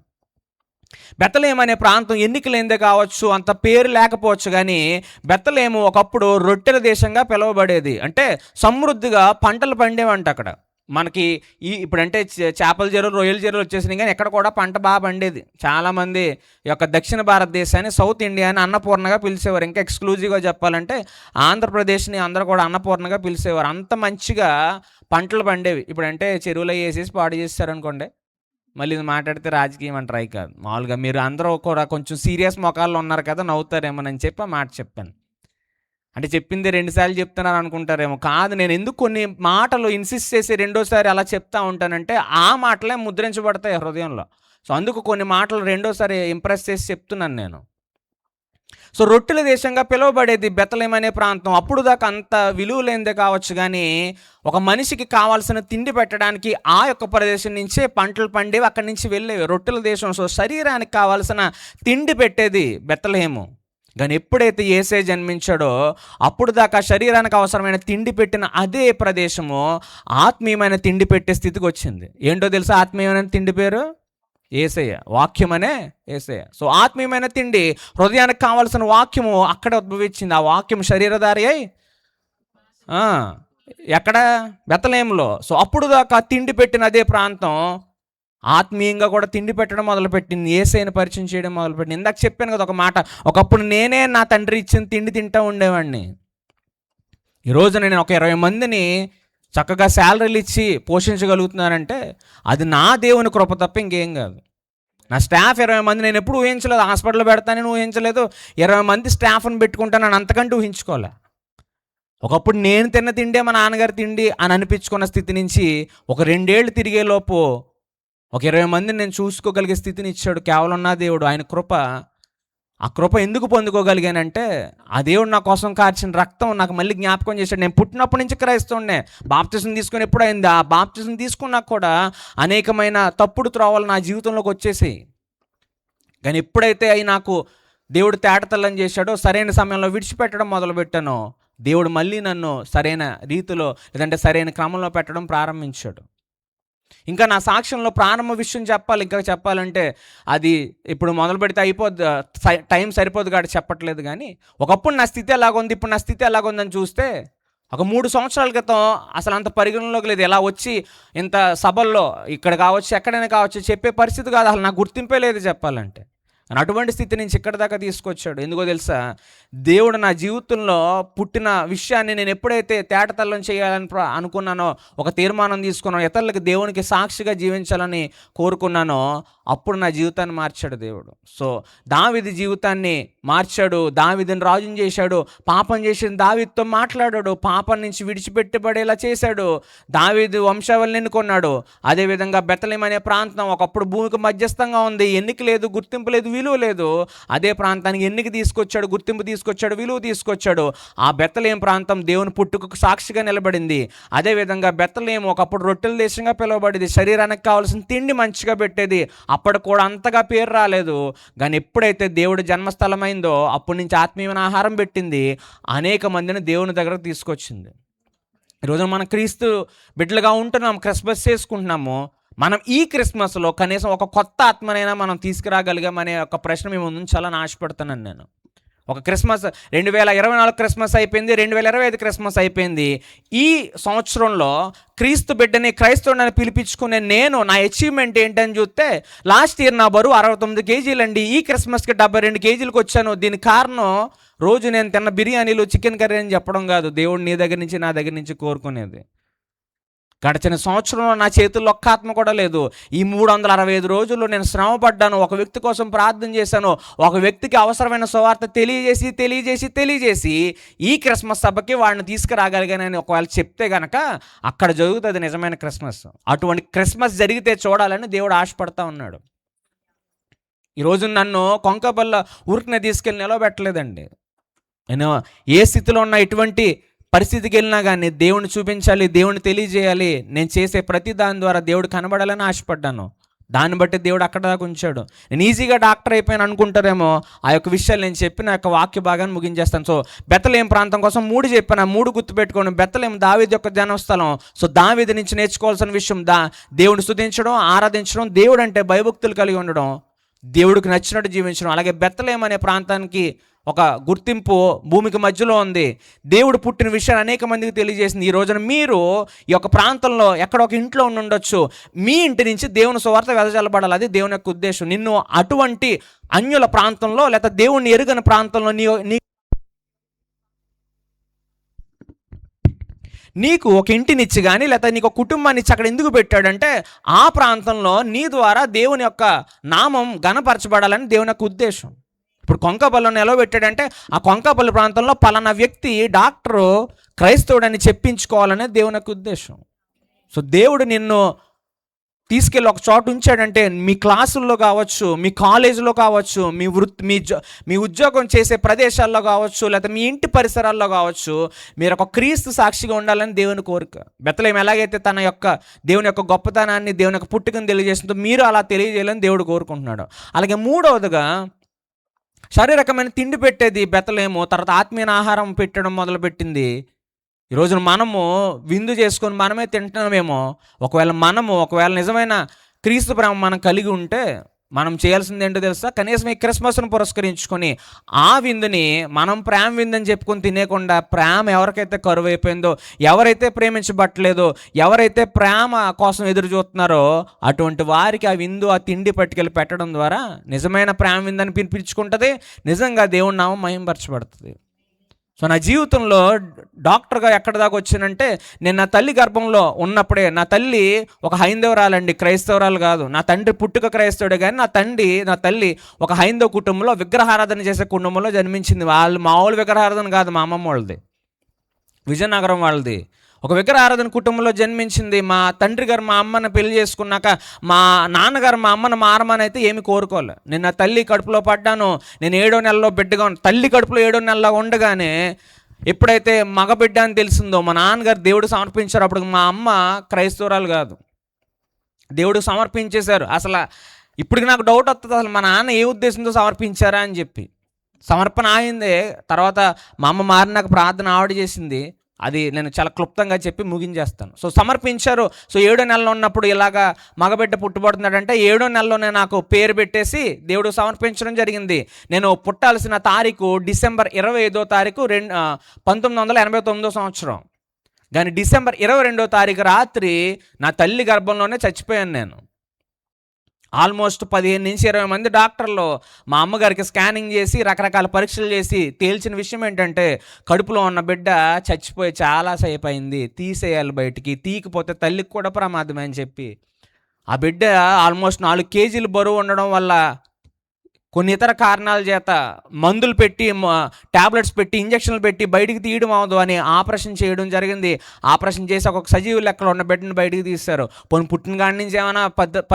D: బెత్లెహేమ్ అనే ప్రాంతం ఎన్నికలేందే కావచ్చు, అంత పేరు లేకపోవచ్చు, కానీ బెత్లెహేము ఒకప్పుడు రొట్టెల దేశంగా పిలువబడేది. అంటే సమృద్ధిగా పంటలు పండేవంట అక్కడ. మనకి ఇప్పుడంటే చేపల చెరువులు, రొయ్యల చెరువులు వచ్చేసినాయి, కానీ ఎక్కడ కూడా పంట బాగా పండేది. చాలామంది ఈ యొక్క దక్షిణ భారతదేశాన్ని సౌత్ ఇండియాని అన్నపూర్ణగా పిలిచేవారు. ఇంకా ఎక్స్క్లూజివ్గా చెప్పాలంటే ఆంధ్రప్రదేశ్ని అందరూ కూడా అన్నపూర్ణగా పిలిచేవారు. అంత మంచిగా పంటలు పండేవి. ఇప్పుడంటే చెరువులో వేసేసి పాడు చేస్తారనుకోండి, మళ్ళీ ఇది మాట్లాడితే రాజకీయం అంటే ట్రై కాదు, మామూలుగా మీరు అందరూ కూడా కొంచెం సీరియస్ మొఖాల్లో ఉన్నారు కదా, నవ్వుతారేమోనని చెప్పి ఆ మాట చెప్పాను. అంటే చెప్పింది 2 సార్లు చెప్తున్నారు అనుకుంటారేమో. కాదు, నేను ఎందుకు కొన్ని మాటలు ఇన్సిస్ట్ చేసి రెండోసారి అలా చెప్తా ఉంటానంటే ఆ మాటలే ముద్రించబడతాయి హృదయంలో. సో అందుకు కొన్ని మాటలు రెండోసారి ఇంప్రెస్ చేసి చెప్తున్నాను నేను. సో రొట్టెల దేశంగా పిలువబడేది బెత్లెహేమ్ అనే ప్రాంతం. అప్పుడు దాకా అంత విలువ లేనిదే కావచ్చు, కానీ ఒక మనిషికి కావాల్సిన తిండి పెట్టడానికి ఆ యొక్క ప్రదేశం నుంచే పంటలు పండేవి, అక్కడి నుంచి వెళ్ళేవి. రొట్టెల దేశం. సో శరీరానికి కావాల్సిన తిండి పెట్టేది బెత్లెహేము. కానీ ఎప్పుడైతే యేసే జన్మించాడో అప్పుడు దాకా శరీరానికి అవసరమైన తిండి పెట్టిన అదే ప్రదేశము ఆత్మీయమైన తిండి పెట్టే స్థితికి వచ్చింది. ఏంటో తెలుసా ఆత్మీయమైన తిండి పేరు? యేసయ్య. వాక్యమనే యేసయ్య. సో ఆత్మీయమైన తిండి, హృదయానికి కావాల్సిన వాక్యము అక్కడే ఉద్భవించింది. ఆ వాక్యం శరీరధారి అయి ఎక్కడ? బెత్లెహేములో. సో అప్పుడు దాకా తిండి పెట్టిన అదే ప్రాంతం ఆత్మీయంగా కూడా తిండి పెట్టడం మొదలుపెట్టింది, యేసయ్యను పరిచయం చేయడం మొదలుపెట్టింది. ఇందాక చెప్పాను కదా ఒక మాట, ఒకప్పుడు నేనే నా తండ్రి ఇచ్చిన తిండి తింటూ ఉండేవాడిని. ఈరోజు నేను ఒక 20 మందిని చక్కగా శాలరీలు ఇచ్చి పోషించగలుగుతున్నానంటే అది నా దేవుని కృప తప్ప ఇంకేం కాదు. నా స్టాఫ్ 20 మంది నేను ఎప్పుడు ఊహించలేదు. హాస్పిటల్లో పెడతానని ఊహించలేదు, 20 మంది స్టాఫ్ని పెట్టుకుంటానని అంతకంటే ఊహించుకోలే. ఒకప్పుడు నేను తిన్న తిండే మా నాన్నగారు తిండి అని అనిపించుకున్న స్థితి నుంచి ఒక 2 ఏళ్ళు తిరిగేలోపు ఒక 20 మందిని నేను చూసుకోగలిగే స్థితిని ఇచ్చాడు కేవలం నా దేవుడు. ఆయన కృప. ఆ కృప ఎందుకు పొందుకోగలిగానంటే ఆ దేవుడు నా కోసం కార్చిన రక్తం నాకు మళ్ళీ జ్ఞాపకం చేశాడు. నేను పుట్టినప్పటి నుంచి క్రైస్తవునే. బాప్తిసం తీసుకొని ఎప్పుడైంది, ఆ బాప్తిసం తీసుకున్నాక కూడా అనేకమైన తప్పుడు త్రోవలు నా జీవితంలోకి వచ్చేసాయి. కానీ ఎప్పుడైతే అవి నాకు దేవుడు తేటతల్లం చేశాడో, సరైన సమయంలో విడిచిపెట్టడం మొదలుపెట్టానో, దేవుడు మళ్ళీ నన్ను సరైన రీతిలో లేదంటే సరైన క్రమంలో పెట్టడం ప్రారంభించాడు. ఇంకా నా సాక్ష్యంలో ప్రారంభ విషయం చెప్పాలి. ఇంకా చెప్పాలంటే అది ఇప్పుడు మొదలు పెడితే అయిపోద్ది, టైం సరిపోదు కాబట్టి చెప్పట్లేదు. కానీ ఒకప్పుడు నా స్థితి ఎలాగుంది, ఇప్పుడు నా స్థితి ఎలాగుందని చూస్తే ఒక 3 సంవత్సరాల క్రితం అసలు అంత పరిగణలోకి లేదు. ఎలా వచ్చి ఇంత సభల్లో ఇక్కడ కావచ్చు ఎక్కడైనా కావచ్చు చెప్పే పరిస్థితి కాదు, అసలు నాకు గుర్తింపే లేదు చెప్పాలంటే. అటువంటి స్థితి నుంచి ఇక్కడ దాకా తీసుకొచ్చాడు. ఎందుకో తెలుసా, దేవుడు నా జీవితంలో పుట్టిన విషయాన్ని నేను ఎప్పుడైతే తేటతల్లం చేయాలని అనుకున్నానో, ఒక తీర్మానం తీసుకున్నానో, ఇతరులకు దేవునికి సాక్షిగా జీవించాలని కోరుకున్నానో, అప్పుడు నా జీవితాన్ని మార్చాడు దేవుడు. సో దావీదు జీవితాన్ని మార్చాడు, దావీదుని రాజుని చేశాడు, పాపం చేసిన దావీదుతో మాట్లాడాడు, పాపం నుంచి విడిచిపెట్టబడేలా చేశాడు, దావీదు వంశావళిని ఎన్నుకున్నాడు. అదేవిధంగా బెత్లెహేము అనే ప్రాంతం ఒకప్పుడు భూమికి మధ్యస్థంగా ఉంది, ఎన్నిక లేదు, గుర్తింపు లేదు, విలువ లేదు. అదే ప్రాంతానికి ఎన్నిక తీసుకొచ్చాడు, గుర్తింపు తీసుకొచ్చాడు, విలువ తీసుకొచ్చాడు. ఆ బెత్లెహేము ప్రాంతం దేవుని పుట్టుకకు సాక్షిగా నిలబడింది. అదేవిధంగా బెత్లెహేము ఒకప్పుడు రొట్టెల దేశంగా పిలువబడింది, శరీరానికి కావాల్సిన తిండి మంచిగా పెట్టేది. అప్పటికి కూడా అంతగా పేరు రాలేదు. కానీ ఎప్పుడైతే దేవుడు జన్మస్థలమైందో అప్పటి నుంచి ఆత్మీయమైన ఆహారం పెట్టింది, అనేక మందిని దేవుని దగ్గరకు తీసుకొచ్చింది. ఈరోజు మనం క్రీస్తు బిడ్డలుగా ఉంటున్నాం, క్రిస్మస్ చేసుకుంటున్నాము. మనం ఈ క్రిస్మస్లో కనీసం ఒక కొత్త ఆత్మనైనా మనం తీసుకురాగలిగామనే ఒక ప్రశ్న మేము ఉంచాలని ఆశపడుతున్నాను నేను. ఒక క్రిస్మస్ 2024 క్రిస్మస్ అయిపోయింది, 2025 క్రిస్మస్ అయిపోయింది. ఈ సంవత్సరంలో క్రీస్తు బిడ్డని క్రైస్తవుని పిలిపించుకునే నేను నా అచీవ్మెంట్ ఏంటని చూస్తే, లాస్ట్ ఇయర్ నా బరువు 69 కేజీలండి, ఈ క్రిస్మస్కి 72 కేజీలకు వచ్చాను. దీనికి కారణం రోజు నేను తిన్న బిర్యానీలు, చికెన్ కర్రీ అని చెప్పడం కాదు, దేవుడు నీ దగ్గర నుంచి నా దగ్గర నుంచి కోరుకునేది. గడిచిన సంవత్సరంలో నా చేతుల్లో ఒక్క ఆత్మ కూడా లేదు. ఈ 365 రోజుల్లో నేను శ్రమ పడ్డాను, ఒక వ్యక్తి కోసం ప్రార్థన చేశాను, ఒక వ్యక్తికి అవసరమైన సువార్త తెలియజేసి ఈ క్రిస్మస్ సభకి వాడిని తీసుకురాగలిగానని ఒకవేళ చెప్తే గనక అక్కడ జరుగుతుంది నిజమైన క్రిస్మస్. అటువంటి క్రిస్మస్ జరిగితే చూడాలని దేవుడు ఆశపడతా ఉన్నాడు. ఈరోజు నన్ను కొంకబల్ల ఊరికినే తీసుకెళ్ళి నిలవబెట్టలేదండి. నేను ఏ స్థితిలో ఉన్న ఎటువంటి పరిస్థితికి వెళ్ళినా కానీ దేవుని చూపించాలి, దేవుని తెలియజేయాలి. నేను చేసే ప్రతి దాని ద్వారా దేవుడు కనబడాలని ఆశపడ్డాను. దాన్ని బట్టి దేవుడు అక్కడ దాకా ఉంచాడు. నేను ఈజీగా డాక్టర్ అయిపోయాను అనుకుంటారేమో. ఆ యొక్క విషయాలు నేను చెప్పిన యొక్క వాక్య భాగాన్ని ముగించేస్తాను. సో బెత్లెహేము ప్రాంతం కోసం 3 చెప్పాను, 3 గుర్తుపెట్టుకోండి. బెత్లెహేము దావీదు యొక్క జన్మస్థలం. సో దావీదు నుంచి నేర్చుకోవాల్సిన విషయం దేవుడిని స్తుతించడం, ఆరాధించడం, దేవుడు అంటే భయభక్తులు కలిగి ఉండడం, దేవుడికి నచ్చినట్టు జీవించడం. అలాగే బెత్లెహేము అనే ప్రాంతానికి ఒక గుర్తింపు భూమికి మధ్యలో ఉంది. దేవుడు పుట్టిన విషయాన్ని అనేక మందికి తెలియజేసింది. ఈ రోజున మీరు ఈ యొక్క ప్రాంతంలో ఎక్కడ ఒక ఇంట్లో ఉండొచ్చు, మీ ఇంటి నుంచి దేవుని సువార్త వెదజల్లబడాలి. అది దేవుని యొక్క ఉద్దేశం. నిన్ను అటువంటి అన్యుల ప్రాంతంలో లేకపోతే దేవుణ్ణి ఎరుగని ప్రాంతంలో నీకు ఒక ఇంటినిచ్చి కానీ లేకపోతే నీకు ఒక కుటుంబాన్ని ఇచ్చి అక్కడ ఎందుకు పెట్టాడంటే, ఆ ప్రాంతంలో నీ ద్వారా దేవుని యొక్క నామం ఘనపరచబడాలని దేవుని యొక్క ఉద్దేశం. ఇప్పుడు కొంకపల్లిని ఎలా పెట్టాడంటే, ఆ కొంకపల్లి ప్రాంతంలో పలానా వ్యక్తి డాక్టరు క్రైస్తవుడని చెప్పించుకోవాలనే దేవుని యొక్క ఉద్దేశం. సో దేవుడు నిన్ను తీసుకెళ్ళి ఒక చోట ఉంచాడంటే, మీ క్లాసుల్లో కావచ్చు, మీ కాలేజీలో కావచ్చు, మీ ఉద్యోగం చేసే ప్రదేశాల్లో కావచ్చు, లేకపోతే మీ ఇంటి పరిసరాల్లో కావచ్చు, మీరు ఒక క్రీస్తు సాక్షిగా ఉండాలని దేవుని కోరిక. బెత్లెహేము ఎలాగైతే తన యొక్క దేవుని యొక్క గొప్పతనాన్ని, దేవుని యొక్క పుట్టుకను తెలియజేస్తుందో మీరు అలా తెలియజేయాలని దేవుడు కోరుకుంటున్నాడు. అలాగే 3వదిగా శారీరకమైన తిండి పెట్టేది బెత్లెహేము, తర్వాత ఆత్మీయ ఆహారం పెట్టడం మొదలుపెట్టింది. ఈరోజు మనము విందు చేసుకొని మనమే తింటున్నామేమో. ఒకవేళ నిజమైన క్రీస్తు ప్రేమ మనం కలిగి ఉంటే మనం చేయాల్సింది ఏంటో తెలుసా, కనీసం ఈ క్రిస్మస్ను పురస్కరించుకొని ఆ విందుని మనం ప్రేమ విందని చెప్పుకొని తినేకుండా, ప్రేమ ఎవరికైతే కరువు అయిపోయిందో, ఎవరైతే ప్రేమించబట్టలేదో, ఎవరైతే ప్రేమ కోసం ఎదురు చూస్తున్నారో అటువంటి వారికి ఆ విందు, ఆ తిండి పట్టుకెళ్ళి పెట్టడం ద్వారా నిజమైన ప్రేమ విందని పిలిపించుకుంటుంది, నిజంగా దేవుని నామం మహిమపరచబడుతుంది. సో నా జీవితంలో డాక్టర్గా ఎక్కడ దాకా వచ్చానంటే, నేను నా తల్లి గర్భంలో ఉన్నప్పుడే, నా తల్లి ఒక హైందవరాలండి, క్రైస్తవరాలు కాదు. నా తండ్రి పుట్టుక క్రైస్తవుడే కానీ నా తల్లి ఒక హైందవ కుటుంబంలో, విగ్రహారాధన చేసే కుటుంబంలో జన్మించింది. వాళ్ళు మామూలు విగ్రహారాధన కాదు, మా అమ్మమ్మ వాళ్ళది. విజయనగరం వాళ్ళది. ఒక విగ్రహారాధన కుటుంబంలో జన్మించింది. మా తండ్రి గారు మా అమ్మని పెళ్లి చేసుకున్నాక మా నాన్నగారు మా అమ్మను మారమని అయితే ఏమి కోరుకోలే. నేను నా తల్లి కడుపులో పడ్డాను, నేను 7వ నెలలో బిడ్డగా తల్లి కడుపులో 7వ నెలలో ఉండగానే ఎప్పుడైతే మగబిడ్డ అని తెలిసిందో మా నాన్నగారు దేవుడు సమర్పించారు. అప్పుడు మా అమ్మ క్రైస్తవురాలు కాదు, దేవుడు సమర్పించేశారు. అసలు ఇప్పటికి నాకు డౌట్ వస్తుంది, అసలు మా నాన్న ఏ ఉద్దేశంతో సమర్పించారా అని చెప్పి. సమర్పణ అయిందే. తర్వాత మా అమ్మ మారినాక ప్రార్థన ఆవిడ చేసింది. అది నేను చాలా క్లుప్తంగా చెప్పి ముగించేస్తాను. సో సమర్పించారు. సో 7వ నెలలో ఉన్నప్పుడు ఇలాగా మగబిడ్డ పుట్టుబడుతున్నాడంటే 7వ నెలలోనే నాకు పేరు పెట్టేసి దేవుడు సమర్పించడం జరిగింది. నేను పుట్టాల్సిన తారీఖు డిసెంబర్ 25వ తారీఖు 1989 సంవత్సరం. కానీ డిసెంబర్ 22వ తారీఖు రాత్రి నా తల్లి గర్భంలోనే చచ్చిపోయాను నేను. ఆల్మోస్ట్ 15 నుంచి 20 మంది డాక్టర్లు మా అమ్మగారికి స్కానింగ్ చేసి రకరకాల పరీక్షలు చేసి తేల్చిన విషయం ఏంటంటే కడుపులో ఉన్న బిడ్డ చచ్చిపోయి చాలాసేపు అయింది, తీసేయాలి బయటికి, తీయకపోతే తల్లికి కూడా ప్రమాదమే అని చెప్పి. ఆ బిడ్డ ఆల్మోస్ట్ 4 కేజీలు బరువు ఉండడం వల్ల కొన్ని ఇతర కారణాల చేత మందులు పెట్టి ట్యాబ్లెట్స్ పెట్టి ఇంజక్షన్లు పెట్టి బయటికి తీయడం అవదు అని ఆపరేషన్ చేయడం జరిగింది. ఆపరేషన్ చేసి ఒక సజీవ లెక్కలో ఉన్న బిడ్డను బయటికి తీస్తారు. పోనీ పుట్టిన కాడి నుంచి ఏమైనా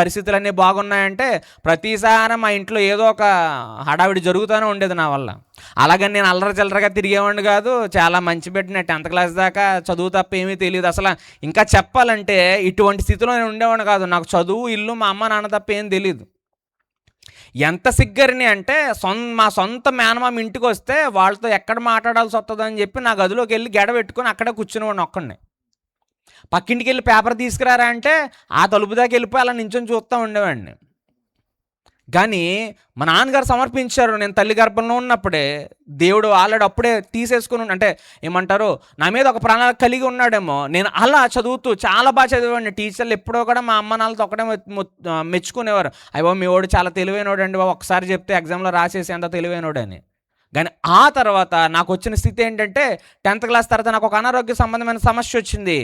D: పరిస్థితులు అన్నీ బాగున్నాయంటే ప్రతిసారి మా ఇంట్లో ఏదో ఒక హడావిడి జరుగుతూనే ఉండేది నా వల్ల. అలాగని నేను అల్లరి చిల్లరగా తిరిగేవాడిని కాదు. చాలా మంచి బిడ్డనే, 10th క్లాస్ దాకా చదువు తప్ప ఏమీ తెలియదు. అసలు ఇంకా చెప్పాలంటే ఇటువంటి స్థితిలో నేను ఉండేవాడిని కాదు. నాకు చదువు, ఇల్లు, మా అమ్మ నాన్న తప్ప ఏం తెలియదు. ఎంత సిగ్గరిని అంటే మా సొంత మేనమామ ఇంటికి వస్తే వాళ్ళతో ఎక్కడ మాట్లాడాల్సి వస్తుందని చెప్పి నా గదిలోకి వెళ్ళి గెడ పెట్టుకొని అక్కడే కూర్చునేవాడిని ఒక్కడిని. పక్కింటికి వెళ్ళి పేపర్ తీసుకురారా అంటే ఆ తలుపు దాకా వెళ్ళిపోయి అలా నించొని చూస్తూ ఉండేవాడిని. కానీ మా నాన్నగారు సమర్పించారు. నేను తల్లి గర్భంలో ఉన్నప్పుడే దేవుడు ఆల్రెడీ అప్పుడే తీసేసుకుని అంటే ఏమంటారు నా మీద ఒక ప్రణాళిక కలిగి ఉన్నాడేమో. నేను అలా చదువుతూ చాలా బాగా చదివేవాడిని. టీచర్లు ఎప్పుడో కూడా మా అమ్మ నాన్నలతో ఒకటే మెచ్చుకునేవారు. అయ్యో మీ వాడు చాలా తెలివైనోడు అండి బాబు, ఒకసారి చెప్తే ఎగ్జామ్లో రాసేసి అంత తెలివైనోడు అని. కానీ ఆ తర్వాత నాకు వచ్చిన స్థితి ఏంటంటే 10th క్లాస్ తర్వాత నాకు ఒక అనారోగ్య సంబంధమైన సమస్య వచ్చింది.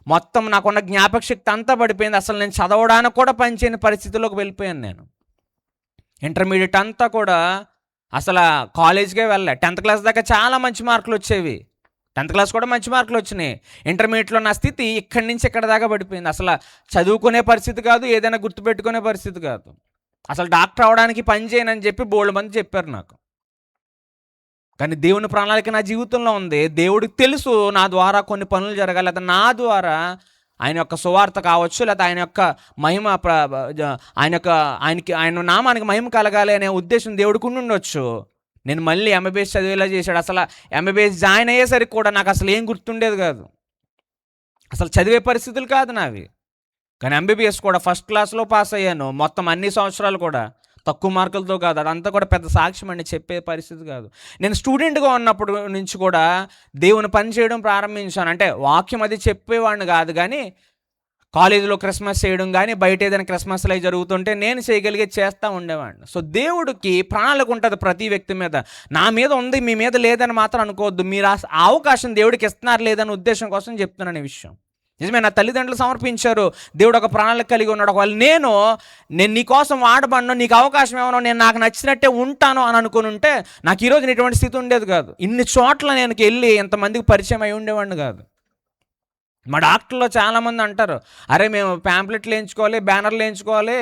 D: మొత్తం నాకున్న జ్ఞాపక శక్తి అంతా పడిపోయింది. అసలు నేను చదవడానికి కూడా పనిచేయని పరిస్థితిలోకి వెళ్ళిపోయాను నేను. ఇంటర్మీడియట్ అంతా కూడా అసలు కాలేజ్కే వెళ్ళా. 10th క్లాస్ దాకా చాలా మంచి మార్కులు వచ్చేవి, 10th క్లాస్ కూడా మంచి మార్కులు వచ్చినాయి. ఇంటర్మీడియట్లో నా స్థితి ఇక్కడి నుంచి ఇక్కడ దాకా పడిపోయింది. అసలు చదువుకునే పరిస్థితి కాదు, ఏదైనా గుర్తుపెట్టుకునే పరిస్థితి కాదు. అసలు డాక్టర్ అవడానికి పని చేయనని చెప్పి బోల్డ్ మంది చెప్పారు నాకు. కానీ దేవుని ప్రణాళిక నా జీవితంలో ఉంది. దేవుడికి తెలుసు నా ద్వారా కొన్ని పనులు జరగాలి, లేదా నా ద్వారా ఆయన యొక్క సువార్త కావచ్చు, లేదా ఆయన యొక్క మహిమ ఆయన నామానికి మహిమ కలగాలి అనే ఉద్దేశం దేవుడికి ఉండొచ్చు. నేను మళ్ళీ ఎంబీబీఎస్ చదివేలా చేశాడు. అసలు ఎంబీబీఎస్ జాయిన్ అయ్యేసరికి కూడా నాకు అసలు ఏం గుర్తుండేది కాదు, అసలు చదివే పరిస్థితులు కాదు నావి. కానీ ఎంబీబీఎస్ కూడా ఫస్ట్ క్లాస్లో పాస్ అయ్యాను. మొత్తం అన్ని సంవత్సరాలు కూడా తక్కువ మార్కులతో కాదు. అదంతా కూడా పెద్ద సాక్ష్యం అండి, చెప్పే పరిస్థితి కాదు. నేను స్టూడెంట్గా ఉన్నప్పుడు నుంచి కూడా దేవుని పని చేయడం ప్రారంభించాను. అంటే వాక్యం అది చెప్పేవాడిని కాదు, కానీ కాలేజీలో క్రిస్మస్ చేయడం కానీ బయట ఏదైనా క్రిస్మస్లు అవి జరుగుతుంటే నేను చేయగలిగే చేస్తూ ఉండేవాడిని. సో దేవుడికి ప్రణాళిక ఉంటుంది ప్రతి వ్యక్తి మీద. నా మీద ఉంది, మీ మీద లేదని మాత్రం అనుకోవద్దు. మీరు ఆ అవకాశం దేవుడికి ఇస్తున్నారు లేదని ఉద్దేశం కోసం చెప్తున్నాను ఈ విషయం. నిజమే, నా తల్లిదండ్రులు సమర్పించారు, దేవుడు ఒక ప్రణాళిక కలిగి ఉన్నాడు. ఒకవేళ నేను నీ కోసం వాడబడను, నీకు అవకాశం ఏమన్నా, నేను నాకు నచ్చినట్టే ఉంటాను అని అనుకుని ఉంటే నాకు ఈరోజు ఇటువంటి స్థితి ఉండేది కాదు. ఇన్ని చోట్ల నేను వెళ్ళి ఎంతమందికి పరిచయం అయి ఉండేవాడిని కాదు. మా డాక్టర్లో చాలామంది అంటారు, అరే మేము ప్యాంప్లెట్లు వేయించుకోవాలి, బ్యానర్లు వేయించుకోవాలి,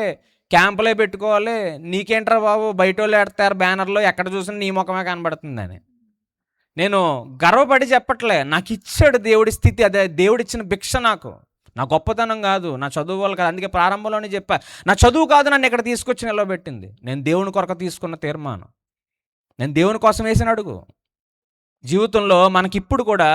D: క్యాంపులే పెట్టుకోవాలి, నీకేంట్రా బాబు బయట వాళ్ళు ఎడతారు బ్యానర్లో, ఎక్కడ చూసినా నీ ముఖమే కనబడుతుందని. నేను గర్వపడి చెప్పట్లే, నాకు ఇచ్చాడు దేవుడి స్థితి, అదే దేవుడిచ్చిన భిక్ష నాకు. నా గొప్పతనం కాదు, నా చదువు వల్ల కాదు. అందుకే ప్రారంభంలోనే చెప్పా, నా చదువు కాదు నన్ను ఇక్కడ తీసుకొచ్చి నిలబెట్టింది. నేను దేవుని కొరకు తీసుకున్న తీర్మానం, నేను దేవుని కోసం వేసిన అడుగు. జీవితంలో మనకిప్పుడు కూడా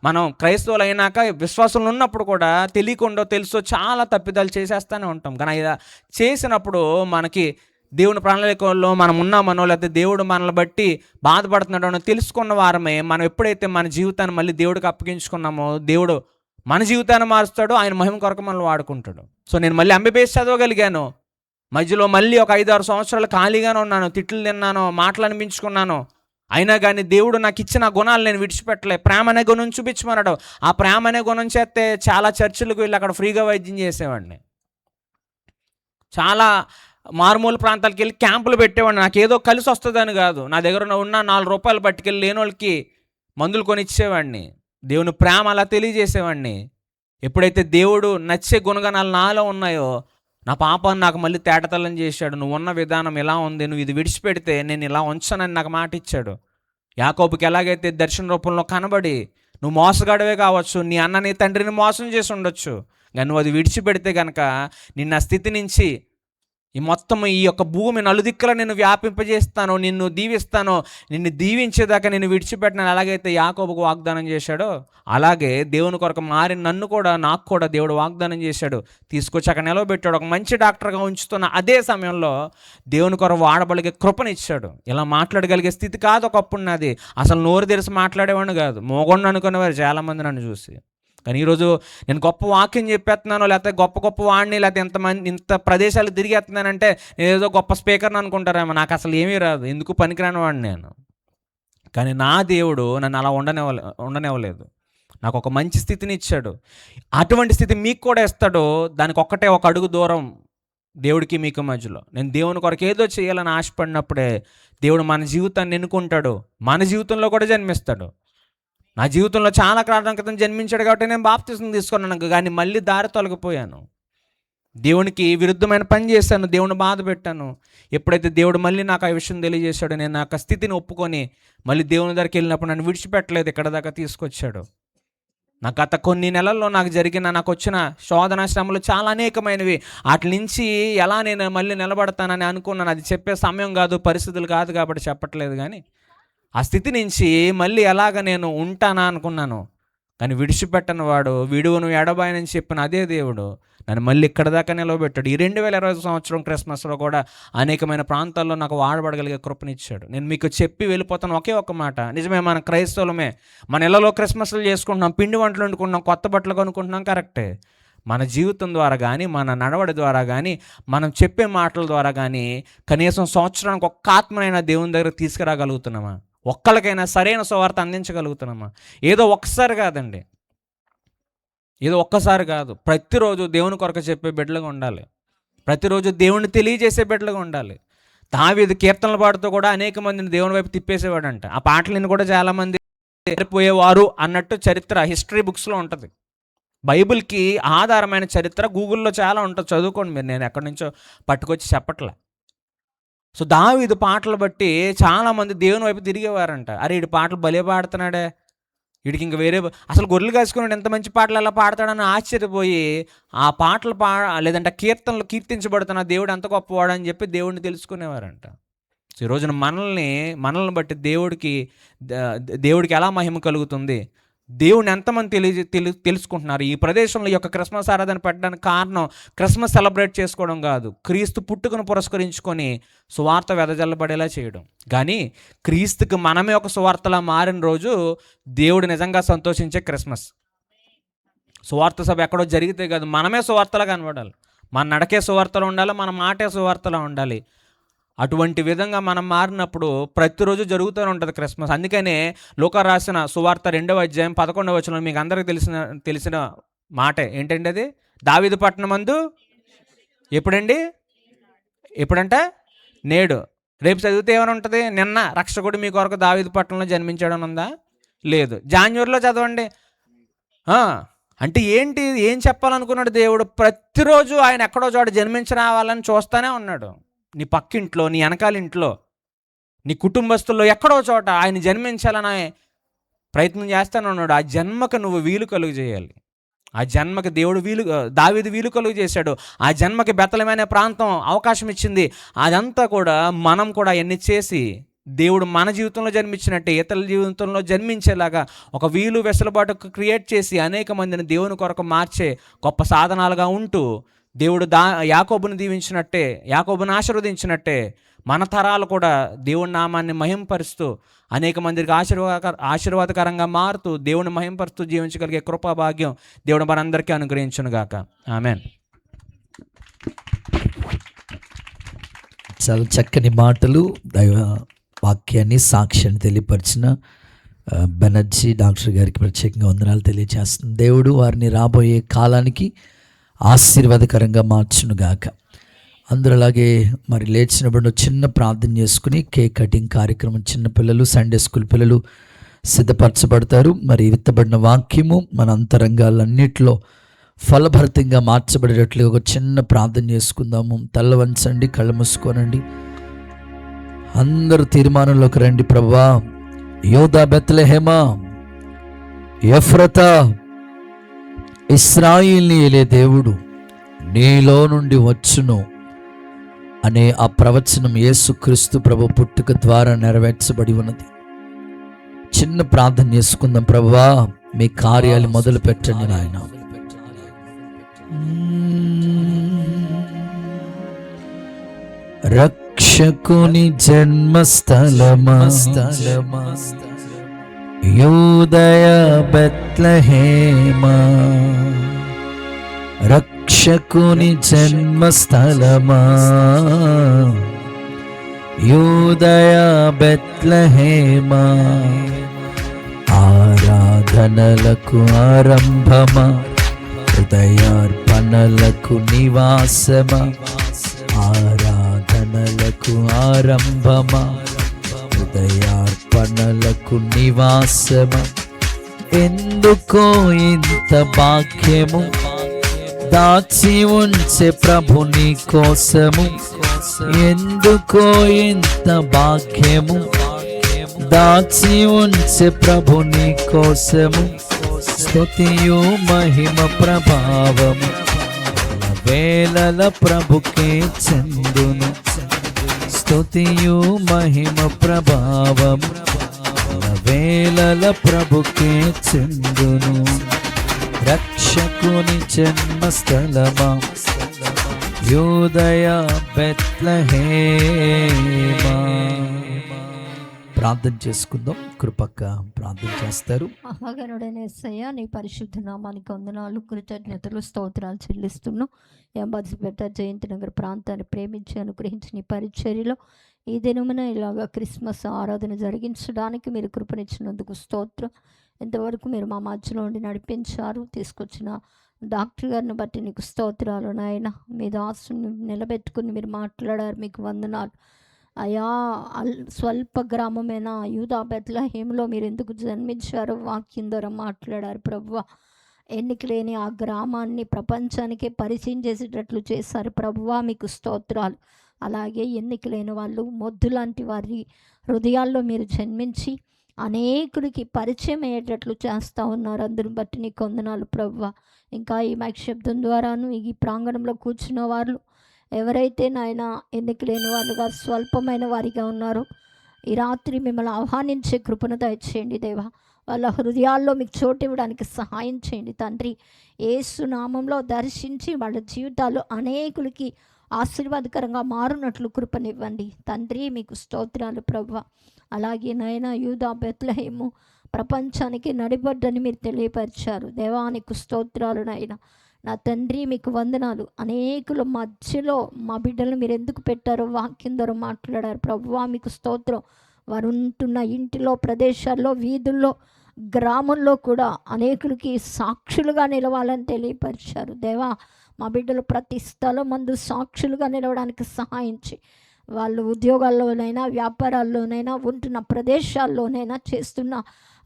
D: మనం క్రైస్తవులు అయినాక విశ్వాసంలో ఉన్నప్పుడు కూడా తెలియకుండా తెలుసో చాలా తప్పిదాలు చేసేస్తూనే ఉంటాం. కానీ ఇలా చేసినప్పుడు మనకి దేవుని ప్రణాళికల్లో మనం ఉన్నామనో లేకపోతే దేవుడు మనల్ని బట్టి బాధపడుతున్నాడో తెలుసుకున్న వారమే మనం ఎప్పుడైతే మన జీవితాన్ని మళ్ళీ దేవుడికి అప్పగించుకున్నామో దేవుడు మన జీవితాన్ని మారుస్తాడు, ఆయన మహిమ కొరకు మనల్ని వాడుకుంటాడు. సో నేను మళ్ళీ ఎంబీబీఎస్ చదవగలిగాను. మధ్యలో మళ్ళీ ఒక 5-6 సంవత్సరాలు ఖాళీగానే ఉన్నాను, తిట్లు తిన్నాను, మాటలు అనిపించుకున్నాను. అయినా కానీ దేవుడు నాకు ఇచ్చిన గుణాలు నేను విడిచిపెట్టలే. ప్రేమ అనే గుణం చూపించమన్నాడు. ఆ ప్రేమ అనే గుణం చేస్తే చాలా చర్చిలకు వెళ్ళి అక్కడ ఫ్రీగా వైద్యం చేసేవాడిని. చాలా మారుమూల ప్రాంతాలకు వెళ్ళి క్యాంపులు పెట్టేవాడిని. నాకు ఏదో కలిసి వస్తుందని కాదు, నా దగ్గర ఉన్న 4 రూపాయలు పట్టుకెళ్ళి లేని వాళ్ళకి మందులు కొనిచ్చేవాడిని. దేవుని ప్రేమ అలా తెలియజేసేవాడిని. ఎప్పుడైతే దేవుడు నచ్చే గుణగణాలు నాలో ఉన్నాయో, నా పాపాన్ని నాకు మళ్ళీ తేటతల్లం చేశాడు. నువ్వు ఉన్న విధానం ఎలా ఉంది, నువ్వు ఇది విడిచిపెడితే నేను ఇలా ఉంచానని నాకు మాట ఇచ్చాడు. యాకోబుకి ఎలాగైతే దర్శన రూపంలో కనబడి, నువ్వు మోసగాడవే కావచ్చు, నీ అన్న నీ తండ్రిని మోసం చేసి ఉండొచ్చు, కానీ నువ్వు అది విడిచిపెడితే కనుక నిన్న స్థితి నుంచి ఈ యొక్క భూమి నలుదిక్కల నిన్ను వ్యాపింపజేస్తాను, నిన్ను దీవిస్తాను, నిన్ను దీవించేదాకా నేను విడిచిపెట్టినాను. అలాగైతే యాకోబుకు వాగ్దానం చేశాడో, అలాగే దేవుని కొరకు మారిన నన్ను కూడా, నాకు కూడా దేవుడు వాగ్దానం చేశాడు. తీసుకొచ్చి అక్కడ నిలవబెట్టాడు. ఒక మంచి డాక్టర్గా ఉంచుతున్న అదే సమయంలో దేవుని కొరకు వాడబలిగే కృపనిచ్చాడు. ఇలా మాట్లాడగలిగే స్థితి కాదు ఒకప్పుడు నాది. అసలు నోరు తెరిచి మాట్లాడేవాడిని కాదు, మోగొండు అనుకునేవారు చాలామంది నన్ను చూసి. కానీ ఈరోజు నేను గొప్ప వాక్యం చెప్పేస్తున్నాను, లేకపోతే గొప్ప వాడిని, లేకపోతే ఇంత ప్రదేశాలు తిరిగేస్తున్నానంటే నేను ఏదో గొప్ప స్పీకర్ని అనుకుంటారేమో. నాకు అసలు ఏమీ రాదు, ఎందుకు పనికిరాని వాడిని నేను. కానీ నా దేవుడు నన్ను అలా ఉండనివ్వలేదు. నాకు ఒక మంచి స్థితిని ఇచ్చాడు. అటువంటి స్థితి మీకు కూడా ఇస్తాడు. దానికి ఒక్కటే ఒక అడుగు దూరం దేవుడికి మీకు మధ్యలో. నేను దేవుని కొరకు ఏదో చేయాలని ఆశపడినప్పుడే దేవుడు మన జీవితాన్ని ఎన్నుకుంటాడు, మన జీవితంలో కూడా జన్మిస్తాడు. నా జీవితంలో చాలా కాలం క్రితం జన్మించాడు కాబట్టి నేను బాప్తిసం తీసుకున్నాను, కానీ మళ్ళీ దారి తొలగిపోయాను. దేవునికి విరుద్ధమైన పని చేశాను, దేవుని బాధ పెట్టాను. ఎప్పుడైతే దేవుడు మళ్ళీ నాకు ఆ విషయం తెలియజేశాడో, నేను నాకు స్థితిని ఒప్పుకొని మళ్ళీ దేవుని దగ్గరికి వెళ్ళినప్పుడు నన్ను విడిచిపెట్టలేదు, ఇక్కడ దాకా తీసుకొచ్చాడు. నా గత కొన్ని నెలల్లో నాకు వచ్చిన శోధన శ్రమలు చాలా అనేకమైనవి. వాటి నుంచి ఎలా నేను మళ్ళీ నిలబడతానని అనుకున్నాను. అది చెప్పే సమయం కాదు, పరిస్థితులు కాదు కాబట్టి చెప్పట్లేదు. కానీ ఆ స్థితి నుంచి మళ్ళీ ఎలాగ నేను ఉంటానా అనుకున్నాను. కానీ విడిచిపెట్టని వాడు, విడువను ఎడబాయనని చెప్పిన అదే దేవుడు నన్ను మళ్ళీ ఇక్కడ దాకా నిలవబెట్టాడు. ఈ 2020 సంవత్సరం క్రిస్మస్లో కూడా అనేకమైన ప్రాంతాల్లో నాకు వాడబడగలిగే కృపనిచ్చాడు. నేను మీకు చెప్పి వెళ్ళిపోతాను ఒకే ఒక మాట. నిజమే, మన క్రైస్తవులమే, మన ఇళ్లలో క్రిస్మస్లు చేసుకుంటున్నాం, పిండి వంటలు వండుకుంటున్నాం, కొత్త బట్టలు కొనుక్కుంటున్నాం, కరెక్టే. మన జీవితం ద్వారా కానీ, మన నడవడి ద్వారా కానీ, మనం చెప్పే మాటల ద్వారా కానీ కనీసం సంవత్సరానికి ఒక్క ఆత్మనైనా దేవుని దగ్గర తీసుకురాగలుగుతున్నామా? ఒక్కళ్ళకైనా సరైన సువార్త అందించగలుగుతున్నామా? ఏదో ఒక్కసారి కాదండి, ఏదో ఒక్కసారి కాదు, ప్రతిరోజు దేవుని కొరకు చెప్పే బిడ్డలుగా ఉండాలి. ప్రతిరోజు దేవుణ్ణి తెలియజేసే బిడ్డలుగా ఉండాలి. దావీదు కీర్తనలు పాడుతూ కూడా అనేక మందిని దేవుని వైపు తిప్పేసేవాడంట. ఆ పాటలను కూడా చాలామంది పోయేవారు అన్నట్టు చరిత్ర హిస్టరీ బుక్స్లో ఉంటుంది. బైబిల్కి ఆధారమైన చరిత్ర గూగుల్లో చాలా ఉంటుంది, చదువుకోండి మీరు, నేను ఎక్కడి నుంచో పట్టుకొచ్చి చెప్పట్లే. సో దావీదు పాటలు బట్టి చాలామంది దేవుని వైపు తిరిగేవారంట. అరే వీడి పాటలు భలే పాడుతున్నాడే, వీడికి ఇంక వేరే అసలు గొర్రెలు కాసుకున్నాడు, ఎంత మంచి పాటలు ఎలా పాడతాడని ఆశ్చర్యపోయి ఆ పాటలు లేదంటే కీర్తనలు కీర్తించబడుతున్న దేవుడు ఎంత గొప్పవాడు అని చెప్పి దేవుడిని తెలుసుకునేవారంట. సో ఈ రోజున మనల్ని బట్టి దేవుడికి ఎలా మహిమ కలుగుతుంది, దేవుని ఎంతమంది తెలుసుకుంటున్నారు. ఈ ప్రదేశంలో యొక్క క్రిస్మస్ ఆరాధన పెట్టడానికి కారణం క్రిస్మస్ సెలబ్రేట్ చేసుకోవడం కాదు, క్రీస్తు పుట్టుకను పురస్కరించుకొని సువార్త వెదజల్లబడేలా చేయడం. కానీ క్రీస్తుకి మనమే ఒక సువార్తలా మారిన రోజు దేవుడు నిజంగా సంతోషించే క్రిస్మస్. సువార్త సభ ఎక్కడో జరిగితే కాదు, మనమే సువార్తలా కనబడాలి, మన నడకే సువార్తలో ఉండాలి, మన మాటే సువార్తలా ఉండాలి. అటువంటి విధంగా మనం మారినప్పుడు ప్రతిరోజు జరుగుతూనే ఉంటుంది క్రిస్మస్. అందుకనే లూకా రాసిన సువార్త 2వ అధ్యాయం 11వ వచనంలో మీకు అందరికీ తెలిసిన మాటే ఏంటండి, అది దావీదు పట్టణమందు ఎప్పుడంటే నేడు. రేపు చదివితే ఏమైనా ఉంటుంది, నిన్న రక్షకుడు మీ కొరకు దావీదు పట్టణంలో జన్మించాడని ఉందా? లేదు. జాన్యువరిలో చదవండి. అంటే ఏం చెప్పాలనుకున్నాడు దేవుడు? ప్రతిరోజు ఆయన ఎక్కడో చోట జన్మించి రావాలని చూస్తూనే ఉన్నాడు. నీ పక్కింట్లో, నీ వెనకాలింట్లో, నీ కుటుంబస్తుల్లో ఎక్కడో చోట ఆయన జన్మించాలని ప్రయత్నం చేస్తూనే ఉన్నాడు. ఆ జన్మకు నువ్వు వీలు కలుగు చేయాలి. ఆ జన్మకి దావీదు వీలు కలుగు చేశాడు. ఆ జన్మకి బెత్లెహేము అనే ప్రాంతం అవకాశం ఇచ్చింది. అదంతా కూడా మనం కూడా ఎన్ని చేసి దేవుడు మన జీవితంలో జన్మించినట్టే ఇతరుల జీవితంలో జన్మించేలాగా ఒక వీలు వెసులుబాటు క్రియేట్ చేసి అనేక మందిని దేవుని కొరకు మార్చే గొప్ప సాధనాలుగా ఉంటూ దేవుడు యాకోబుని దీవించినట్టే, యాకోబుని ఆశీర్వదించినట్టే మన తరాలు కూడా దేవుని నామాన్ని మహింపరుస్తూ అనేక మందికి ఆశీర్వాదకరంగా మారుతూ దేవుని మహింపరుస్తూ జీవించగలిగే కృపా భాగ్యం దేవుడు మనందరికీ అనుగ్రహించునుగాక. ఆమేన్.
B: చాలా చక్కని మాటలు, దైవ వాక్యాన్ని, సాక్ష్యాన్ని తెలియపరిచిన బెనర్జీ డాక్టర్ గారికి ప్రత్యేకంగా వందనాలు తెలియజేస్తుంది. దేవుడు వారిని రాబోయే కాలానికి ఆశీర్వాదకరంగా మార్చునుగాక. అందరూ అలాగే మరి లేచినప్పుడు చిన్న ప్రార్థన చేసుకుని కేక్ కటింగ్ కార్యక్రమం, చిన్న పిల్లలు, సండే స్కూల్ పిల్లలు సిద్ధపరచబడతారు. మరి విత్తబడిన వాక్యము మన అంతరంగాలన్నిటిలో ఫలభరితంగా మార్చబడేటట్లుగా ఒక చిన్న ప్రార్థన చేసుకుందాము. తల్ల వంచండి, కళ్ళు మూసుకోనండి. అందరూ తీర్మానంలోకి రండి. ప్రభువా, యోదా, బెత్లెహేమా, ఎఫ్రతా, ఇశ్రాయేలుని ఏలే దేవుడు నీలో నుండి వచ్చును అనే ఆ ప్రవచనం యేసుక్రీస్తు ప్రభు పుట్టుక ద్వారా నెరవేర్చబడి ఉన్నది. చిన్న ప్రార్థన చేసుకుందాం. ప్రభువా, మీ కార్యాలు మొదలు పెట్టండి నాయన. రక్షకుని జన్మస్థలమా, యూదయ బెత్లెహేమా, రక్షకుని జన్మస్థలమా, యూదయ బెత్లెహేమా, ఆరాధనలకు ఆరంభమా, హృదయార్పణలకు నివాసమా, ఆరాధనలకు ఆరంభమా, హృదయార్పణలకు నివాసమా, ఎందుకో ఇంత భాగ్యము దాచి ఉంచే ప్రభు నీ కోసము, ఎందుకో ఇంత భాగ్యము దాచి ఉంచే ప్రభు నీ కోసము, స్తుతియు మహిమ ప్రభావము వేళల ప్రభుకే చెందును, స్తుతియు మహిమ ప్రభావము వేళల ప్రభుకే చెందును. రక్షకుని జన్మస్థలమా, యూదయ బెత్లెహేమా. ప్రార్థన చేసుకుందాం. కృపక్క ప్రార్థన చేస్తారు.
E: మహాగణుడైన యేసయ్య, నీ పరిశుద్ధ నామానికి వందనాలు, కృతజ్ఞతలు, స్తోత్రాలు చెల్లిస్తున్నాం. ఎంబసిపేట జయంతి నగర్ ప్రాంతాన్ని ప్రేమించి అనుగ్రహించి నీ పరిచర్యలో ఈ దినమున ఇలాగా క్రిస్మస్ ఆరాధన జరిగించడానికి మీరు కృపనిచ్చినందుకు స్తోత్రం. ఇంతవరకు మీరు మా మధ్యలో ఉండి నడిపించారు. తీసుకొచ్చిన డాక్టర్ గారిని బట్టి నీకు స్తోత్రాలు నాయన. మీ దాసుని నిలబెట్టుకుని మీరు మాట్లాడారు, మీకు వందనాలు అయా. స్వల్ప గ్రామమైన యూదా బెత్లెహేములో మీరు ఎందుకు జన్మించారో వాక్యం ద్వారా మాట్లాడారు ప్రభువా. ఎన్నిక లేని ఆ గ్రామాన్ని ప్రపంచానికే పరిచయం చేసేటట్లు చేశారు ప్రభువా, మీకు స్తోత్రాలు. అలాగే ఎన్నిక లేని వాళ్ళు, మొద్దు లాంటి వారి హృదయాల్లో మీరు జన్మించి అనేకుడికి పరిచయం అయ్యేటట్లు చేస్తూ ఉన్నారు. అందరిని బట్టి నీకు వందనాలు ప్రభువా. ఇంకా ఈ మైక్ శబ్దం ద్వారాను ఈ ప్రాంగణంలో కూర్చున్న వాళ్ళు ఎవరైతే నాయన ఎన్నిక లేని వాళ్ళుగా స్వల్పమైన వారిగా ఉన్నారో ఈ రాత్రి మిమ్మల్ని ఆహ్వానించే కృపను దయచేయండి దేవా. వాళ్ళ హృదయాల్లో మీకు చోటు ఇవ్వడానికి సహాయం చేయండి తండ్రి. యేసు నామంలో దర్శించి వాళ్ళ జీవితాలు అనేకులకి ఆశీర్వాదకరంగా మారునట్లు కృపనివ్వండి తండ్రి, మీకు స్తోత్రాలు ప్రభువా. అలాగే నాయన యూదా బెత్లెహేము ప్రపంచానికి నడిబడ్డని మీరు తెలియపరిచారు దేవానికి స్తోత్రాలు నాయన. నా తండ్రి మీకు వందనాలు. అనేకుల మధ్యలో మా బిడ్డలను మీరు ఎందుకు పెట్టారో వాక్యం ద్వారా మాట్లాడారు ప్రభువా, మీకు స్తోత్రం. వారు ఉంటున్న ఇంటిలో, ప్రదేశాల్లో, వీధుల్లో, గ్రామంలో కూడా అనేకులకి సాక్షులుగా నిలవాలని తెలియపరిచారు దేవా. మా బిడ్డలు ప్రతి స్థలం మందు సాక్షులుగా నిలవడానికి సహాయించి వాళ్ళు ఉద్యోగాల్లోనైనా, వ్యాపారాల్లోనైనా, ఉంటున్న ప్రదేశాల్లోనైనా, చేస్తున్న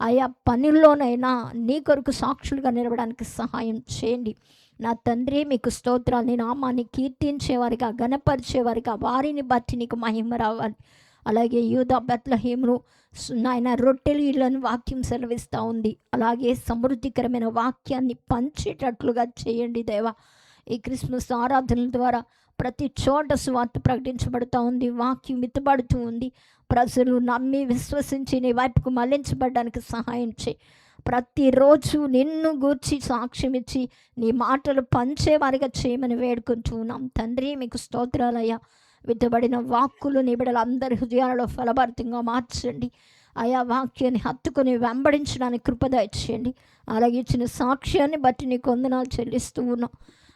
E: ఆయా పనుల్లోనైనా నీ కొరకు సాక్షులుగా నిలవడానికి సహాయం చేయండి నా తండ్రి. మీకు స్తోత్రాలు. నీ నామాన్ని కీర్తించేవారిగా, గణపరిచేవారిగా, వారిని బట్టి నీకు మహిమ రావాలి. అలాగే యూదా బెత్లెహేమును నాయన రొట్టెలు ఇళ్ళని వాక్యం సెలవిస్తూ ఉంది. అలాగే సమృద్ధికరమైన వాక్యాన్ని పంచేటట్లుగా చేయండి దేవా. ఈ క్రిస్మస్ ఆరాధనల ద్వారా ప్రతి చోట సువార్త ప్రకటించబడుతూ ఉంది, వాక్యం విత్తబడుతూ ఉంది. ప్రజలు నమ్మి విశ్వసించి నీ వైపుకు మళ్లించబడడానికి సహాయం చేయి. ప్రతిరోజు నిన్ను గూర్చి సాక్ష్యం ఇచ్చి నీ మాటలు పంచేవారిగా చేయమని వేడుకుంటున్నాం తండ్రి. మీకు స్తోత్రాలయ్యా. విత్తబడిన వాక్కులు నీ బిడ్డలందరి హృదయాలలో ఫలభరితంగా మార్చండి. ఆయా వాక్యాన్ని హత్తుకొని వెంబడించడానికి కృప దయచేయండి. అలాగే ఇచ్చిన సాక్ష్యాన్ని బట్టి నీకు వందనాలు చెల్లిస్తూ ఉన్నాం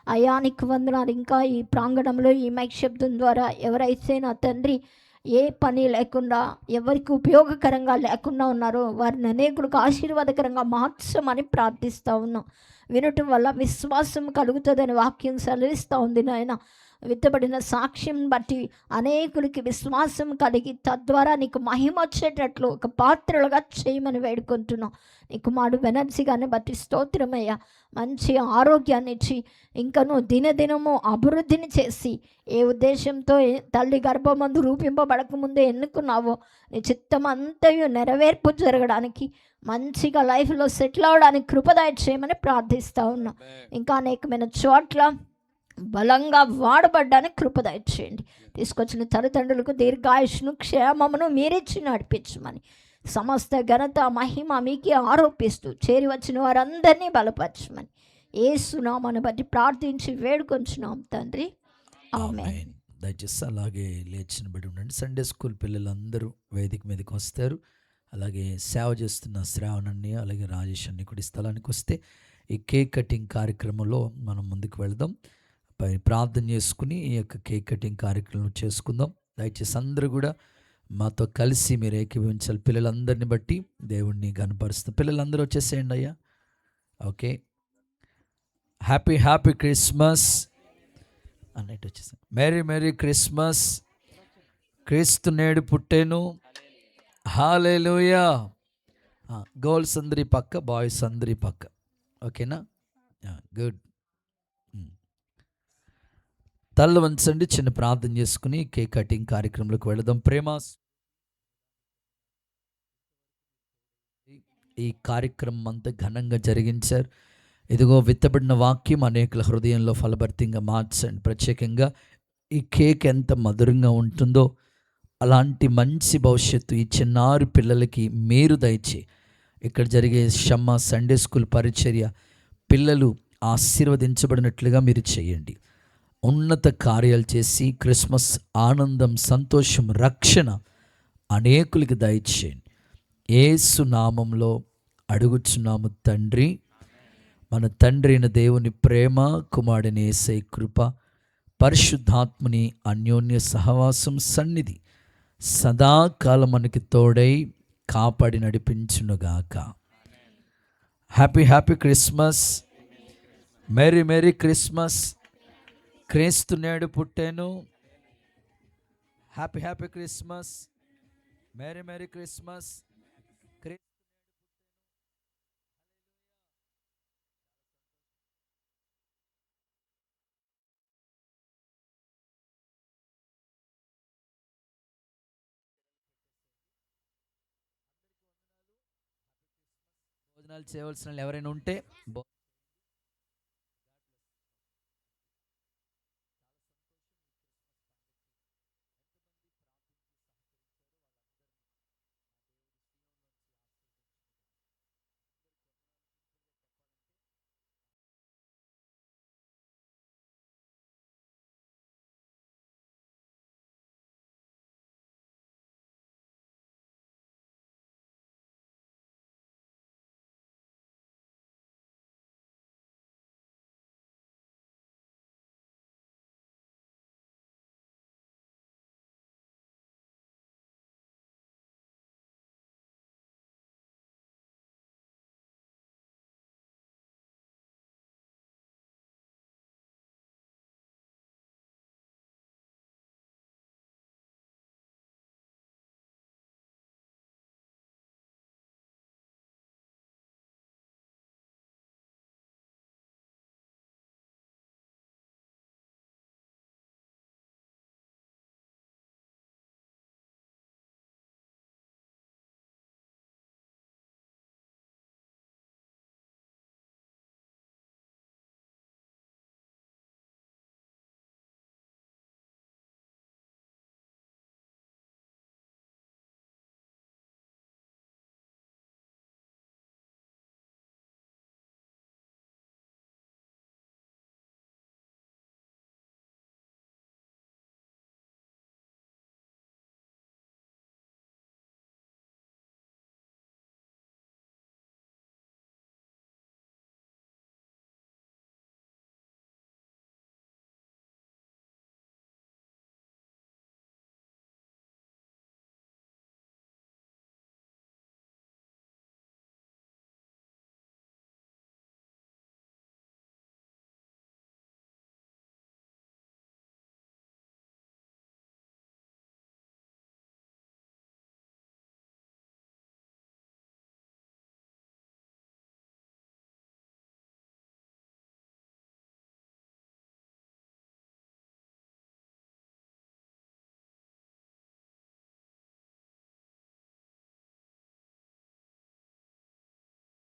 E: అయ్యా. నీకు వందనాలు. ఇంకా ఈ ప్రాంగణంలో ఈ మైక్ శబ్దం ద్వారా ఎవరైతే నా తండ్రి ఏ పని లేకుండా, ఎవరికి ఉపయోగకరంగా లేకుండా ఉన్నారో వారిని అనేకులకు ఆశీర్వాదకరంగా మార్చమని ప్రార్థిస్తూ ఉన్నాం. వినటం వల్ల విశ్వాసం కలుగుతుందని వాక్యం సెలవిస్తూ ఉంది నాయన. విత్తబడిన సాక్ష్యం బట్టి అనేకులకి విశ్వాసం కలిగి తద్వారా నీకు మహిమ వచ్చేటట్లు ఒక పాత్రలుగా చేయమని వేడుకుంటున్నాం. నీ కుమారుడు బెనర్జీ గారిని బట్టి స్తోత్రమయ్యా. మంచి ఆరోగ్యాన్ని ఇచ్చి ఇంకను దినదినము అభివృద్ధిని చేసి ఏ ఉద్దేశంతో తల్లి గర్భమందు రూపింపబడకముందే ఎన్నుకున్నావో నీ చిత్తం అంతయు నెరవేర్పు జరగడానికి మంచిగా లైఫ్లో సెటిల్ అవడానికి కృపదయ చేయమని ప్రార్థిస్తూ ఉన్నాం. ఇంకా అనేకమైన చోట్ల బలంగా వాడబడ్డానికి కృపదయ చేయండి. తీసుకొచ్చిన తల్లిదండ్రులకు దీర్ఘాయుష్ను క్షేమమును మీరిచ్చి నడిపించమని సమస్త ఘనత మహిమ మీకే ఆరోపిస్తూ చేరి వచ్చిన వారందరినీ బలపరచమని యేసు నామమును బట్టి ప్రార్థించి వేడుకొంచున్నాం తండ్రి. ఆమేన్.
B: ఆమేన్. దయచేసి అలాగే లేచిన బడి ఉండండి. సండే స్కూల్ పిల్లలందరూ వేదిక మీదకి వస్తారు. అలాగే సేవ చేస్తున్న శ్రావణాన్ని అలాగే రాజేష్ అన్ని కూడా ఈ స్థలానికి వస్తే ఈ కేక్ కటింగ్ కార్యక్రమంలో మనం ముందుకు వెళదాం. ప్రార్థన చేసుకుని ఈ యొక్క కేక్ కటింగ్ కార్యక్రమం చేసుకుందాం. దయచేసి అందరూ కూడా మాతో కలిసి మీరు ఏకీభవించాలి. పిల్లలందరిని బట్టి దేవుణ్ణి కనపరుస్తాం. పిల్లలందరూ వచ్చేసేయండి అయ్యా. ఓకే, హ్యాపీ హ్యాపీ క్రిస్మస్ అన్నట్టు వచ్చేసాం. మేరీ మేరీ క్రిస్మస్, క్రీస్తు నేడు పుట్టేను, హల్లెలూయా. గర్ల్స్ అందరి పక్క, బాయ్స్ అందరి పక్క. ఓకేనా? గుడ్. తల్ల వంచండి, చిన్న ప్రార్థన చేసుకుని కేక్ కటింగ్ కార్యక్రమంలోకి వెళదాం. ఈ కార్యక్రమం అంతా ఘనంగా జరిగించారు. ఇదిగో విత్తబడిన వాక్యం అనేకుల హృదయంలో ఫలభరితంగా మార్చండి. ప్రత్యేకంగా ఈ కేక్ ఎంత మధురంగా ఉంటుందో అలాంటి మంచి భవిష్యత్తు ఈ చిన్నారి పిల్లలకి మీరు దయచి ఇక్కడ జరిగే షమ్మ సండే స్కూల్ పరిచర్య పిల్లలు ఆశీర్వదించబడినట్లుగా మీరు చేయండి. ఉన్నత కార్యాలు చేసి క్రిస్మస్ ఆనందం, సంతోషం, రక్షణ అనేకులకి దయచేయండి. యేసు నామంలో అడుగుచున్నాము తండ్రి. మన తండ్రి అయిన దేవుని ప్రేమ, కుమారుడైన యేసయ్య కృప, పరిశుద్ధాత్మని అన్యోన్య సహవాసం, సన్నిధి సదాకాలం మనకి తోడై కాపాడి నడిపించునుగాక. Happy happy Christmas, merry merry Christmas, క్రీస్తు నేడు పుట్టేను. Happy happy Christmas, merry merry Christmas. భోజనాలు చేయవలసిన వాళ్ళు ఎవరైనా ఉంటే